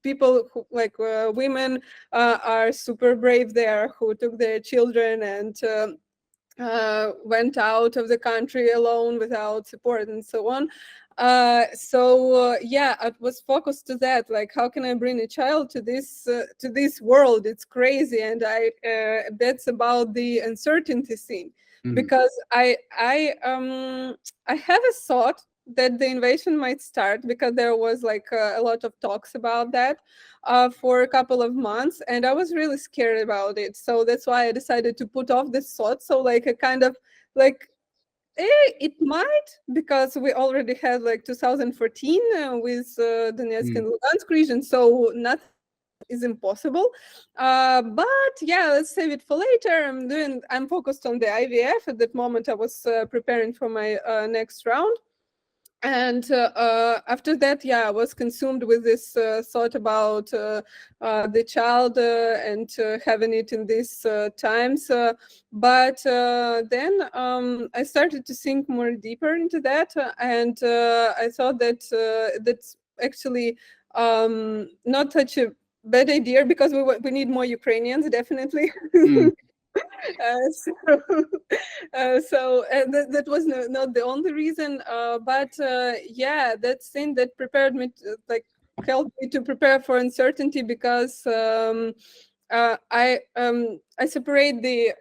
people who, like women are super brave there, who took their children and went out of the country alone without support and so on. I was focused to that, like, how can I bring a child to this world? It's crazy, and that's about the uncertainty thing. Because I have a thought that the invasion might start, because there was like a lot of talks about that for a couple of months, and I was really scared about it. So that's why I decided to put off this thought. So like a kind of like, it might, because we already had like 2014 with Donetsk and Lugansk region, so nothing is impossible. But yeah, let's save it for later. I'm focused on the IVF at that moment. I was preparing for my next round. And after that, I was consumed with this thought about the child and having it in these times. But then I started to think more deeper into that, and I thought that that's actually not such a bad idea, because we need more Ukrainians, definitely. That was not the only reason, but that thing that prepared me helped me to prepare for uncertainty, because I separate the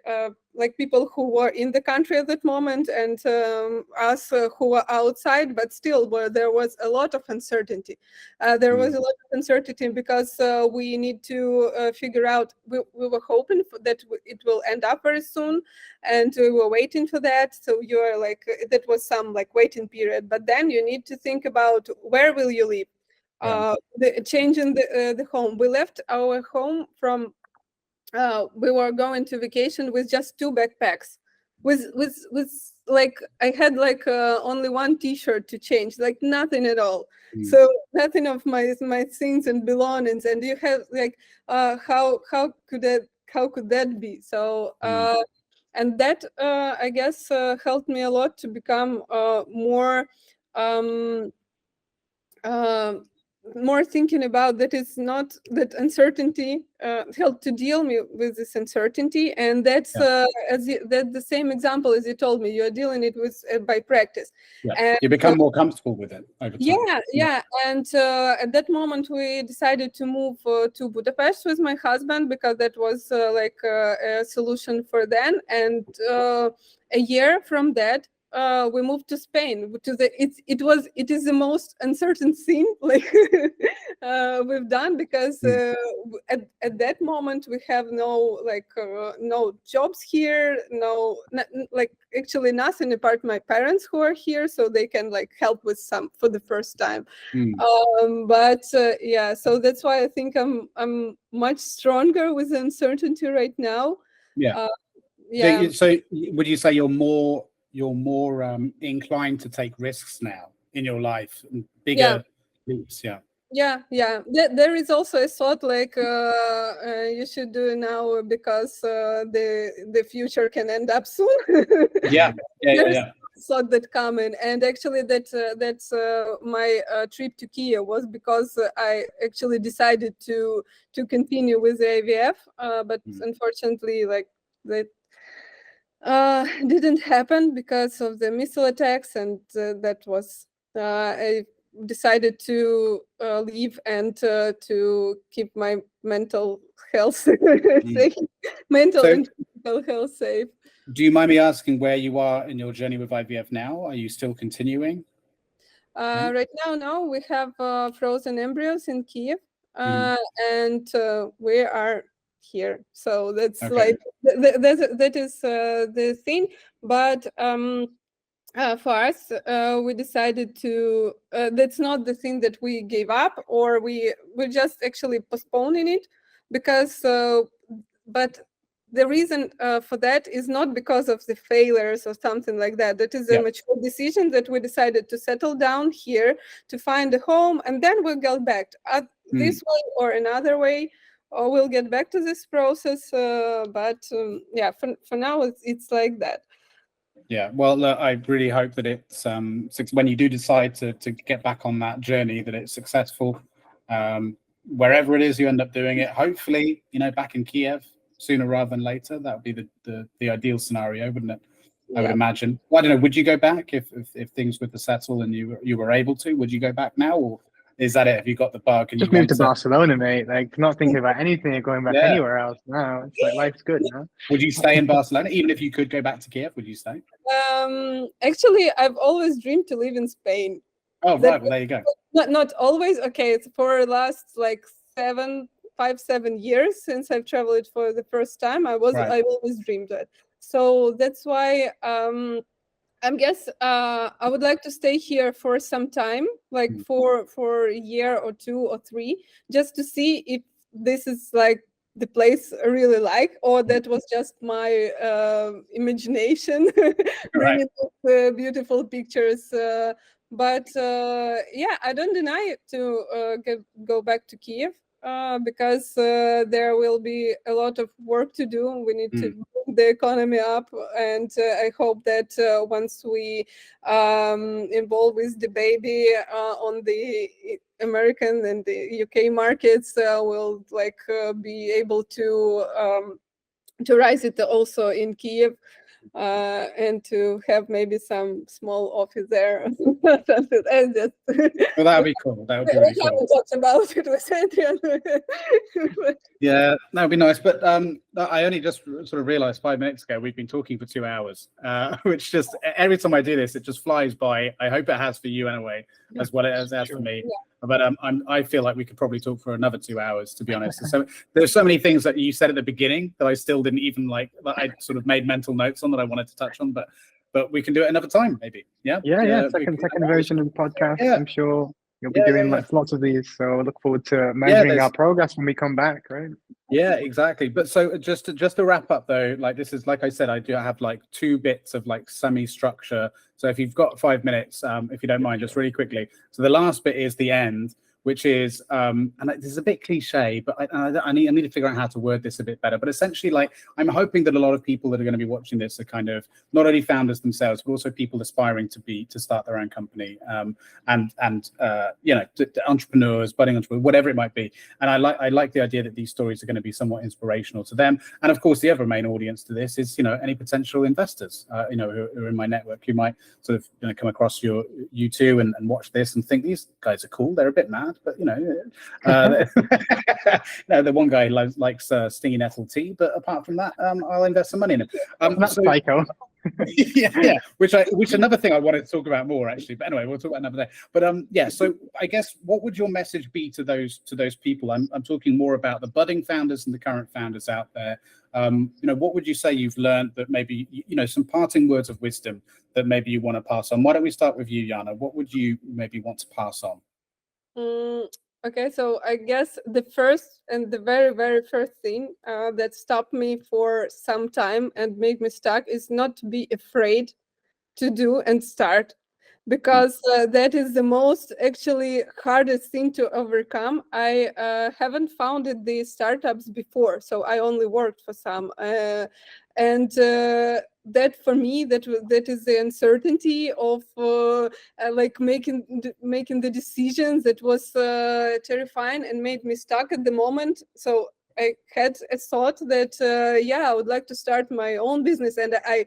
like people who were in the country at that moment and us who were outside, but still where there was a lot of uncertainty. There was a lot of uncertainty because we need to figure out, we were hoping that it will end up very soon, and we were waiting for that. So you're like, that was some like waiting period, but then you need to think about where will you live? the change in the home. We left our home from. We were going to vacation with just 2 backpacks. With like I had like only 1 T-shirt to change, like nothing at all. So nothing of my things and belongings. And you have like how could that be? So and that I guess helped me a lot to become more thinking about that it's not that uncertainty helped to deal me with this uncertainty, and that's that the same example as you told me, you're dealing it with by practice. And you become more comfortable with it over time. And at that moment we decided to move to Budapest with my husband, because that was like a solution for then. And a year from that we moved to Spain. It is the most uncertain thing like we've done, because at that moment we have no jobs here, like actually nothing apart my parents who are here, so they can like help with some for the first time. But so that's why I think I'm much stronger with uncertainty right now. So would you say you're more inclined to take risks now in your life, bigger leaps? There is also a thought like you should do it now, because the future can end up soon. Thought that coming. And actually that's my trip to Kiev was because I actually decided to continue with the IVF, but unfortunately like that didn't happen because of the missile attacks, and that was I decided to leave and to keep my mental health safe, mental and physical health safe. Do you mind me asking where you are in your journey with IVF now? Are you still continuing? Right now, no, we have frozen embryos in Kiev, and we are here. So that's like that is the thing. But for us, we decided to. That's not the thing that we gave up, or we're just actually postponing it, because. But the reason for that is not because of the failures or something like that. That is a mature decision that we decided to settle down here, to find a home, and then we'll get back this way or another way, or we'll get back to this process. But for now, it's like that. Yeah, well, look, I really hope that it's when you do decide to get back on that journey, that it's successful. Wherever it is you end up doing it, hopefully, back in Kiev sooner rather than later. That would be the ideal scenario, wouldn't it? I would imagine. Well, I don't know. Would you go back if things were to settle and you were able to? Would you go back now, or is that it? Have you got the bug? And just move to Barcelona, mate. Like, not thinking about anything or going back anywhere else. No, it's like life's good. No? Would you stay in Barcelona even if you could go back to Kiev? Would you stay? Actually, I've always dreamed to live in Spain. Oh, right. Well, there you go. Not always. Okay, it's for the last like 7 years since I've traveled for the first time. I've always dreamed that. So that's why I guess I would like to stay here for some time, like for a year or 2 or 3, just to see if this is like the place I really like, or that was just my imagination bringing up beautiful pictures. But I don't deny it to go back to Kiev. Because there will be a lot of work to do. We need to move the economy up, and I hope that once we involve with Debaby on the American and the UK markets, we'll be able to rise it also in Kiev. And to have maybe some small office there. Well, that would be cool. That would be really cool. We haven't talked about it with Adrian. Yeah, that would be nice. But I only just sort of realized 5 minutes ago we've been talking for 2 hours, which just every time I do this, it just flies by. I hope it has for you anyway, as well as for me. Yeah. But I feel like we could probably talk for another 2 hours, to be honest. So there's so many things that you said at the beginning that I still didn't even like. I sort of made mental notes on that I wanted to touch on, but we can do it another time, maybe. Yeah. Second version of the podcast. Yeah. I'm sure You'll be doing lots of these. So I look forward to measuring our progress when we come back, right? Yeah, exactly. But so just to wrap up though, like this is, like I said, I do have like 2 bits of like semi-structure. So if you've got 5 minutes, if you don't mind, just really quickly. So the last bit is the end, which is, and this is a bit cliche, but I need to figure out how to word this a bit better. But essentially, like, I'm hoping that a lot of people that are going to be watching this are kind of not only founders themselves, but also people aspiring to start their own company, and you know, entrepreneurs, budding entrepreneurs, whatever it might be. And I like the idea that these stories are going to be somewhat inspirational to them. And of course, the other main audience to this is, you know, any potential investors, you know, who are in my network, who might sort of, you know, come across you two and watch this and think these guys are cool. They're a bit mad, but you know, no, the one guy likes stingy nettle tea, but apart from that, I'll invest some money in him. That's psycho. yeah, which another thing I wanted to talk about more actually, but anyway, we'll talk about another day. But yeah, so I guess what would your message be to those people? I'm talking more about the budding founders and the current founders out there. You know, what would you say you've learned that maybe, you know, some parting words of wisdom that maybe you want to pass on? Why don't we start with you, Yana? What would you maybe want to pass on? Okay, so I guess the first and the very, very first thing that stopped me for some time and made me stuck is not to be afraid to do and start, because that is the most actually hardest thing to overcome. I haven't founded these startups before, so I only worked for some, and that for me, that is the uncertainty of like making the decisions that was terrifying and made me stuck at the moment. So I had a thought that yeah, I would like to start my own business, and I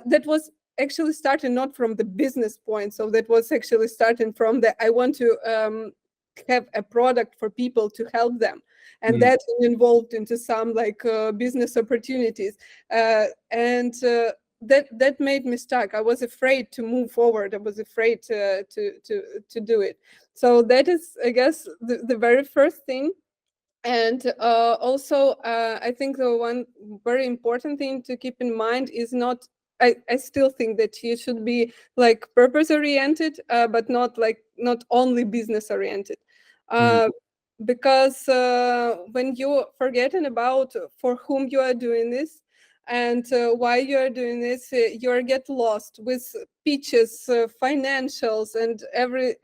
that was actually starting not from the business point. So that was actually starting from the, I want to have a product for people to help them. And that involved into some like business opportunities. And that made me stuck. I was afraid to move forward. I was afraid to do it. So that is, I guess, the very first thing. And also, I think the one very important thing to keep in mind is not, I still think that you should be like purpose oriented, but not only business oriented. Because when you're forgetting about for whom you are doing this and why you are doing this, you get lost with pitches, financials, and every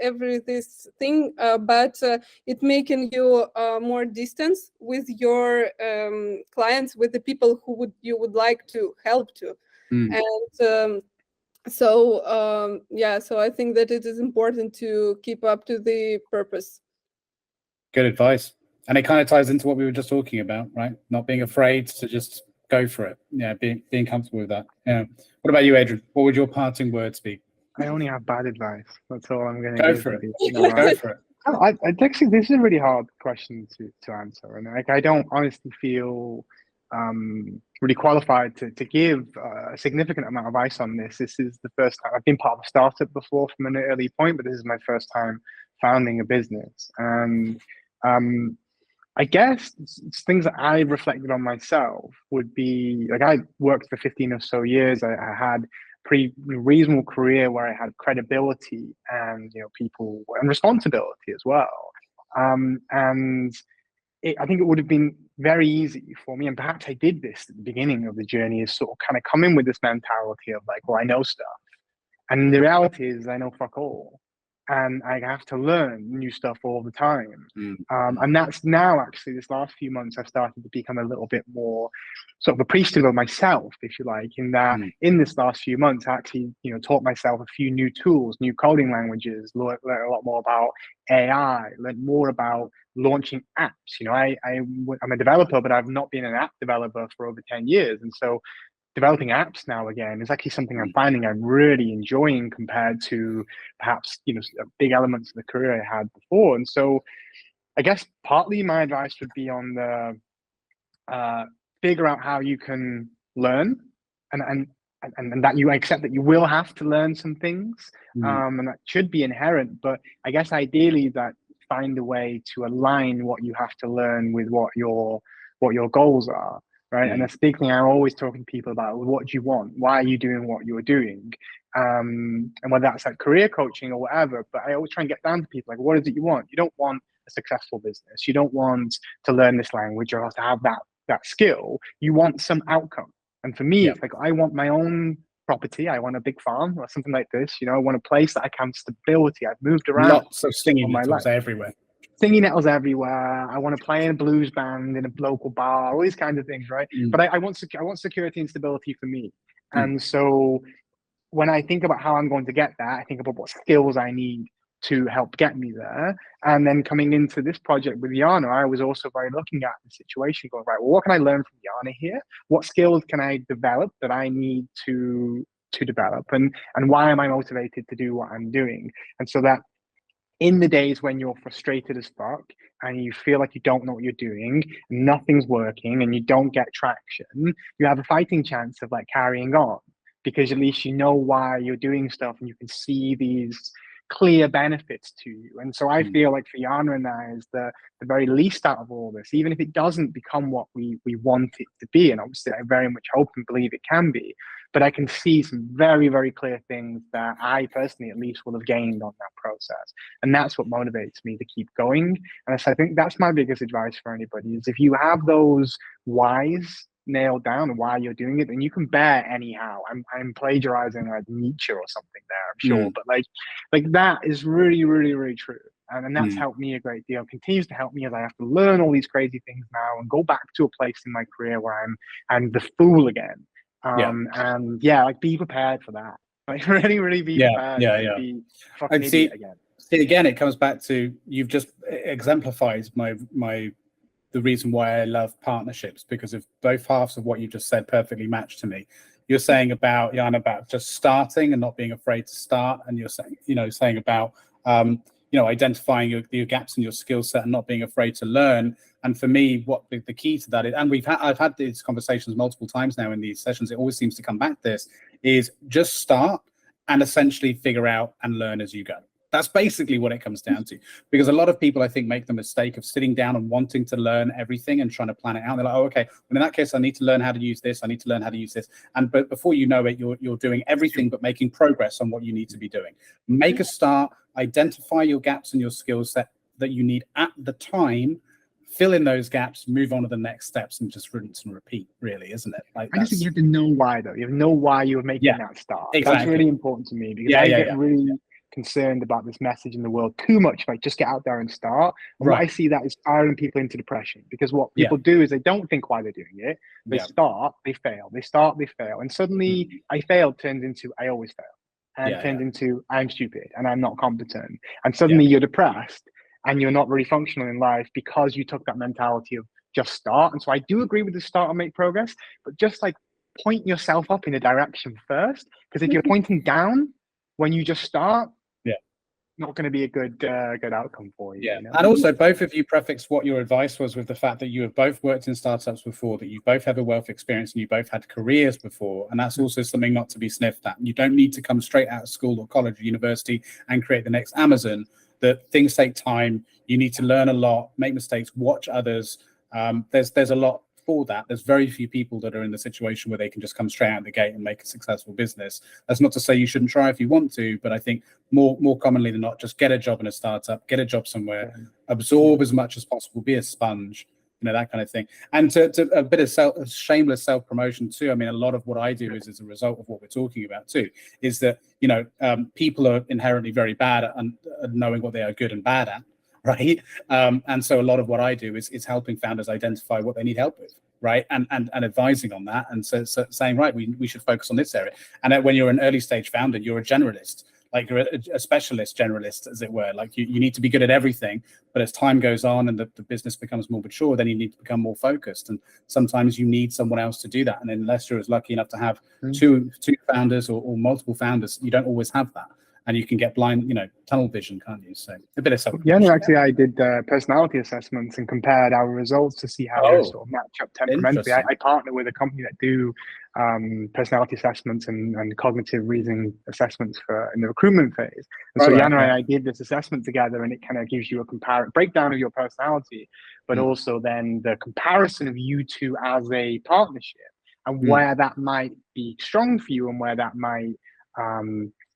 this thing. But it making you more distance with your clients, with the people who you would like to help to. And so yeah, so I think that it is important to keep up to the purpose. Good advice. And it kind of ties into what we were just talking about, right? Not being afraid to just go for it. Yeah, being comfortable with that. Yeah. What about you, Adrian? What would your parting words be? I only have bad advice. That's all I'm going to Go give. for it. No, Go for it. I actually, this is a really hard question to answer, and like I don't honestly feel really qualified to give a significant amount of advice on this. This is the first time I've been part of a startup before from an early point, but this is my first time founding a business, and I guess things that I reflected on myself would be like, I worked for 15 or so years. I had pretty reasonable career where I had credibility and, you know, people and responsibility as well. And I think it would have been very easy for me, and perhaps I did this at the beginning of the journey, is sort of kind of come in with this mentality of like, well, I know stuff. And the reality is I know fuck all. And I have to learn new stuff all the time. And that's now, actually, this last few months, I've started to become a little bit more sort of appreciative of myself, if you like, in that in this last few months, I actually, you know, taught myself a few new tools, new coding languages, learned a lot more about AI, learned more about launching apps. You know, I'm a developer, but I've not been an app developer for over 10 years. And so developing apps now again is actually something I'm finding I'm really enjoying compared to perhaps, you know, big elements of the career I had before. And so I guess partly my advice would be on the figure out how you can learn and that you accept that you will have to learn some things, and that should be inherent. But I guess ideally that find a way to align what you have to learn with what your goals are. right? And that's the big thing I'm always talking to people about. What do you want? Why are you doing what you're doing? And whether that's like career coaching or whatever, but I always try and get down to people like, what is it you want? You don't want a successful business. You don't want to learn this language or to have that skill. You want some outcome. And for me, it's like, I want my own property. I want a big farm or something like this. You know, I want a place that I can have stability. I've moved around. Lots of stinging nettles everywhere. Singing nettles everywhere. I want to play in a blues band in a local bar, all these kinds of things, right? But I want security and stability for me. And so when I think about how I'm going to get that, I think about what skills I need to help get me there. And then coming into this project with Yana, I was also very looking at the situation, going, right, well, what can I learn from Yana here? What skills can I develop that I need to develop? And why am I motivated to do what I'm doing? And so that in the days when you're frustrated as fuck and you feel like you don't know what you're doing, nothing's working, and you don't get traction, you have a fighting chance of like carrying on, because at least you know why you're doing stuff and you can see these clear benefits to you. And so I feel like for Yana and I is the very least out of all this, even if it doesn't become what we want it to be, and obviously I very much hope and believe it can be, but I can see some very, very clear things that I personally at least will have gained on that process. And that's what motivates me to keep going. And so I think that's my biggest advice for anybody is if you have those whys nailed down why you're doing it, and you can bear anyhow. I'm plagiarizing like Nietzsche or something there, I'm sure, but like that is really, really, really true. And that's helped me a great deal, continues to help me as I have to learn all these crazy things now and go back to a place in my career where I'm the fool again. And like be prepared for that. Like really, really be prepared to be fucking idiot again. See, again, it comes back to, you've just exemplified the reason why I love partnerships, because of both halves of what you just said perfectly match to me. You're saying about, Yana, about just starting and not being afraid to start, and you're saying about identifying your gaps in your skill set and not being afraid to learn. And for me, what the key to that is, and I've had these conversations multiple times now in these sessions, it always seems to come back to this, is just start and essentially figure out and learn as you go. That's basically what it comes down to, because a lot of people, I think, make the mistake of sitting down and wanting to learn everything and trying to plan it out. They're like, oh, okay, well, in that case, I need to learn how to use this. I need to learn how to use this. But before you know it, you're doing everything but making progress on what you need to be doing. Make a start, identify your gaps in your skill set that you need at the time, fill in those gaps, move on to the next steps, and just rinse and repeat, really, isn't it? Like, I just think you have to know why, though. You have to know why you're making that start. Exactly. That's really important to me, because I get really concerned about this message in the world too much, like just get out there and start. And what I see that is firing people into depression, because what people do is they don't think why they're doing it. They start, they fail, they start, they fail, and suddenly I failed turns into I always fail, and it turns into I'm stupid and I'm not competent, and suddenly you're depressed and you're not really functional in life because you took that mentality of just start. And so I do agree with the start and make progress, but just like point yourself up in a direction first, because if you're pointing down when you just start, not going to be a good outcome for you. You know? And also, both of you prefixed what your advice was with the fact that you have both worked in startups before, that you both have a wealth of experience, and you both had careers before, and that's also something not to be sniffed at. You don't need to come straight out of school or college or university and create the next Amazon. That things take time. You need to learn a lot, make mistakes, watch others. There's a lot for that. There's very few people that are in the situation where they can just come straight out the gate and make a successful business. That's not to say you shouldn't try if you want to, but I think more commonly than not, just get a job in a startup, get a job somewhere, absorb as much as possible, be a sponge, that kind of thing. And to a bit of shameless self-promotion too. I mean, a lot of what I do is as a result of what we're talking about too, is that, people are inherently very bad at knowing what they are good and bad at. Right. And so a lot of what I do is helping founders identify what they need help with. Right. And advising on that. And so saying, right, we should focus on this area. And when you're an early stage founder, you're a generalist, like you're a specialist generalist, as it were. Like you need to be good at everything. But as time goes on and the business becomes more mature, then you need to become more focused. And sometimes you need someone else to do that. And unless you're as lucky enough to have two founders or multiple founders, you don't always have that. And you can get blind, tunnel vision, can't you? So a bit of self. Actually, I did personality assessments and compared our results to see how they sort of match up temperamentally. I partner with a company that do personality assessments and cognitive reasoning assessments in the recruitment phase. And so Right, Yana and yeah. I did this assessment together, and it kind of gives you a breakdown of your personality, but also then the comparison of you two as a partnership, and where that might be strong for you and where that might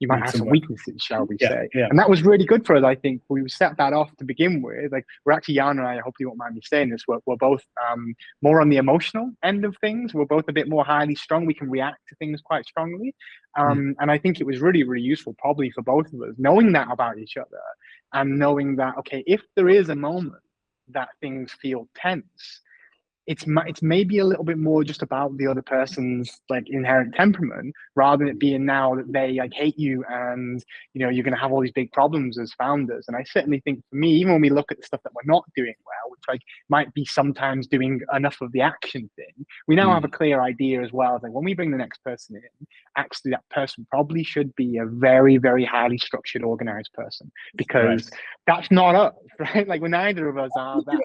you might have some weaknesses, shall we say. Yeah. And that was really good for us. I think we set that off to begin with. Like, we're actually, Yana and I hope you won't mind me saying this, we're both more on the emotional end of things. We're both a bit more highly strung. We can react to things quite strongly. And I think it was really, really useful probably for both of us, knowing that about each other, and knowing that, okay, if there is a moment that things feel tense, it's maybe a little bit more just about the other person's like inherent temperament, rather than it being now that they like hate you and you're going to have all these big problems as founders. And I certainly think for me, even when we look at the stuff that we're not doing well, which like might be sometimes doing enough of the action thing, we now have a clear idea as well. Like, when we bring the next person in, actually that person probably should be a very, very highly structured, organized person, because that's not us, right? Like, when neither of us are that.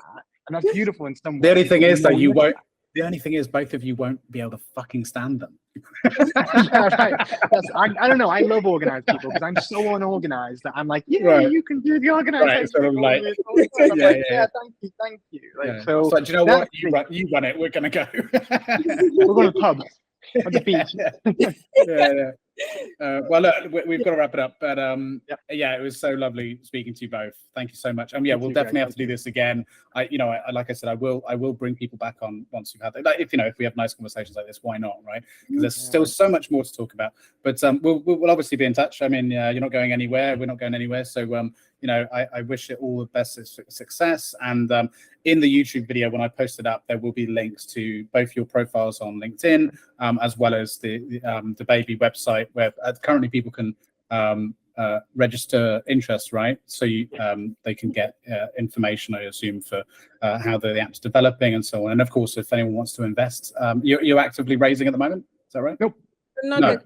And that's beautiful in some ways. The only thing is, though, you won't. The only thing is, both of you won't be able to fucking stand them. Yeah, right. I don't know. I love organized people because I'm so unorganized that I'm like, you can do the organization. Right, sort of like, thank you. Like, yeah. so do you know what? You run it. We're gonna go. We're going to pub at the beach. Yeah. Well, look, we've got to wrap it up, but it was so lovely speaking to you both. Thank you so much. And we'll definitely have to do this again. Like I said, I will bring people back on once you've had that. Like, if we have nice conversations like this, why not, right? Because there's still so much more to talk about. But we'll obviously be in touch. I mean, you're not going anywhere. We're not going anywhere. So I wish it all the best success. And in the YouTube video, when I post it up, there will be links to both your profiles on LinkedIn, as well as the Debaby website, where currently people can register interest, right? So they can get information, I assume, for how the app's developing and so on. And of course, if anyone wants to invest, you're actively raising at the moment. Is that right? Nope. No.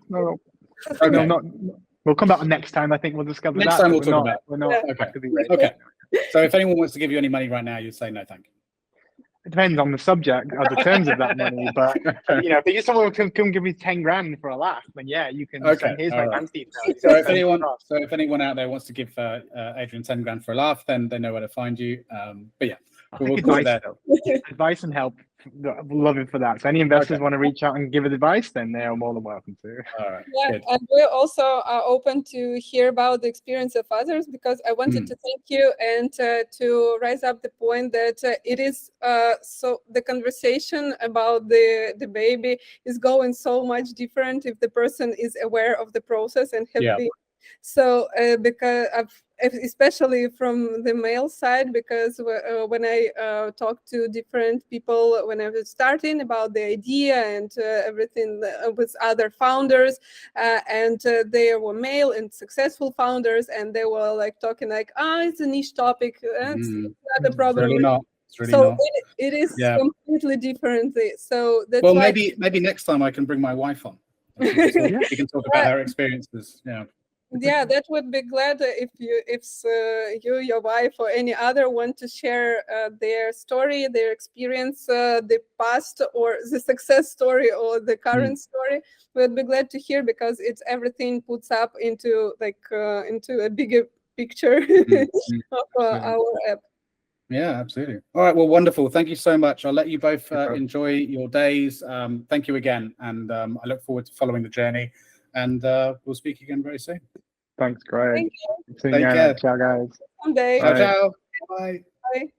Okay. No. We'll come back next time. I think we'll discover next that. time we'll talk about it. We're not actively raising. Okay. So if anyone wants to give you any money right now, you'd say no, thank you. It depends on the subject or the terms of that money, but if you just someone can come give me 10 grand for a laugh, then you can. Here's my bank details. So if anyone out there wants to give Adrian 10 grand for a laugh, then they know where to find you. But we'll call it there. Advice and help. Love it for that. So any investors want to reach out and give advice, then they are more than welcome to. All right. Yeah, good. and we're also open to hear about the experience of others, because I wanted to thank you and to raise up the point that it is so the conversation about the baby is going so much different if the person is aware of the process and have been. So because especially from the male side, because when I talk to different people when I was starting about the idea and everything with other founders, and they were male and successful founders, and they were like talking like, it's a niche topic, it's not a problem. It's really not. It's really so not. it is completely different. So that's well, why maybe next time I can bring my wife on. We can talk about her experiences. Yeah, that would be glad if you, your wife, or any other want to share their story, their experience, the past or the success story or the current story. We'd be glad to hear, because it's everything puts up into into a bigger picture of our app. Yeah, absolutely. All right. Well, wonderful. Thank you so much. I'll let you both enjoy your days. Thank you again, and I look forward to following the journey. And we'll speak again very soon. Thanks, Greg. Thank you. Take care. Ciao, guys. Someday. Ciao, ciao. Bye. Bye.